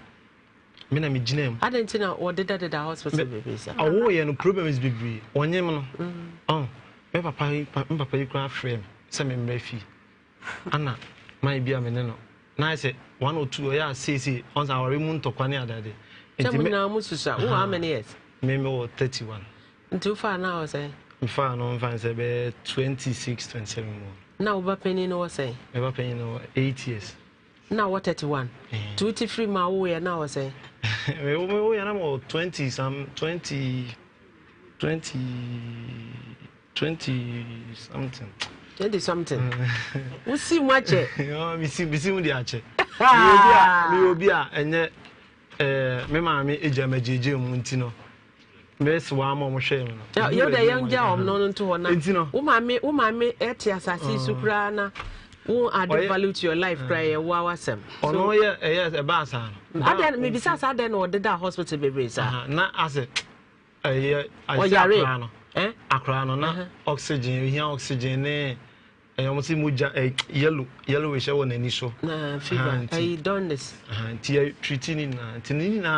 [SPEAKER 14] Me na me ginem.
[SPEAKER 1] I didn't know what did that hospital baby sir.
[SPEAKER 14] Oh, yeah, no problem is baby. Onye no. Oh, me papa you cry frame. Say me mrefi. Anna, my bia me no. Na say 1 or 2 yeah say on our remund to kwani adade.
[SPEAKER 1] Tell me now mususa. Who how many years?
[SPEAKER 14] Me 31.
[SPEAKER 1] Too far now say.
[SPEAKER 14] Far no fan say be 26 27 more.
[SPEAKER 1] Now over penny no say.
[SPEAKER 14] Over penny no 8 years.
[SPEAKER 1] Now what 31? 23 ma we now say.
[SPEAKER 14] We are now 20 something.
[SPEAKER 1] 20 something. We see much.
[SPEAKER 14] Oh, we see with the ache. Me obi a enye me ma me ejama jeje mu ntino. Best wa ma mo hwe no.
[SPEAKER 1] You the young girl no nto ho na. Wo ma me eti asase sukra na. Who add value to your life cry wow asem.
[SPEAKER 14] Oh no yes e ba sa no.
[SPEAKER 1] Aden me bisa sa den o deda hospital baby sa.
[SPEAKER 14] Na ase Akra no. Akra no na oxygen here oxygen ne you see muja yellowish on any so.
[SPEAKER 1] Na fever. I done this.
[SPEAKER 14] Tia treating na.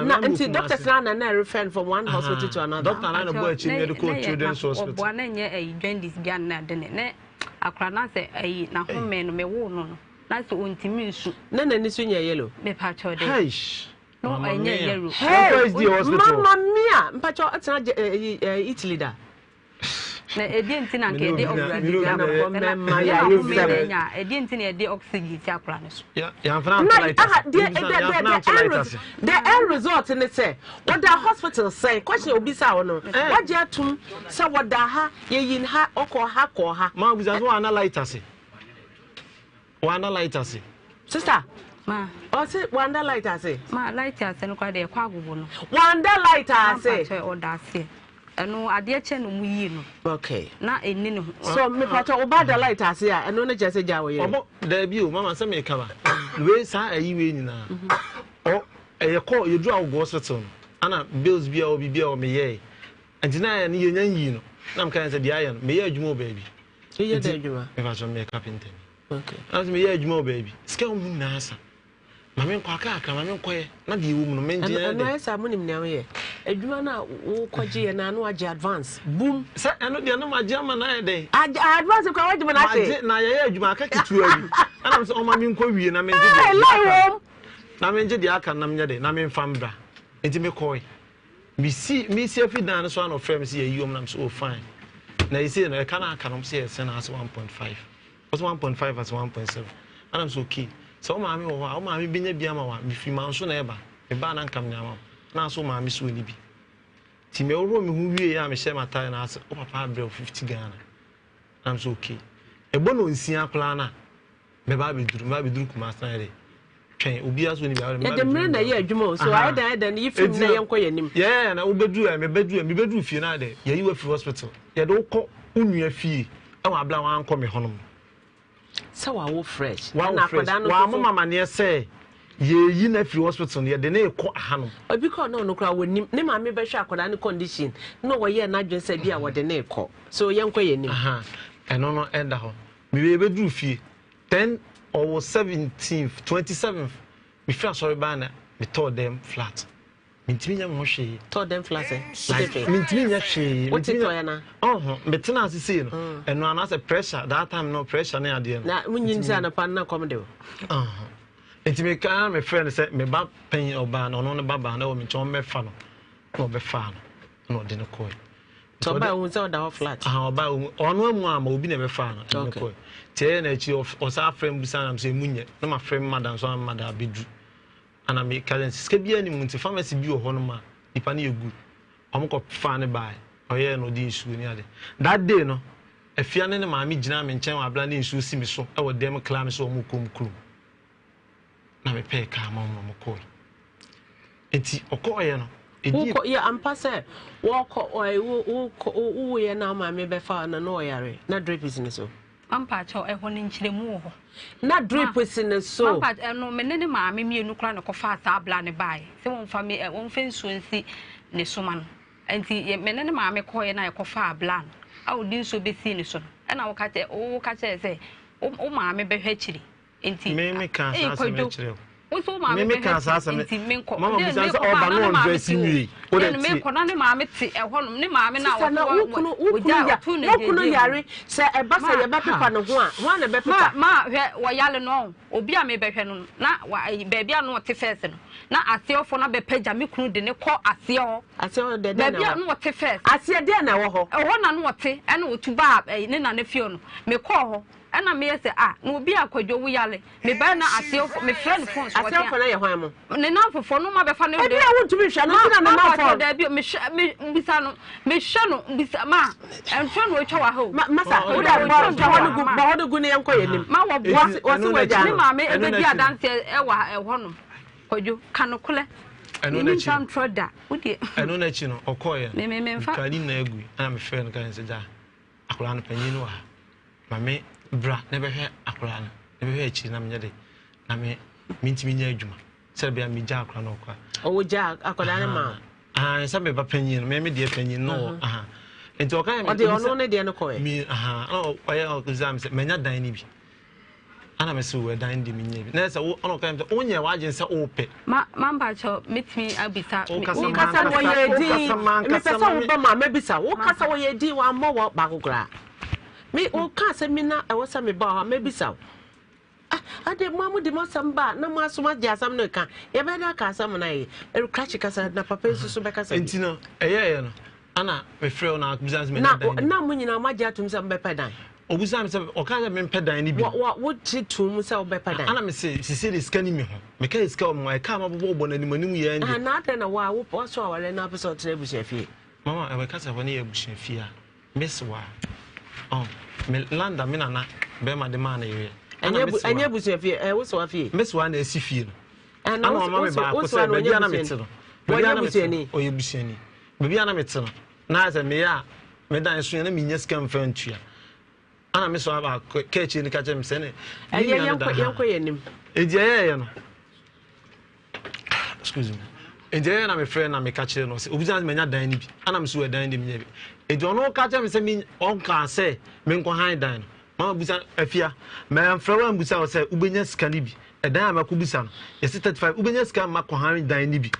[SPEAKER 1] Na until doctors na refer from one hospital to another.
[SPEAKER 14] Doctor na boy medical children's hospital.
[SPEAKER 13] Obo na nye join this bia na de ne. Akra na say na home no me wo no. Na so ontimi nsu.
[SPEAKER 1] Na ni so nya yellow.
[SPEAKER 13] Me pa cho de.
[SPEAKER 14] Heish.
[SPEAKER 13] No anya yellow.
[SPEAKER 1] Hey, Mama mia, mpacho atena Italy da.
[SPEAKER 13] Na edinti na nke de oxygen na edinti na de oxygen ti akra ne so.
[SPEAKER 14] Ya fana
[SPEAKER 1] the end result in say what the hospital say question obisa wo no what je atum say what da ha yin ha okọ ha
[SPEAKER 14] ma obisa so analyze say one analyze say
[SPEAKER 1] sister
[SPEAKER 13] ma
[SPEAKER 1] o say one analyze say
[SPEAKER 13] ma light say no kwa de kwa agogo no
[SPEAKER 1] one analyze say
[SPEAKER 13] o da say eno ade che no mu yi no
[SPEAKER 1] okay
[SPEAKER 13] na eni no
[SPEAKER 1] so me pato oba da light ase a eno ne jese ja wo ye
[SPEAKER 14] obo da bi o mama say me ka ba we sa ayi we nyina o e call you do go hospital ana bills bia o bibia o me ye antina ya ne ye nyan yi no na mka say dia ya no me ye adwuma o baby
[SPEAKER 1] ye da adwuma
[SPEAKER 14] me fa so me carpenter
[SPEAKER 1] okay
[SPEAKER 14] as me ye adwuma o baby ska o mu na asa mama nkwa aka mama nkwa na de ewu mu no menje
[SPEAKER 1] de na esa mu nim na wo ye adwuma na wo kwaje ye na no age advance boom
[SPEAKER 14] sa eno de no maje ama na ye de
[SPEAKER 1] advance kwa waje na
[SPEAKER 14] se na ye adwuma aka kitu ayi ana so o mama nkwa wie na menje
[SPEAKER 1] de
[SPEAKER 14] na menje de aka na menje de na men fambra enti me koi mi si afi dan so an frame si ye yom na so fine na you say na e kana aka no say ye se na as 1.5 was 1.5 as 1.7 and I'm so okay so mama wo wa mama binya bia ma wa mi fi ma so na eba e ba na nkam nya ma na so ma me so ni bi ti me woro me hu wie ya me share matai na ase o papa abre 50 Ghana I'm so okay ebo no nsia kula na me ba beduru kuma san twɛn obi aso ni ba
[SPEAKER 1] me dem na ye adwuma so I dan you film na yenko yanim
[SPEAKER 14] yeah na obedu me bedu fie na de ye yi free hospital ye de ukɔ unua fie e wa bla wa ankɔ me honom
[SPEAKER 1] so wa wo fresh
[SPEAKER 14] na akoda no wa mama ne say ye yi na free hospital ye de na ekɔ ahanom
[SPEAKER 1] obi kɔ na no kra wonim ne ma me be hwɛ akoda no condition no wo ye na dwen say bia wo de na ekɔ so yenko yanim
[SPEAKER 14] ɛno no enda hɔ me be bedu fie 10 or 17th 27th me feel sorry bana me told them flat mintimi nya mo hwe
[SPEAKER 1] told them flat
[SPEAKER 14] like mintimi nya hwe
[SPEAKER 1] what it toy na
[SPEAKER 14] me tena asisi no eno ana say pressure that time no pressure na ade no
[SPEAKER 1] na munyin sa na pan na kom de
[SPEAKER 14] me kan me friend say me ba pen oba na ono ne baba na wo me chon me fa no no be fa no de no koy
[SPEAKER 1] so ba won say da flat
[SPEAKER 14] oba ono amu ama obi na be fa no koy tie na chi of osa frame busa na say munye na ma frame madam so madam bedu ana me currency ska bia ni munti pharmacy bi o ho no ma ipa na egu omko fa ne bai oye no di issue ni ade that day no afia ne ma me gina me nchen wa bla na issue si me so e wo dem clan so mo kom krum na me pe ka ma mo ko enti okoye no
[SPEAKER 1] Uko ya ampase woko wo ye na ma me be fa na no yare na drip is ni so
[SPEAKER 13] ampa cho e ho ni nkyeremu ho
[SPEAKER 1] na drip is ni so
[SPEAKER 13] ampa no me ne ma me mienu kra na ko fa asa abla ne bai se won fa me won fa nsuo nsi ne so man enti me ne ma me ko ye na e ko fa abla a wo din so be si ni so e na wo ka che se o ma me be hwa kiri enti
[SPEAKER 14] me kan sa me kire
[SPEAKER 13] so ma me
[SPEAKER 14] kan sa me mama bi sa o ba no dress ni
[SPEAKER 13] o de me ko na ne ma me te e honom ne ma me na
[SPEAKER 1] wo yare se e ba se ye ba pepa no ho a na be pepa
[SPEAKER 13] ma hwe wo yale no obi a me be hwe no na ba bia no te first no na aseofo na be pagya me kunu de ne ko
[SPEAKER 1] aseo de na
[SPEAKER 13] ba bia no te first
[SPEAKER 1] ase de na wo ho
[SPEAKER 13] e ho na no te e na otuba ne na ne fie no me ko ho ana me say no obi akwadwo wo yale me ba na aseofo me friend phone so
[SPEAKER 1] aseofo na ye hwan mo
[SPEAKER 13] ne na fofo no ma be fa ne
[SPEAKER 1] de e won tumi hwa no na na fo
[SPEAKER 13] da bi me bisa no me hwa no bisa ma entwa no otwa wa ho
[SPEAKER 1] masa wo da ba ho gu ne yenko yenim
[SPEAKER 13] ma wo wo wagya ne ma me e be di adanse e wa e ho no kwadwo kanokole
[SPEAKER 14] eno na chi
[SPEAKER 13] troda wodi
[SPEAKER 14] eno na chi no okoye
[SPEAKER 13] me mfa
[SPEAKER 14] kali na egu ana me friend kan se ja akora no panyin no ha ma me bra na be hwe akora no na be hwe chi na me de na me mintimi nya adwuma se bia me ja akora no kwa
[SPEAKER 1] o ja akora ne ma
[SPEAKER 14] se me ba panyin me de panyin no enti okan me
[SPEAKER 1] o de ono ne de no koye
[SPEAKER 14] mi oye o exam se menya dan ni bi ana me se we dan di mi nya bi na se ono kan se onye wa agin se o pe
[SPEAKER 13] mamba cho mitimi abisa
[SPEAKER 1] o kasa wo ye di me pesa wo ba ma mabisa wo kasa wo ye di wa mo wo ba kokra me o kasa mi na e wo sa me ba ha mabisa ade mamu de masamba na masoma de asam no ka ye be da ka asam na ye e crash kasa na papa susu be kasa
[SPEAKER 14] enti no eye no ana me frɛ na business me na dan
[SPEAKER 1] na mo nyina ma gya tum se be pedan
[SPEAKER 14] obusa me se o ka me pedan ni bi
[SPEAKER 1] wo ti tum se o be pedan
[SPEAKER 14] ana me se sisi ska ni me ho me ka ska o mo e ka ma bobo na nimanim ye ndi
[SPEAKER 1] na ade na wa wo so awale na person tena busia fie
[SPEAKER 14] mama e we ka se ho ne ye busia fie a miss wa me landa me na be ma de ma na ye
[SPEAKER 1] anya busia fie wo so afie
[SPEAKER 14] miss wa na esi fie no
[SPEAKER 1] ana
[SPEAKER 14] mama me ba ko se be dia na me te no be dia na me te o ye busia ni be dia na me te no na se me ya me dan so na me nya ska mfa ntua ana me so aba kechi ni ka che me se ne
[SPEAKER 1] yanko yenim
[SPEAKER 14] edi ye no excuse me edi na me friend na me ka che no se obuza me nya dan ni bi ana me so we dan ni me nya bi edi ono ka che me se me on kan se me nko han dan no mama busa afia me amfra wa busa o se ubenya ska ni bi edan amako busa no yesi 35 ubenya ska mako han dan ni bi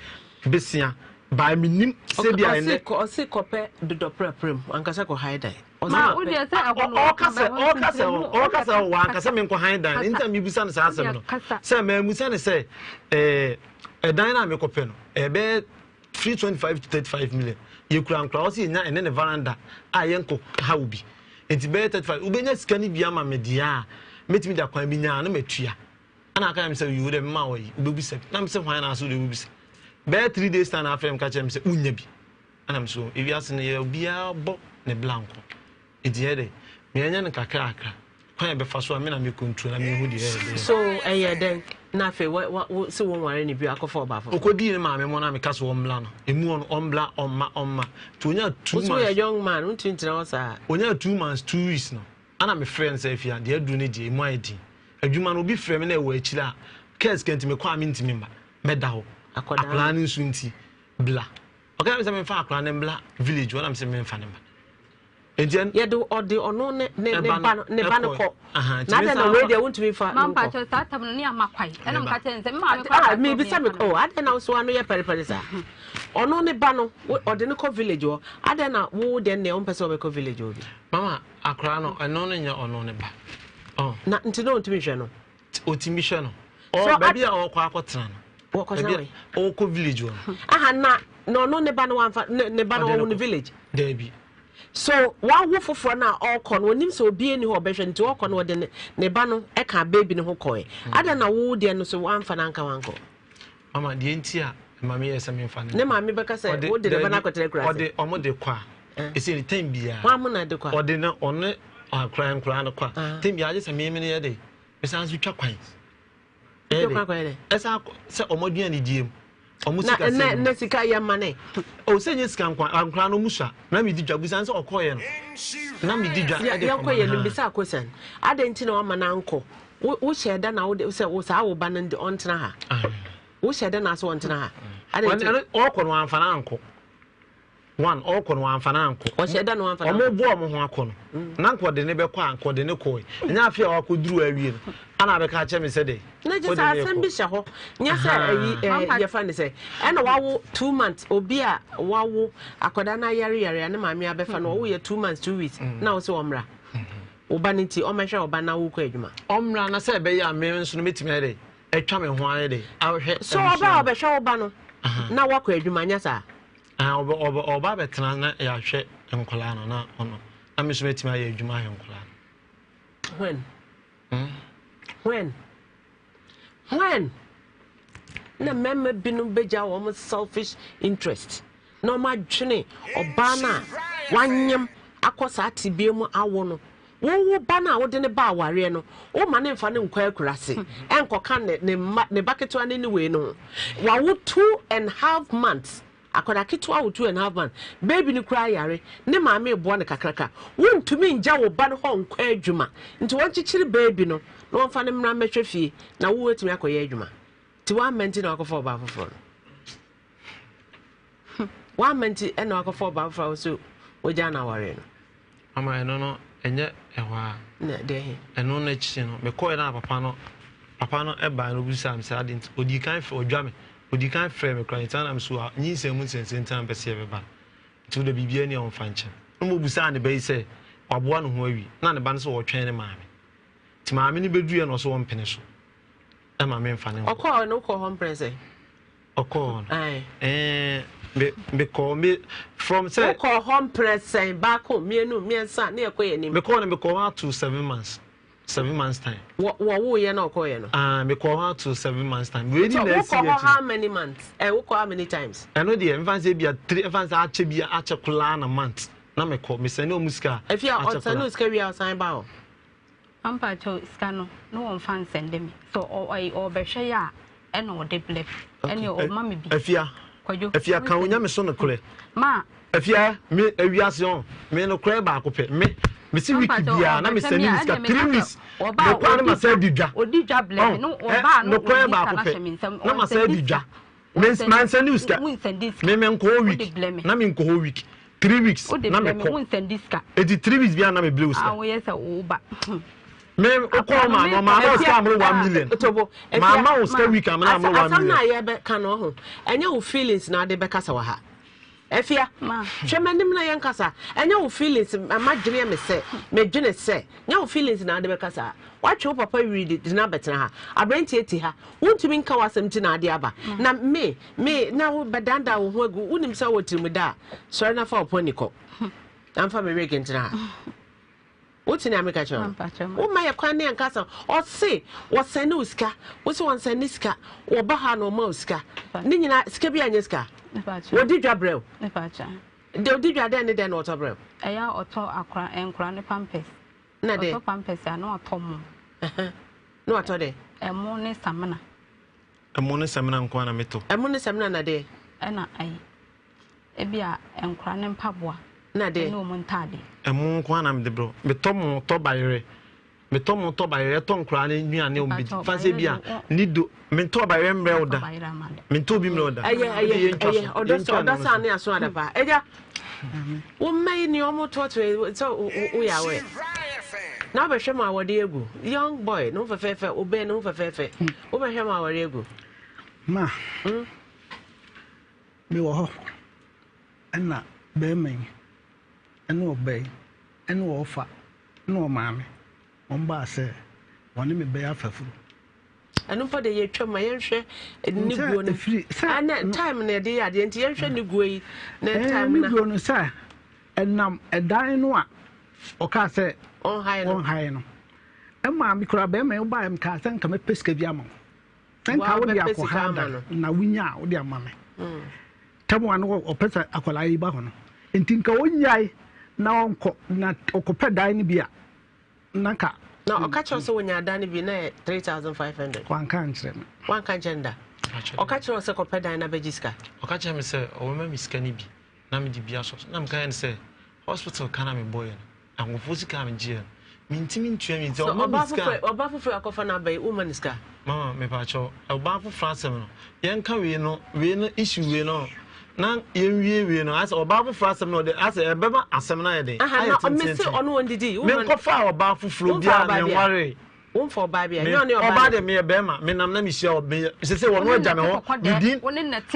[SPEAKER 14] besia ba minim se bia ene
[SPEAKER 1] o se kope do prem ankasa ko hide
[SPEAKER 13] ma wo dia se
[SPEAKER 14] o kasa wa ankasa me nko hide dan nta mi busa no sa asem no se ma musa ne se edan na me kope no ebe 325 to 35 million ye kura nkra o se nya ene ne veranda a ye nko ha obi enti be 35 ubenya sika ni bia ma media metimi da kwan bi nya na matua ana aka me se you de ma wo yi ubebusa na me se hwan na so de ubebusa Be 3 days time after him catch him say unya bi. And I'm so if you ask me bia bo ne blanco. Edi me anya ne kakra kwan be fa so me na me control na me hu di
[SPEAKER 1] so then na fe what so won ware ni bi akofo ba fo
[SPEAKER 14] okodi ni ma me mo na me kaso ombla no emu on ombla omma to onya 2 months
[SPEAKER 1] so a young man untin tina osa
[SPEAKER 14] onya 2 months 2 weeks no ana me friend say fia de adu ne die emu adi adwuma no obi frɛ me na ewa akira case kent me kwa me ntimi mba meda ho akwadaa ni nsu nti bla okay me say me fa akwadaa ne bla village wona me say me fa ne mba Etienne
[SPEAKER 1] yedo odi ono ne ba no ko na de na we dey want to be fa
[SPEAKER 13] man pa cho sa tam no ni amakwai ena mka ten se ma me kwa
[SPEAKER 1] me bi say me oh ade na so ano ye pere sa ono ne ba no odi ne ko village o ade na wo de ne on pese o be ko village o bi
[SPEAKER 14] mama akra no eno no nya ono ne ba oh
[SPEAKER 1] na nti no ntimi hwe no
[SPEAKER 14] otimi hwe no o ba bia o kwa akotena no
[SPEAKER 1] wo ko na
[SPEAKER 14] o ko village o
[SPEAKER 1] na no no ne ba no wanfa ne ba no wo ne village
[SPEAKER 14] there bi
[SPEAKER 1] so wa wo foforo na okọ no onim so obi eni ho behwe nti okọ no de ne ba no e ka baby ne ho koe ada na wo de no so wanfa na nka wanko
[SPEAKER 14] mama de enti a mama ye same mfa
[SPEAKER 1] ne mama be ka say wo de ne ba na kwatere kura
[SPEAKER 14] ode omo de kwa esi ni time bia
[SPEAKER 1] wa mo na de kwa
[SPEAKER 14] ode na one akran no kwa time bia je same me ne ye de be san so twa kwan esa se omo dua ni diem
[SPEAKER 1] na sika ya mane
[SPEAKER 14] o senye sika nkwa no musa na mi di dwa busan se okoye no na mi di dwa
[SPEAKER 1] ya koye no bisa question ade nti na wama na anko wo sheda na wo se wo sa wo ba no ndi ontena ha wo sheda na so ontena ha ade
[SPEAKER 14] okọ no amfa na anko one okọ no amfa na anko
[SPEAKER 1] o sheda no amfa na
[SPEAKER 14] omo bo omo ho akọ no na anko de ne be kwa anko de ne koy nya afia akoduru awie no ana be ka che me se de
[SPEAKER 1] na je sa asem bi hye ho nya se ye fa ne se ena wawo 2 months obi a wawo akoda na yare na maame abefa no wo ye 2 months 2 weeks na wo se omra oba nti o mehwe oba na wo kwa adwuma
[SPEAKER 14] omra na se be ya me nso no metimi ade etwa me ho ade ahwe
[SPEAKER 1] so oba obehwe oba no na wo kwa adwuma nya sa
[SPEAKER 14] oba betena na ya hwe enkola no na ono na me so metimi aye adwuma aye enkola when na mema binu beja wo selfish interest no ma dwene oba na wanyem akosa atibie mu awo no wo ba na wo de ne ba aware no wo ma ne mfa ne nkwa akurase enkoka ne baketwa ne we no wa wo 2.5 months akoda ketwa wo 2.5 months baby ni kura yare ne maame ebo ne kakraka wontumi nja wo ba no ho nkwa adwuma nti wonchichiri baby no na wonfa ne mra mehwe fie na wo wetumi akoye adwuma ti wa menti na akofo ba foforo wa menti na akofo ba foforo so oja na ware no ama eno no enye ehwa
[SPEAKER 1] na de
[SPEAKER 14] eno na chi no me ko na papa no e ba no busa am say adint odi kan fe odwa me odi kan frɛ me kran tan am so a nyi nsɛm nsɛnsɛn tan pɛ se be ba to de bibia ni on fanche no mo busa ne bai sɛ waboa no ho awi na ne ba no so wɔtwɛn ne maame ti maame ne bedue no so wɔn pene so e maame mfa ne
[SPEAKER 1] ɔkɔ no kɔ home present
[SPEAKER 14] ɔkɔ me call me from say
[SPEAKER 1] call home present back home miensa na ekoye ni
[SPEAKER 14] me call her to 7 months 7 months time
[SPEAKER 1] wo ye na okoye no
[SPEAKER 14] me call her to 7 months time we need next
[SPEAKER 1] year how many months we call how many times
[SPEAKER 14] I know the fancy be 3 fancy ache be ache kula na month na me call me say no muska
[SPEAKER 1] if you are send ska we outside ba o
[SPEAKER 13] ampa to ska no one fan send me so o be hwe ya e no de blef ene o ma me bi
[SPEAKER 14] afia kan wonya me so no kure
[SPEAKER 13] ma
[SPEAKER 14] afia me awiase on me no kure ba akopɛ me si wiki bia na me send me ska 3 weeks me kwa na ma say didwa
[SPEAKER 13] odi dwa blef no oba no
[SPEAKER 14] kure ba akopɛ na ma say didwa me man send you ska me nko week na me nko week 3 weeks na me ko edi 3 weeks bia na me blue ska
[SPEAKER 13] wo yes oba
[SPEAKER 14] me okọ ma ska amro 1 million ma ska week am na amro 1 million
[SPEAKER 1] asam na ye be ka no ho enye wo feelings na de be kasa wa ha efia hwemanim na ye nkasa enye wo feelings amadwene me se medwene se nya wo feelings na de be kasa watwe wo papa read de na betena ha abrenti eti ha wontumi nka wasam ti na ade aba na me na wo bedanda wo ho agu wonim sa wo tirimu da sori na fa oponi ko amfa me rege ntina ha What's in America? Oh, my Aquanian and Castle. Or say, what Sanuska, what's one Saniska, or Bahano Moska, Nina Scabianiska. What did you brew? Did you then water brew?
[SPEAKER 13] A year or two aqua and cranny pampers.
[SPEAKER 1] Nade
[SPEAKER 13] pampers are no tom.
[SPEAKER 1] No, at all day.
[SPEAKER 13] A morning summoner.
[SPEAKER 14] A morning seminar and Quana Mito.
[SPEAKER 1] A morning seminar a day.
[SPEAKER 13] And I. Ebia and cranny pabwa.
[SPEAKER 1] Nade
[SPEAKER 13] no montadi.
[SPEAKER 14] A moon quanam de bro. Me tom to by me tom to by ton cranny, you and you fancy beer. Need to mentor by Rembrelda. Minto be murder.
[SPEAKER 1] Or that's only a sword of Eja. What may you almost talk to so we are away. Now, by Shema, our dear young boy, no for fair, obey no for fair, over him our ego.
[SPEAKER 15] Ma, me were and not bear me, and no obey, and no offer, no mammy. One bar say, one me bear for food.
[SPEAKER 1] And no for the year, my own share, and new free, and that time in the day, I didn't hear new way, that time in the sir, and now a dying one, or cast say, on high, no. And mammy could have been my buy him cast and come a pesca diamond. Thank I would be a cohada, now we know, dear mammy. Tell one or pesa aqualai bahon. And think I wouldn't yai now not occupy dining beer. Naka. No, catch also when you're done be 3,500.
[SPEAKER 15] One can't say.
[SPEAKER 1] One can't gender. Or catch also compared Diana Bejiska.
[SPEAKER 14] Or catch him say, or remember Scanny B. Namidi Biasos. Nam can say, hospital can be boy. And with Fusika and Gian. Mintiming training. So, or baffle for a coffin by woman's car. Mamma, me pacho, a baffle France. Young can we know issue we know. Nan we know as or baffle France as a beba as seminar day. I miss on one did you. Men coffee or baffle flew and worry. One for baby, and you're bad me a bema, men I'm not sure. Say one word, Jamel,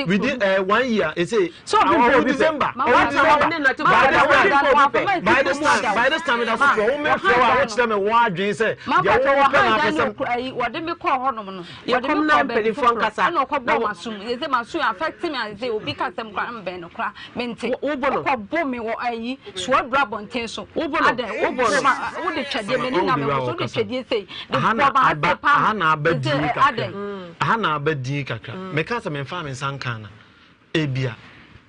[SPEAKER 14] within 1 year. It's a so December. By this time, it has watch them a wide dream. Say, what did me call Hormon? You come now, Penny Francasa. No, Cobasum is the Masu affecting me as they will become some grand band of crap. Mente, Bomi or I, Swab Brabon Tenso, Uber, the Chadian, Hana bedi kakra. Make some farm in Sankana. Ebia.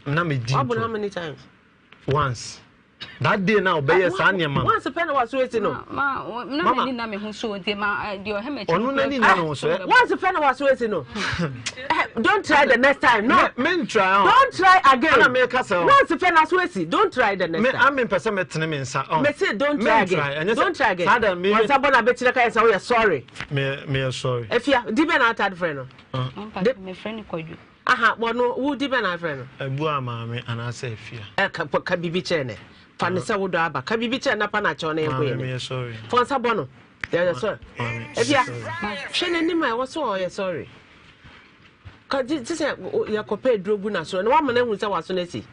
[SPEAKER 14] Na me di. How many times? Once. That day now be a sanya man. Once a pen was waiting no. Ma, na me na me hu so nti ma dio he me. Onu na ni na no so. Once a pen was waiting no. Don't try the next time. No. Men try. Don't try again. Na me kasa. Once a pen was waiting. Don't try the next time. Me am person me tene me nsa. Me say don't try again. Don't try again. Sada me. Once abona be tira kai say we are sorry. Me sorry. If you di be na third friend no. Me friend kwaju. Aha, wono wo di be na friend no. Ebu amaame ana say fia. Ka bibi chene. Fanisa wodo aba ka bibi che na pa na cho na enko ye sorry fonsa bono they sorry ebia hwe na nima wo so ye sorry ka ji se ya kopa drogu na so na wa mana hu se wa so na si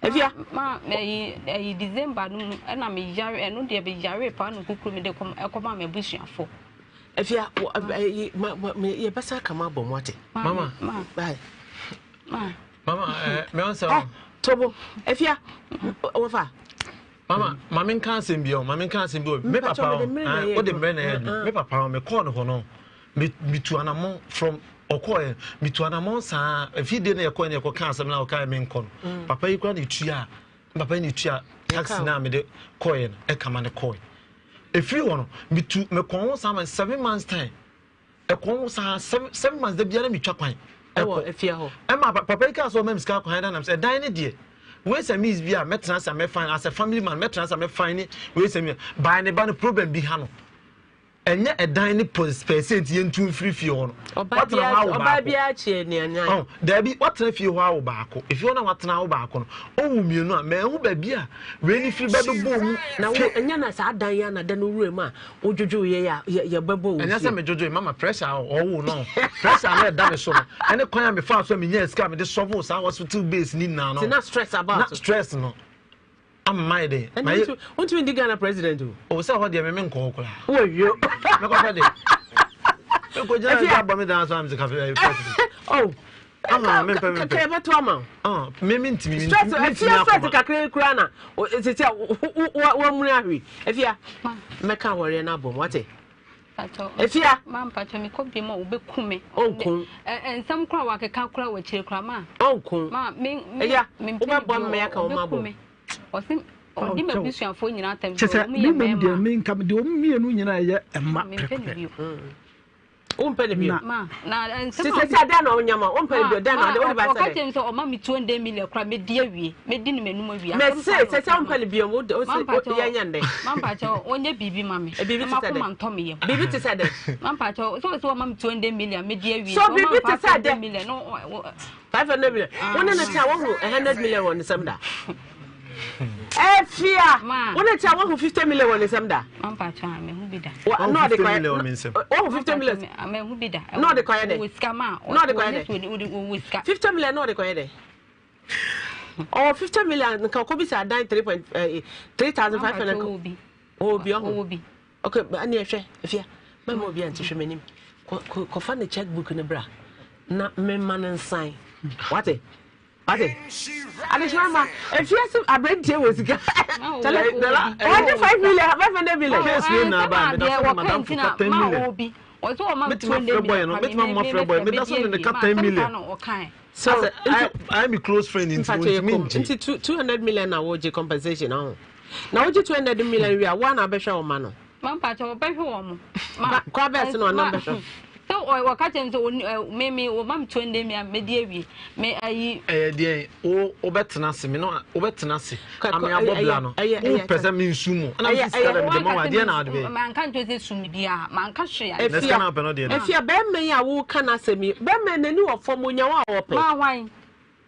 [SPEAKER 14] ebia
[SPEAKER 13] ma me December no na me yare eno de be yare pa no kukuru me de ekoma me busuafo
[SPEAKER 1] ebia ye basa kama bom wate mama bye mama me on say Tobo, Efia, Ofa. Mama, Mammy can't sing beyond, Mammy can't sing beyond. Me papa, what the men had, me papa, me corner hono, me to an amount from Okoye, me to an amount, if he didn't acquire your cancer now, I mean con. Papa, you can't chia, Papa, you chia, taxi now, me the coin, a command a coin. If you want me to me con some 7 months' time, a con 7 months, the beer me chapine. If you Emma, Papa, so mem scar behind and I'm said, dine dear. Where's a miss beer, metrans I may find as a family man, metrans I may find it, where's a me by a banner problem be hano. And yet a dining post percent in 2 free fion. Or by the oh, there be what if you are back? If you know what now back on, oh, you know, man, who baby, really feel better boom. Now, and Yana said Diana, then Urema, would you do your bubble? And as I'm a Jojo, Mamma pressure, oh, no, pressure, I had done so. And the coin before so many years coming, the shovels I was for 2 days, need now. Not stress about not stress, no. I'm my day. What do you think Ghana president do? Oh, so what do you mean? Oh, you. Oh, kakra beto ama stress kakra kura na tete wa muni ahwi efia meka wore na bom wate efia
[SPEAKER 13] mampacho me ko bi ma obekume
[SPEAKER 1] onkun
[SPEAKER 13] ensam kura wa keka kura wa chire kura ma
[SPEAKER 1] onkun
[SPEAKER 13] ma me
[SPEAKER 1] obebɔ me ya ka wo ma bom
[SPEAKER 13] osim odi ma bisuafo nyina tam
[SPEAKER 15] me me me nka me de o mienu nyina ye emma
[SPEAKER 1] umpele bio
[SPEAKER 13] ma na
[SPEAKER 1] ensam se da na onyama umpele bio da na de o ba
[SPEAKER 13] se ka chen so o ma mi 200 million kura me di awie me di ni menum awie
[SPEAKER 1] me se umpele bio o se ya nyande
[SPEAKER 13] mampacho onye bibi ma me ma ko ma nto me ye
[SPEAKER 1] bibi te se de
[SPEAKER 13] mampacho so o ma mi 200 million me di awie
[SPEAKER 1] so bibi te se de
[SPEAKER 13] million no
[SPEAKER 1] 500 million wona na cha wo 100 million won samda Efia, when it's 150 million on the same day.
[SPEAKER 13] I'm patching me who be that.
[SPEAKER 1] No, the coin. 150 million.
[SPEAKER 13] I mean, who be that?
[SPEAKER 1] No, the coin.
[SPEAKER 13] With scammer.
[SPEAKER 1] No, the coin. 50 million, no, the coin. Or 50 million, Kokobis are dying 3,500. Oh, be. Okay, but I need a share. Mamma be anti-shimmy. Kofan the checkbook in the bra. Not me man and sign. What it? Ade. Adishama, if you have a break here was 5 million, 500 million.
[SPEAKER 14] Yes, we know about Madam for 10 million.
[SPEAKER 13] What's all my 20 million?
[SPEAKER 14] So I'm a close friend in
[SPEAKER 1] 200 million now, compensation now. Now, 200 million, we are one abesha man.
[SPEAKER 13] Mampacho, or better woman.
[SPEAKER 1] Quabes no number.
[SPEAKER 13] So I catch him to me or mam 20 me may I
[SPEAKER 14] dear Obetanasi, me no Obetanasi. I'm a boblano. Present me sumo. And I said the more idea
[SPEAKER 13] man can't do this to me, dear man can't share.
[SPEAKER 1] If you're Ben me, I will can say me. Ben men knew of for Munya or
[SPEAKER 13] ma wine.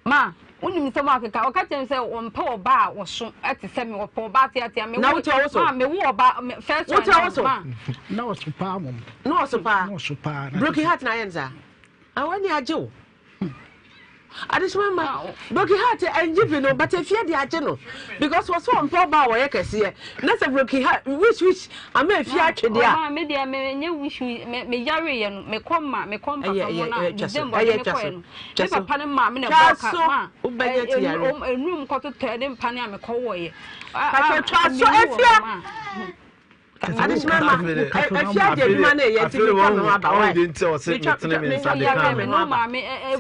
[SPEAKER 13] Ma, when you say market, I'll catch him say on poor bar or soon at the semi or poor bar theatre. Now it's also me war about first. What's also?
[SPEAKER 15] No, it's palm.
[SPEAKER 1] No, so far.
[SPEAKER 15] No, so far.
[SPEAKER 1] Brookie hat, Nyanza. I want you, Joe. I just remember Brookie hat and Jibino, but if you're the general, because what's one poor bar where I can see it. That's a Brookie hat, which I may fear actually.
[SPEAKER 13] Media may wish me Yari and me come, just a Panama, a room got to turn in Panama Coway. I trust so
[SPEAKER 1] I just remember if you had the money, yet you come about. I didn't tell us it's a minute.
[SPEAKER 13] No, mammy, a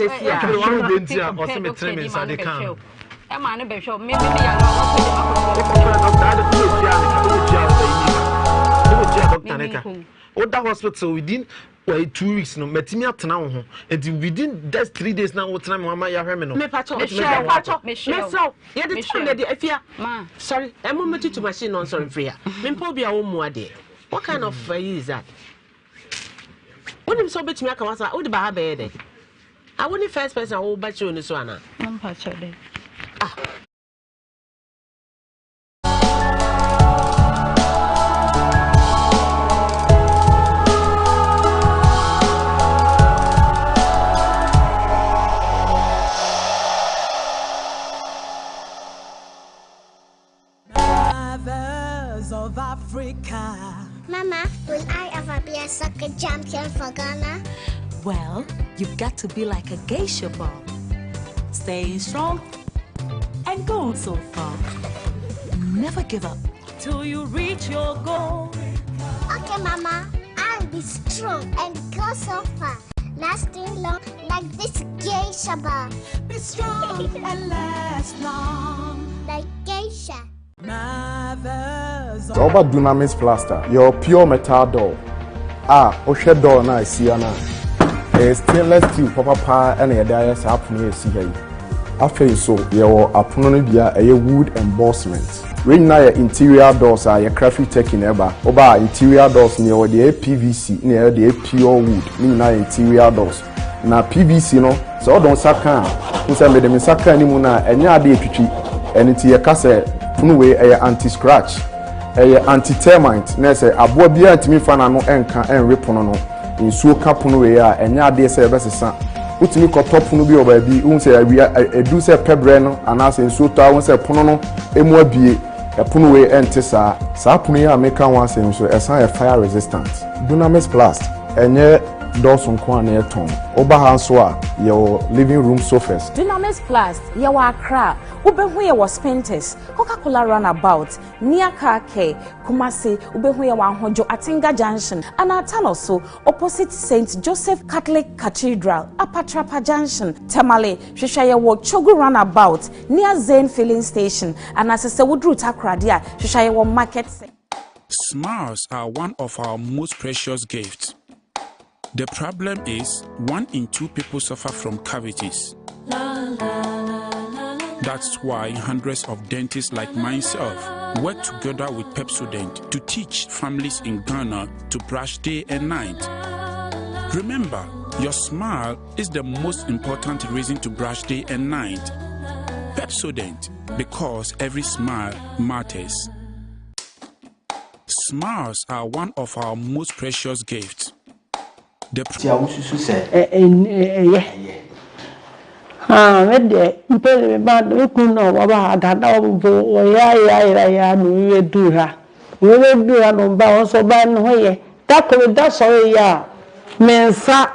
[SPEAKER 13] man, a show, maybe
[SPEAKER 14] Oda hospital within 2 weeks no metimi atena wo ho and within just 3 days now what time mama ya hweme no
[SPEAKER 1] me pacho me so ye de time de afia ma sorry emo meti to machine no sorry free me mpo bia wo mu ade what kind of is that wonim so betimi aka wasa wo de ba ha be de I woni first person wo ba chi oni so ana
[SPEAKER 13] am pacho de
[SPEAKER 16] of Africa. Mama, will I ever be a soccer champion for Ghana?
[SPEAKER 17] Well, you've got to be like a geisha ball. Stay strong and go so far. Never give up till you reach your goal.
[SPEAKER 16] Okay, Mama, I'll be strong and go so far. Lasting long like this geisha ball.
[SPEAKER 17] Be strong and last long.
[SPEAKER 16] Like geisha.
[SPEAKER 18] Over Dunamis plaster, your pure metal door. Oshe door na see na. Stainless steel papa and a dias happen see here. After so, your apono dia a wood embossment. When na your interior doors are your crafty taking ever. Oba interior doors near the PVC near the pure wood. Mean na interior doors. Na PVC no, so don't saka. Who say me dem saka ni mu na enya ade etwitwi. Enti ye ka say funwe anti-scratch, anti-termite. Na say aboa bia antimi fa na no enka enrepono no. Nsuo ka pono we a enya ade say ebesesa. Utimi kotop pono bi oba bi, un say edu say pebre no anase nsuo to awon say pono no emu abie. Pono we ente sa pono ya meka wan say nso esan fire resistant. Dunamis Plast enye doors on kwan na eton. Oba ha nso a your living room sofas.
[SPEAKER 19] Dynamis Plus, yawa Accra, ubehu yawa Spintex, Coca-Cola Runabout, near Car Care, Kumasi, ubehu yawa Honjo Atinga Junction, and Atanoso, opposite St. Joseph Catholic Cathedral, Apatrapa Junction, Tamale, Shishayawa Chogu Runabout, near Zane Filling Station, and Asese Woodroot Akradia, Shishayawa Market.
[SPEAKER 20] Smiles are one of our most precious gifts. The problem is 1 in 2 people suffer from cavities. That's why hundreds of dentists like myself work together with Pepsodent to teach families in Ghana to brush day and night. Remember, your smile is the most important reason to brush day and night. Pepsodent, because every smile matters. Smiles are one of our most precious gifts. The
[SPEAKER 21] mpele bado kuno baba dada bo ya no we dura no ba so ba no ye da ko da so ya mensa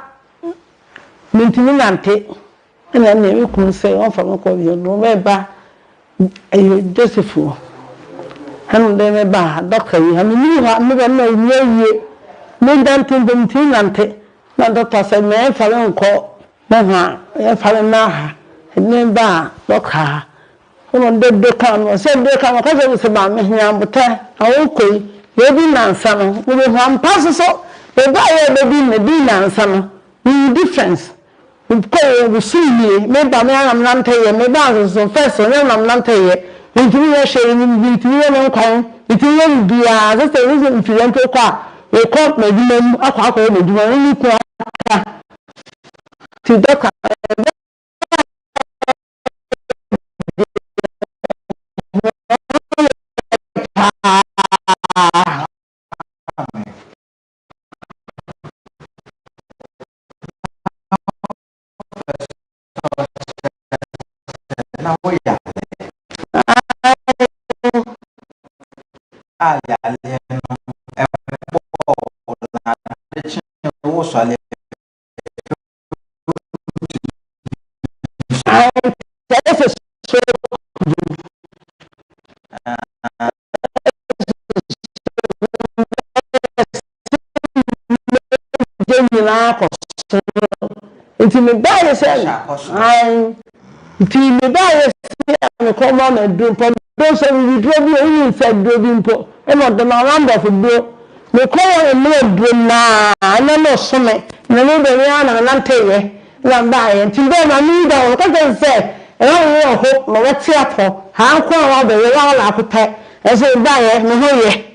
[SPEAKER 21] mintini nante na ne ku se on fa ko yo no me ba Joseph han de me ba doctor yi han ni ha me ba no ye me dan tin mintini nante na doctor se me fa ko na ha ya fa na ha Nemba loka ono de kan se de kan ko se ba me hia bota awokoi ye bi nansa no wo be hwan pass so e ba ye be bi me bi nansa no ni difference ko we see me ba me am nante ye me ba so first so am nante ye ntimi ye share ni ntimi ye no kan ntimi ye bi a so se ni ntimi ye ko we ko me bi me akwa me bi ni ko ti doka me buy say I me buy say come on and do for those we drove you inside driving po e no the number for do me call e mo do na no so me na no be na na nteye na buy and till then I need that because say e no ho no what apo ha kwa wa be wa la akota e say buy me ho ye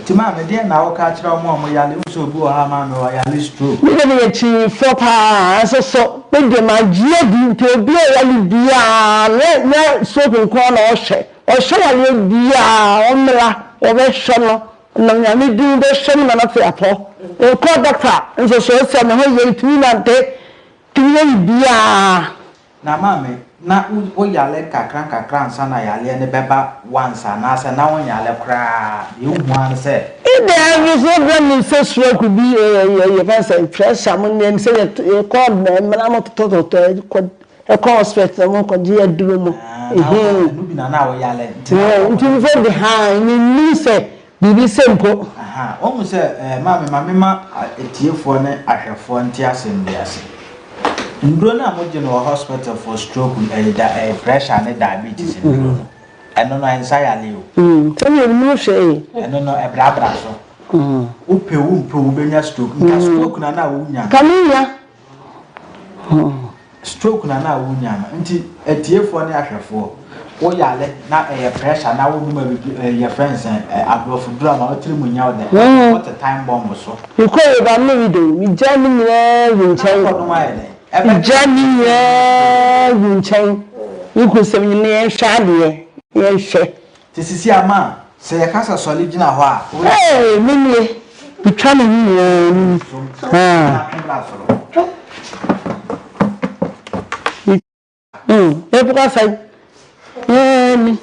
[SPEAKER 22] Tima me dey na wo ka kira mo yale so bi o ha ma me wa yale stroke.
[SPEAKER 21] Me dey chi for pa so me dey ma jie di nti obi o yale bia na so ko na o hye yale bia o mra o be hye no na nya me di be hye na na fe apo e ko doctor so se me ho ye tumi na de tumi bia
[SPEAKER 22] na ma me na wo yale kakran sana yale ne beba once na se na wo yale kra e wu an se
[SPEAKER 21] e dey so bra se stroke bi e person pressure mo nem se e call me na mo to e call hospital mo ko ji aduro mo
[SPEAKER 22] no bi na wo yale
[SPEAKER 21] nti fo behind ni se bibi sempo
[SPEAKER 22] o mu se ma etiefo ne ahwefo nti asem bi ase ndro na mo je no hospital for stroke and pressure and diabetes ndro eno no anxiety o
[SPEAKER 21] tell me hwe
[SPEAKER 22] eno no e bra so upe benya stroke nka stroke na wo nya
[SPEAKER 21] kamiya
[SPEAKER 22] stroke na wo nya nti etiefo ne ahwefo wo yale na pressure na wo duma bi your friends abrofo dura na o tiri mu nya o de what a time bomb so
[SPEAKER 21] ko e ba no video mi jani mi nchan Jani winchan you say me shade ye hwe
[SPEAKER 22] tisisi ama se ya kasa solid na ho a
[SPEAKER 21] eh mimi bitwa me ni e buka sai ni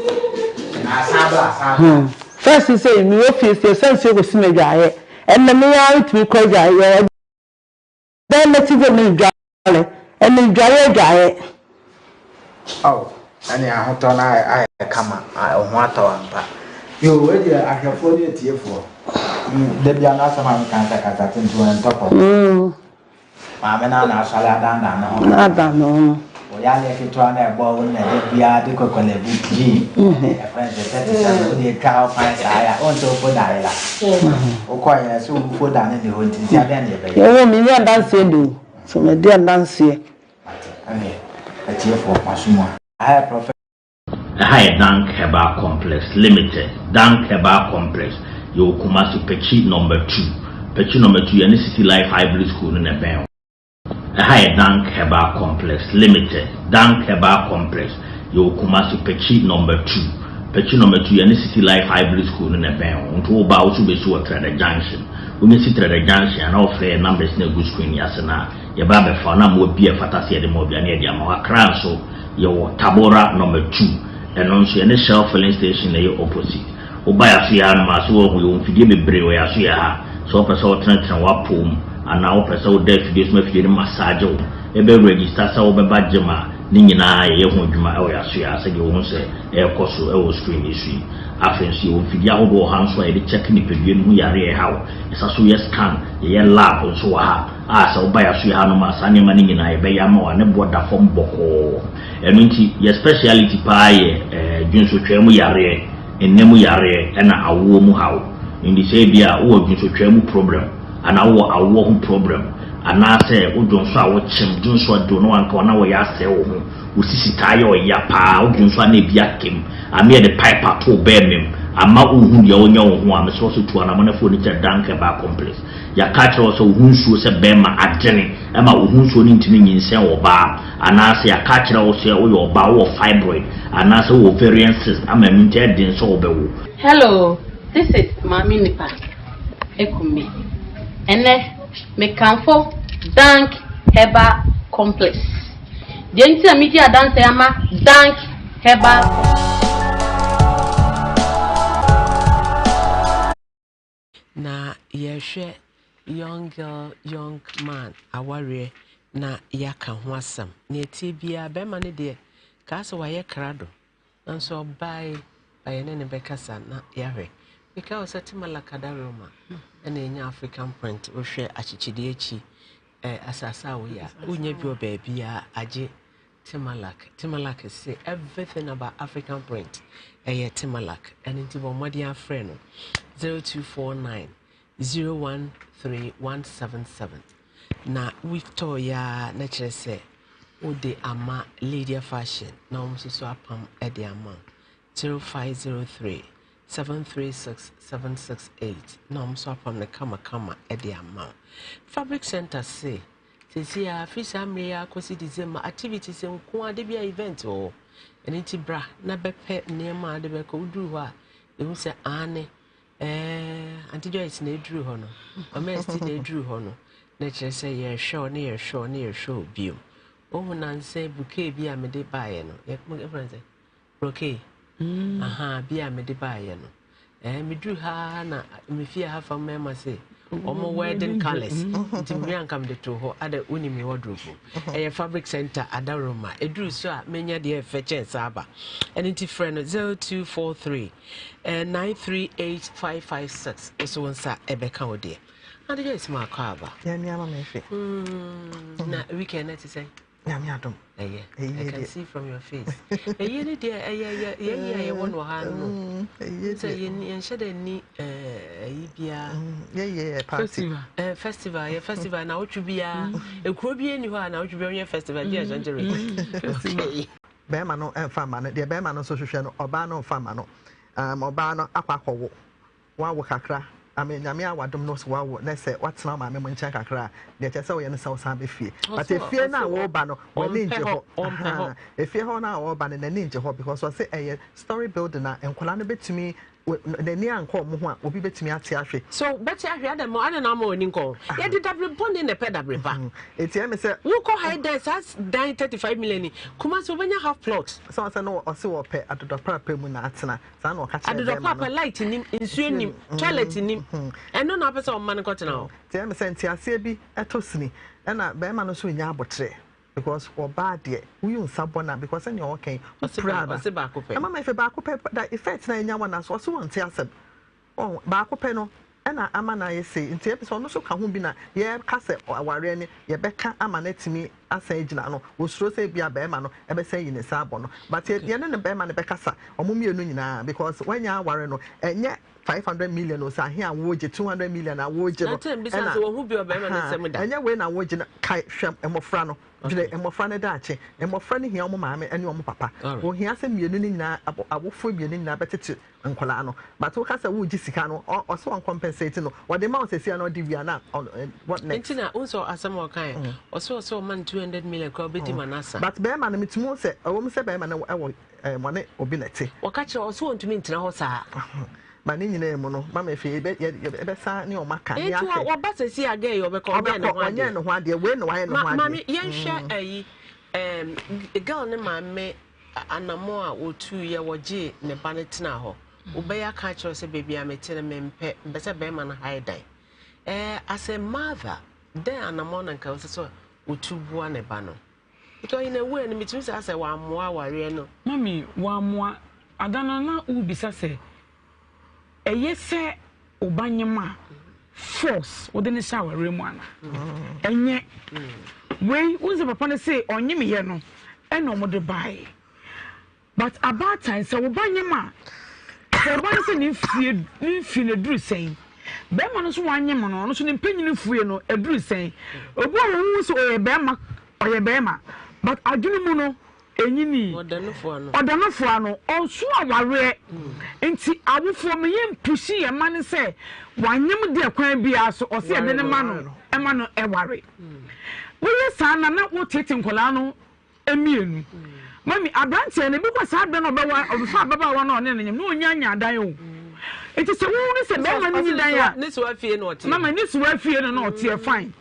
[SPEAKER 22] na sabla
[SPEAKER 21] first say me office sense go simejaye and me ya it me ko jaye then let you go in dry and in dry.
[SPEAKER 22] Oh, and I have done I come. I want to unpack. You already I have 48 years for. There be another man can't take into and top of. Mamma, salad, no. Oyale kitwana ebo na bia de kokole buji e friends that dey cow fine aya on to for daila o kwa ya so for da ne ho nti ade ne be
[SPEAKER 21] yo mi ya dance do so me dey dance
[SPEAKER 22] ani a tie for masumo I prophet
[SPEAKER 5] High Dank Herbal Complex Limited Dank Herbal Complex yo Kumasi Pechi number 2 Pechi number 2 yani City Life Hybrid School in Ebon High Dank Herbal Complex Limited Dank Herbal Complex yo Kumasi Pechi number 2 Pechi number 2 yani City Life Hybrid School in Ebon unto oba also be so Trader Junction when you see Trader Junction and offer numbers na good screen yasena ye ba be fa na mo bia fatase de mo bia na de ama wakran so yo Tabora number 2 and also any Shell filling station na ye opposite oba ya so ya ma so wo yo mfidie bebre wo ya so ya ha so person wo tren wa pom ana wo person wo dey fidie so mafidie massage wo e be register sa wo be bajema ni nyina ye ho dwuma e wo ya so ya se ge wo se e koso e wo screen issue afensi wo fidie ahodo hanso e de check ni pedie no yare e hawo isa so ye scan ye lab so wa ha a sa wo ba ya so ya no ma sa nyema ni nyina e be ya ma wa ne boda fom boko enti ye speciality pa ye dwunso twemu yare enemu yare na awo mu hawo indi se bia wo dwunso twemu problem ana wo awo hu problem ana se wo dwunso a wo chim dwunso do no anka na wo ya se wo hu usisi taye o ya pa wo dwunso na bia kem ame de pipe to be mem ama uhu de onya wo hu am so so tu ana mo na fo ni che Dank Herbal Complex ya ka kire so hu nsuo se be ma adene ema hu nsuo ni ntimi nyinsen wo ba ana se ya ka kire wo se wo yo ba wo fibroid ana se wo ovarian cyst ama minti den so wo be wo.
[SPEAKER 6] Hello, this is Mami Nipa Ekumi ene me kanfo Dank Herbal Complex jenti amiti adanse ama Dank Herbal
[SPEAKER 1] na yehwe young girl young man aware na yaka ho asam na etibia be ma ne de ka so waye krado nso bai ayene ne bekasa na yahwe because setimala kadaroma na enya African print wo hwe achichide echi asasa wo ya unya bi obabia age Timalak say everything about African print Timalak and into Bomadi friend 0249 013177 na Victoria nature say Ode ama Lydia Fashion na so apam ede ama 0503 736 na so apam na kama ede ama Fabric Center say Sisi ya fish amria kosi December activities nko ade bia event o enti bra na bepe nema ade be ko duru ho a ehu se ane anti Joyce na eduru ho no amesti na eduru ho no na kire se ye show bio ohu na nse bouquet bia me de baaye no ye friends bouquet aha bia me de baaye no me duru ha na me fie ha fa mema se omo wedding colors timbi ankam de to ho ada unimi wardrobe Fabric Center adaroma eduru so a menya de feche saba enti friend 0243 938556 so wonsa ebeka ode ade just ma kwaba
[SPEAKER 7] ya mi ama me fe
[SPEAKER 1] na weekend na say
[SPEAKER 7] ya mi adom
[SPEAKER 1] I can see from your face ni there yeah one wa ha no say yen shede ni bia
[SPEAKER 7] party
[SPEAKER 1] festival na otwu bia ekuro bia ni ho na otwu bia festival dia janjere
[SPEAKER 7] be ma no emfa ma no de be ma no so hwehwe no oba no emfa ma no oba no akwakowo wa wo kakra nyame awadom no so wawo na se watena ma me nchen kakra de che se wo ye no se wo san be fie but efie na wo ba no woni nje ho efie ho na wo ba ne nje ho because so say story building na enkola no betumi the near and call Moha will be betting me at Tiafi.
[SPEAKER 1] So, better I had a more than a more in call. Yeah, the double bond in the pedal.
[SPEAKER 7] It's Emma
[SPEAKER 1] you call high days as 35 million. Come on, so when you have plots.
[SPEAKER 7] So I know also a pet at the proper Munatana, son or
[SPEAKER 1] at the proper light in him, in swim, toilet in him, and no other of man got now.
[SPEAKER 7] Tiamis and Tiasebi at Tosni, and I bear man also in Yabotre. Because or bad dear, we use Sabona because then you're okay. What's the back of it? I'm a back of paper that effects na one as was one tiasem. Oh, back of penno, and I'm an I say in the episode also come be na ye cassette or warrior, ye becca amanet to me as a general, was so say be a bearman, ever say in a sabono. But yet, the end of the bearman becassa, or mummy because when you are warren, and yet 500 million or so here, would you 200 million? I would you besides who be a bearman and when I would you kite sham and mofrano. And more friendly dache, and more friendly here, mamma, and your papa. Oh, he has a million I will for you in better to Uncolano. But who has a wood Jessicano or so uncompensating what the mouse is here no diviana on what next?
[SPEAKER 1] Also, as some more kind, or so man 200 million called Betty Manassa.
[SPEAKER 7] But Bearman, it's more say, a woman said Bearman, I will money or binety. Or catch you also want to mean to know, sir. My name, Mono, Mamma, if you ever sign your maca.
[SPEAKER 1] What better see again, or because one year, no one, dear, when I know, Mammy, yen share a girl named my mate, and a more or 2 year or G, ne bannet now. Obey a catch or say, baby, I may tell them, better bearman high day. As a mother, there and a morning comes so, with 2 one a banner. Because in a way, the meetings as a 1 more warrior.
[SPEAKER 8] Mammy, 1 more, I don't know who be say. Yes, sir, Obanyama force within the shower room one. And yet, when was the papa say on Yemiano and no more to buy. But about time, so Obanyama, so once if you do saying, Bemanus 1 Yaman, also in penny fueno, a drew saying, a boy who's a Bama or a Bama, but I do know. Enyini odanofuano onso aware enti awofo me yem pushi ye man say wanyem de kwan bia so o se de ne ma no eware we yesa na wo tete nkola no emienu mami abrante ne bi kwa sa de no bewa obefa baba wa no ne nyem no onyanya dan o enti se wo ne se be ma ni dan ya
[SPEAKER 1] ne so afie no otie
[SPEAKER 8] mama ne so afie no otie fine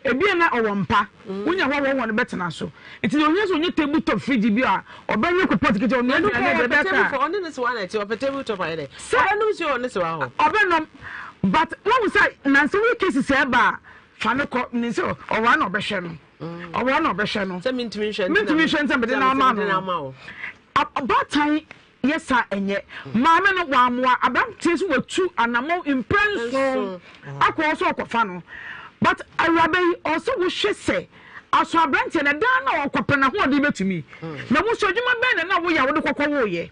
[SPEAKER 8] ebi na owompa unya wo no betena so enti onye so onye table top fridge bi a obenye ko pot kije onye na be beka
[SPEAKER 1] on this one at your table top right there no so on this one
[SPEAKER 8] obenom but no we say na so we case say ba fa no ko ni so o wa na obehwe no o wa na obehwe no
[SPEAKER 1] say mintimi hwe
[SPEAKER 8] say be na ma about time yes sir enye maame no wa moa abamtie so watu anamo imprenso akọ so okofa no. But I rabbi also will say, as a branch and a dana or copena who did to me. Now, what's your Juma Ben and now we are with the ye.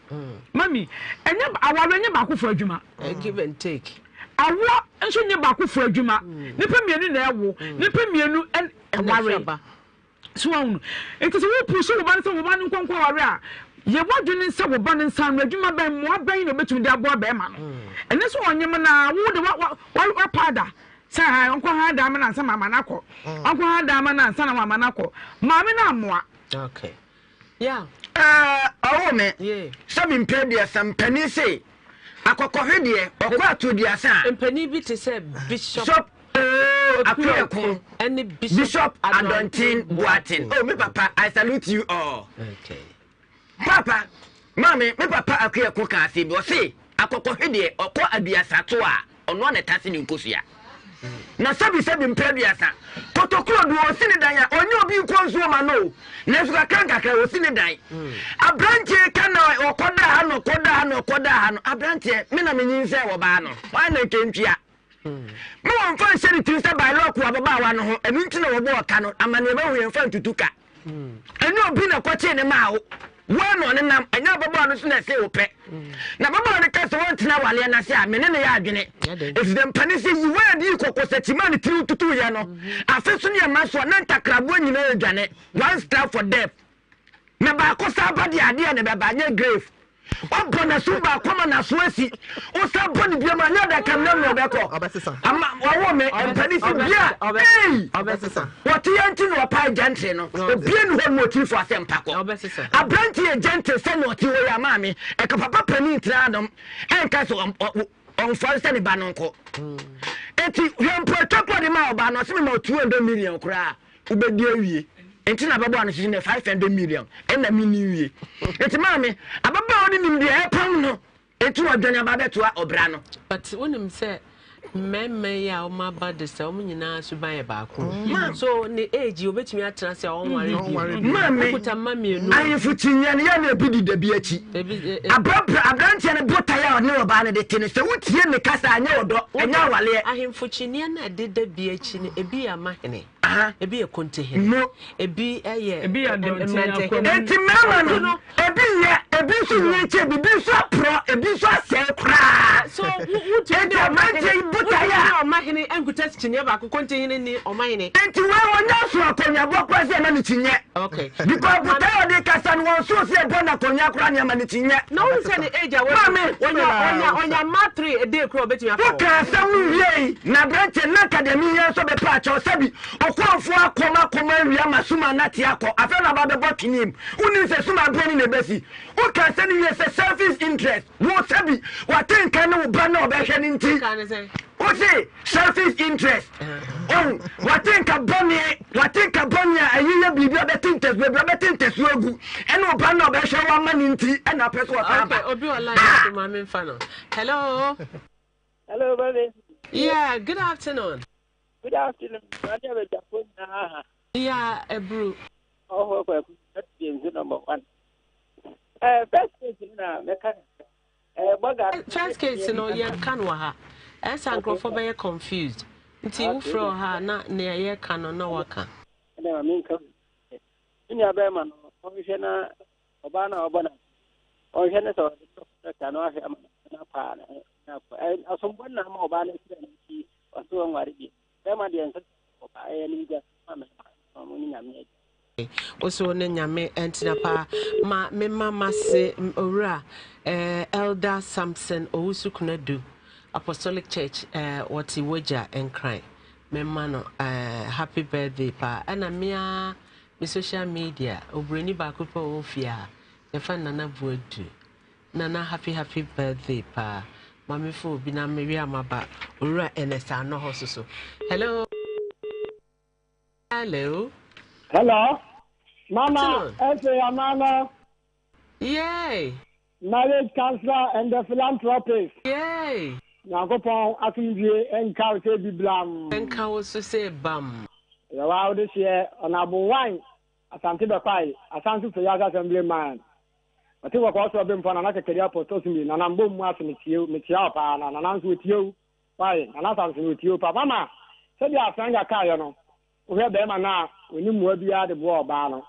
[SPEAKER 8] Mammy, and our rainy baku for Juma.
[SPEAKER 1] Give and take.
[SPEAKER 8] I walk and show you baku for Juma. Nipamian in there, Nipamian and a warrior. Swan, it is a whole push of one who conquer. Ye what doing some abundant son, Regima Ben, more bane of between their boy Beman. And this one, Yamana, what pada. Say uncle had diamond and some manako. Uncle had diamond and son of manako. Mamma na
[SPEAKER 1] okay. Yeah.
[SPEAKER 9] Oh me. Yeah. Some impedia some penny say. A cocohedia or quite to the asa.
[SPEAKER 1] And penny bit is a bishop.
[SPEAKER 9] Any bishop Adontin Boatin. Oh me papa, I salute you all.
[SPEAKER 1] Okay.
[SPEAKER 9] Papa, mommy, me papa a clear cook as he was say. A cocohedia or quite a biasatua on one attaching in Kusia. Na sabi mpediasa protocol do osini dan ya onye obi kwanso ma no na suka kanka ka osini dan abranche kana okoda ha no abranche me na menyin se wo ba no wa na kentwia me won fa sheri tinsa by lock wa baba wa no ho enu ntina wo bo ka no amane ba hu yemfa ntutuka enu obi na kwache ne ma wo no ne nam anya baba no so na se wo pe na baba no ka so wontina wale na se a me ne ya adwene if them panisi you where di kokosetima ne tiru tutu ya no afeso ne ma so na ntakrabo nyina adwane one star for death na ba ko sa ba di ade ne ba nya grave Obona sumba koma na soasi. O sa boni bia ma nya da kam na me obeko.
[SPEAKER 7] Obesesa.
[SPEAKER 9] Ama wo me empani si bia. Hey.
[SPEAKER 7] Obesesa.
[SPEAKER 9] What yanti no pa gentle no. Bia no ho motif for asem pako.
[SPEAKER 1] Obesesa.
[SPEAKER 9] Abranti e gentle se no ti wo ya ma me. E ka papa pani tra dom. Enka so on false ni banonko. Enti yempo topo de ma oba no se me ma 200 million kura. Ubedi awie. Enti na babo anu ne 500 million na mini wie enti maame ababa oni nim de epam no enti wadwane ababa to obra no
[SPEAKER 1] but wonim say meme ya o ma ba de say o nyina suban e ba ko so ne age obetumi atena say o nware
[SPEAKER 9] maame
[SPEAKER 1] okuta mame enu
[SPEAKER 9] ayefu tinye ne ya na ebidi da bi achi abrantie ne bota ya ne oba ne de tene se wutie ne kasa anya odo anya wale
[SPEAKER 1] ahemfu chinie na de da bi achi ne ebi ya mahene ebi e kontehene ebi eye
[SPEAKER 8] ebi ya donte
[SPEAKER 9] enti mama no ebi so nyeche bibi so pro ebi so ase kra
[SPEAKER 1] so wutu
[SPEAKER 9] enti amante buta ya
[SPEAKER 1] omahene enkuta chinie ba kontehene ni omahene
[SPEAKER 9] enti we wonya so akonya bo kwase na ni chinye
[SPEAKER 1] okay
[SPEAKER 9] because buta ya de kasa no so se bona konya kra ni ama ni chinye
[SPEAKER 1] na won se ni age awe onya matri e dey kro betumi afọ
[SPEAKER 9] ka sa wie na branch na academy ya so be pa cha sabi okofo akoma wia masuma na ti akọ afa na ba be botnim uni se suma broni ne besi o ka se ni se selfish interest wo sabi wa tenka na wo ba na obehwe ni nti o se selfish interest on wa tenka boni ayiye bibi obetintes be obetintes ogu ene o ba na obehwe wa ma ni nti ena peso wa fa
[SPEAKER 1] okay obi online to mama mfa no hello
[SPEAKER 10] baby.
[SPEAKER 1] Yeah, good afternoon.
[SPEAKER 10] Good afternoon.
[SPEAKER 1] Yeah, Ebru.
[SPEAKER 10] Oh, that's number one. First case na mechanic.
[SPEAKER 1] First case no ye kan wa ha. Esa nkrofo be confused. Nti wo fro ha na ne ye kan no waka.
[SPEAKER 10] Na me nka. Ni abe ma no. O hwe na oba na oba na. O hwe na so ka no ahwe na pa na. Asombo na ma oba na sira nti aso nware bi. Ema de enso oba e ni ga ma mo ni nyame.
[SPEAKER 1] Also ne nyame entina pa ma me mama se owura Elder Samson Owusukunadu Apostolic Church wati woja enkran me mano happy birthday pa ana mia me social media obreni ba ko pa ofia e fa nana buadu nana happy birthday pa mami fo bi na me wi amaba owura enesa no hososo hello
[SPEAKER 10] Mama, Mama.
[SPEAKER 1] Yay.
[SPEAKER 10] Marriage counselor and the philanthropist.
[SPEAKER 1] Yay.
[SPEAKER 10] Nakopon atunje enka se biblam.
[SPEAKER 1] Enka wo so say bam.
[SPEAKER 10] Ya wa this year on abu wine asante be kwai asante so ya assembly man. Ati wo ko so be mfa na kekeri apostle mi na nambo mu aso metia pa na nanso tio. Why? Na nanso tio pa mama. Se dia afanga ka yo no. Wo he be ma na oni mu abia de bo oba no.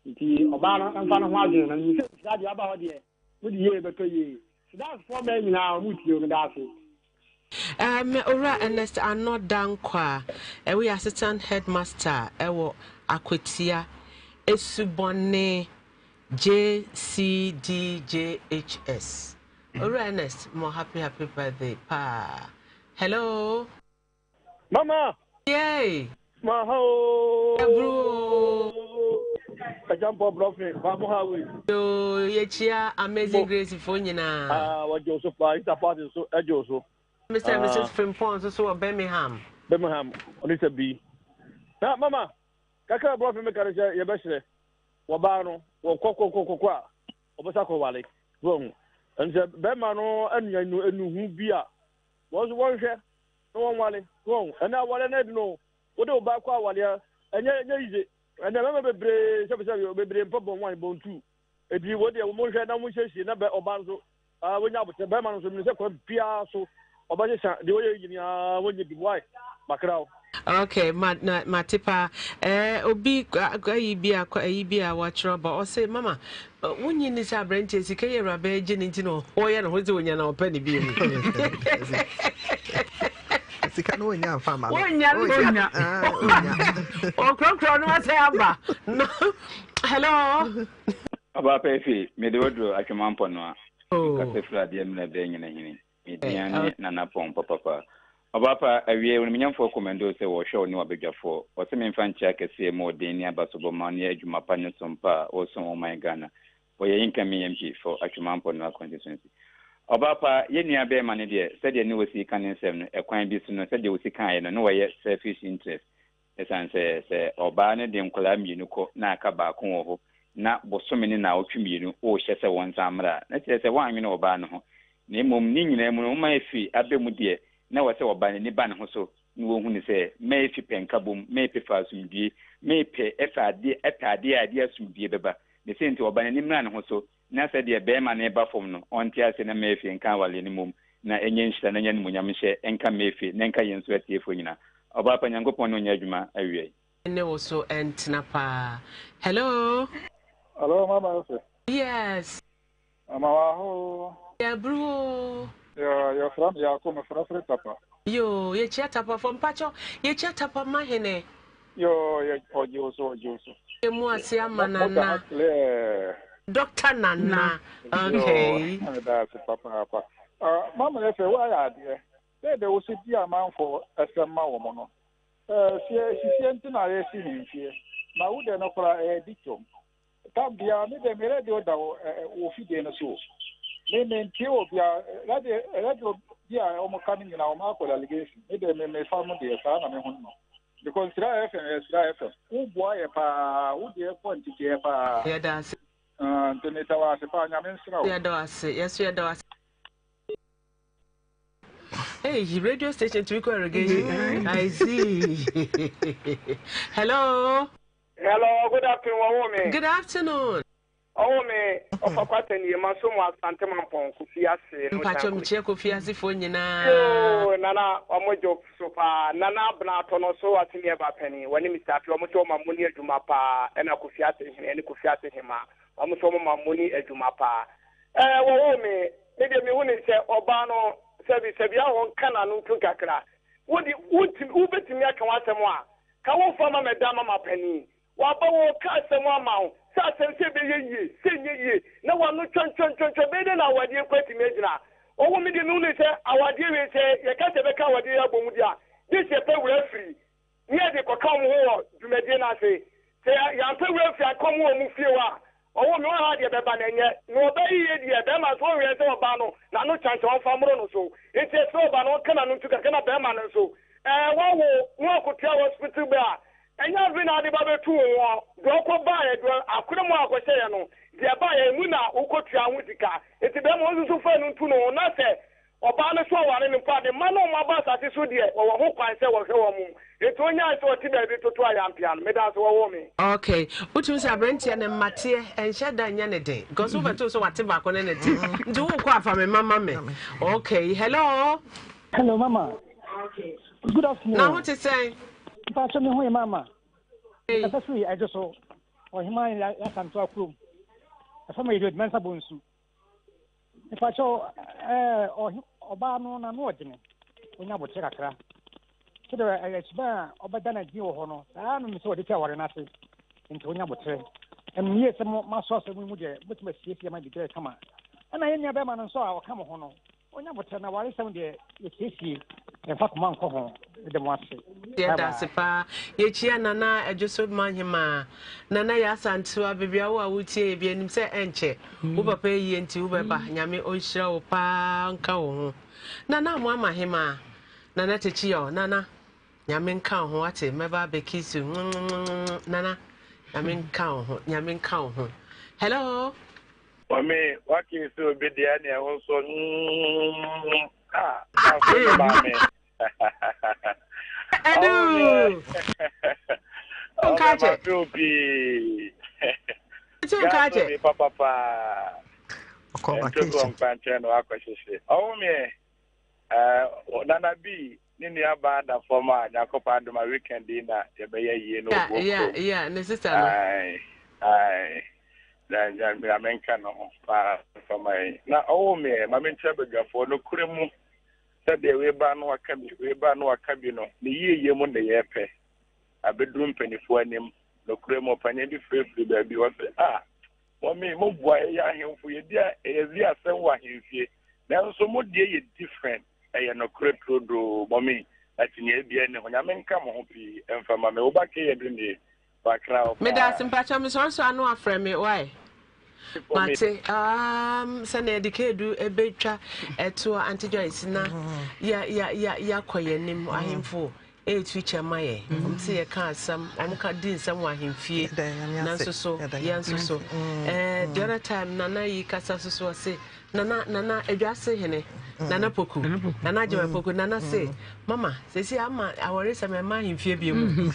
[SPEAKER 10] Nti oba no mfa no ho adwene na ni se dia aba ho de. Wo di ye be to ye. So that's for me na mu tio me da so.
[SPEAKER 1] Ora Ernest Anodankwa, we assistant headmaster, ewo Akwetia, Esubone JCDJHS. Ora Ernest, more happy birthday, pa. Hello,
[SPEAKER 10] Mama.
[SPEAKER 1] Yay.
[SPEAKER 10] Maho.
[SPEAKER 1] Bro.
[SPEAKER 10] I jump up bluffing. Babu Hawi.
[SPEAKER 1] Yo, yechia amazing grace for you na.
[SPEAKER 10] What Joseph is a part so Joseph.
[SPEAKER 1] Mr. and Mrs. Frimpong, so Birmingham.
[SPEAKER 10] On it be. Now, Mama, Kaka brought me a your best. Wabano, or Coco, Obasako Valley. Wrong. And the Bemano and you beer. Was one share? No one Valley. Wrong. And now what I know. What do Bakwa Walia? And easy. And I remember Baby Papa wine bone too. If you were the emotion, now we say she never Obanzo. When I was the Berman, so Piasso.
[SPEAKER 1] Okay, Matipa, Obi, Ibia, watch rubber, or say, Mama, when you need a branch, you can hear a virgin into no, or you're doing your penny beam.
[SPEAKER 7] It's a no young farmer.
[SPEAKER 1] Oh, Crown was ever. No, hello.
[SPEAKER 11] About Pefi, Medodo, I can mampono. Kase fra de na be nyina hini. Mediane na na pon papa. Obapa awie woni nyamfo komendo se wo hwe ni wabedwafo. O se memfa nchia kase mo den ni abasobo man ya adwuma pa ne sompa o so o man Ghana. O ye yinka me MP for atwumampo no constituency. Obapa ye nua be ma ne de se de ne wosi kan nsem no ekwan bi so no se de wosi kan ye no wo ye selfish interest. Esan se oba ne de nkola mienu ko na aka ba ko wo ho na bosome ne na otwemienu o hye se won samra na se wanwe no oba no ho na emom ni nyina mu no ma efi abemu de na wo se oba ne ba ne ho so ni wo hu ni se ma efi penkabom ma efi fasumdie ma epe efade etade ade asumdie beba ne se nti oba ne nimra ne ho so na se de be ma ne ba fom no onti ase na ma efi nka wale ne mom na enye nhira na nya ne munyam hye enka ma efi na enka yenso atiefo nyina oba pa nyankopon no nya adwuma awie
[SPEAKER 1] ne wo so entina pa. Hello.
[SPEAKER 12] Hello, Mama.
[SPEAKER 1] Yes.
[SPEAKER 12] Mama.
[SPEAKER 1] Yeah, bro.
[SPEAKER 12] You're from Yakuma, from Tapa.
[SPEAKER 1] Yo, you chat up from Pacho. You chat up on my hene.
[SPEAKER 12] Yo, you so.
[SPEAKER 1] You must say, Manana. Dr. Nana. Okay.
[SPEAKER 12] That's Papa. Mama, I say, why are there? There was a dear man for a summer woman. She sent in our scene here. Now, they're not for a dictum. Tabia, maybe me radio da o fide na so. Me ntio bia radio bia o mo kan nyina o ma ko allegation. Maybe me fa mo de sa na me ho no. Because Sra FM. Who boy pa, who de point ke pa.
[SPEAKER 1] Yeah, that's.
[SPEAKER 12] Doneta wa se pa nya me nsra.
[SPEAKER 1] Yeah, that's. Yes, yeah, that's. Hey, radio station to equal irrigation. I see. Hello.
[SPEAKER 23] Hello, good afternoon, woman.
[SPEAKER 1] Good afternoon.
[SPEAKER 23] Oh, me, of a pattern, you must somewhat Santaman Kufiasi.
[SPEAKER 1] Pacho Micheko Fiasi for Nina.
[SPEAKER 23] Oh, Nana, Omojo, so far, Nana Blaton or so at nearby penny. When you start, you almost my money to Mapa and a Kufiati and a Kufiati him. Almost all my money to Mapa. Well, me, maybe me wouldn't say Obano service, Sabia on Cananu to Kakra. Would Uber to me, I can want some more. Come on, Farmer Madame Penny. Wabawo ka semwa mawo sa sense be ye senye ye na wanu chon be na awade kwati mejina owo mi de nunu se awade we se ye ka se be ka awade ya bomu dia this ye pe we free ni e de ko kam ho dwumade na se ya pe we free akom wo mu fie wa owo mi wa de be ba na nye no be ye de be ma so we se oba no na no chancha on fa muro no so enti so oba no kana no tuka kana be ma no so wo ko tia hospital be a enya vina de babe tu wo do ko ba ye do akure mu akose ye no de ba ye mu na ukotua hu sika eti be mo nsu fa no tu no na se oba no so ware ne pa de ma no ma ba sa ti so de wo ho kwan se wo hwe wo mu eti onya se o ti ba bi toto ayampia no me da so wo me.
[SPEAKER 1] Okay, utu se abrentia ne mate enhye da nya ne den because over to so wate ba ko ne den nti wo ko afa me mama me. Okay, hello
[SPEAKER 24] mama. Okay, good afternoon.
[SPEAKER 1] Now what you say?
[SPEAKER 24] Pastor me ho mama. That's why I just saw or him I can to akrum. Afama you mensa bonsu. If I show oba no na no odine. Onya bo chira kra. So the exba oba na di ho no. Ah no me so de tia wore na se. Nti onya bo chire. Em ye se ma so so mu de mutuma siesie ma de kama. Ana ye nya be ma no so a o kama ho no. Onya bo chire na ware sem de ye siesie. In fact, man, come home.
[SPEAKER 1] Yeah, that's it. Ye chia nana a just manhima. Nana yasan to a baby, I would say, be an say enche. Uber pay ye into Uber, Yami Oisha, pa, cow. Nana, mamma, hima. Nana Tichio, Nana. Yamin cow, what it, never be kiss you. Nana, Yamin cow. Hello.
[SPEAKER 12] For me, what is to be the any also?
[SPEAKER 1] Edu. Unkache. Unkache.
[SPEAKER 12] Papa. Conversation. Oh me. Nana B. Nini abanda former Jacopa and my weekend dinner.
[SPEAKER 1] Yeah. Necessary.
[SPEAKER 12] Aye. Then I mean, can for my now. Oh me, my main trouble for no cream. Said the way ban no cabino. The year mon the yepe. A bedroom penny for him. No cream of any free baby was me mo boy ya him for ye dia e zi asem wa himfie na so mo die ye different e no kretro do mommy atinye bia ne honya me nka mo ho pi emfama me oba ke ye de ne bakra
[SPEAKER 1] me da simpacha me so anu afre me why Mate, sene dikedu ebetwa eto Antijoyce na ya koyenim ahemfo etwiche maye omse ye ka asam omka din sam wa ahemfie na so the other time nana yi kasa so say nana edwase hene nana poku nana jema poku nana say mama sesi ama awore se me ma ahemfie bi mu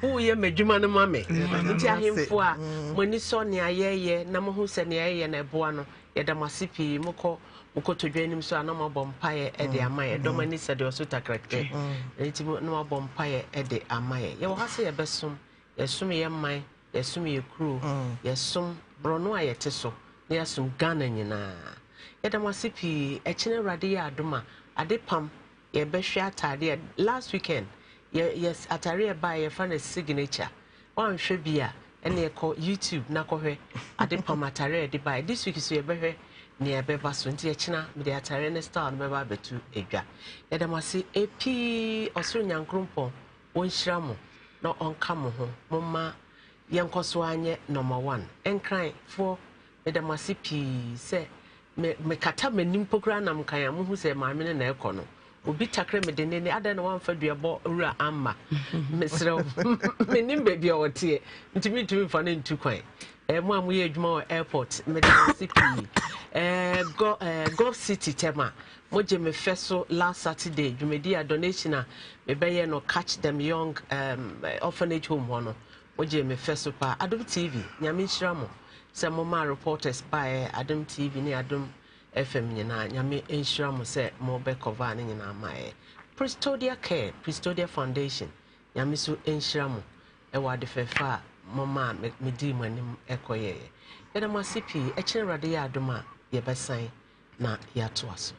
[SPEAKER 1] hu ye medwuma no mame nti ahemfo a moni so ne ayeye na mo hu se ne ayeye na eboa no ye da masipi moko todwanim so anama bompaye e de amaye domani se de oso takrake nti no bompaye e de amaye ye wo ha se ye besom ye sum ye man ye sum ye kru ye sum brono ayete so na ye sum Ghana nyina ye da masipi e chine rade ya adoma ade pam ye behwe atade last weekend yes atare e ba ye fa na signature wan hwe bia ene ye ko YouTube na ko hwe ade pam atare de ba this week so ye behwe ni ebeba so nti e china me de atare ne star no beba betu edwa ye da masi epi osoro nyankrompo won hira mo na onka mo ho momma yenkoso anye number 1 enkran for me da masi pi se me kata manim pokura na mkan am hu se maame ne na ekọ no obi takre me de ne ada na wan fa duabo ura amma mesrew menim baby o tie ntimi fa ne ntu kwan mo amu ye adwuma airport me da CP Gulf City tema moje me feso last Saturday dwumedi a donation a me beye no catch them young orphanage home hono moje me feso pa Adom TV nyame nhira mo se mo ma reporters by Adom TV ni Adom FM nyina nyame nhira mo se mo be cover ni nyina mae Pristodia Care Pristodia Foundation nyame so nhira mo e wade fefa mo ma me di manim ekoye yeda masipi e chenrade ya adoma ye besan na ya to aso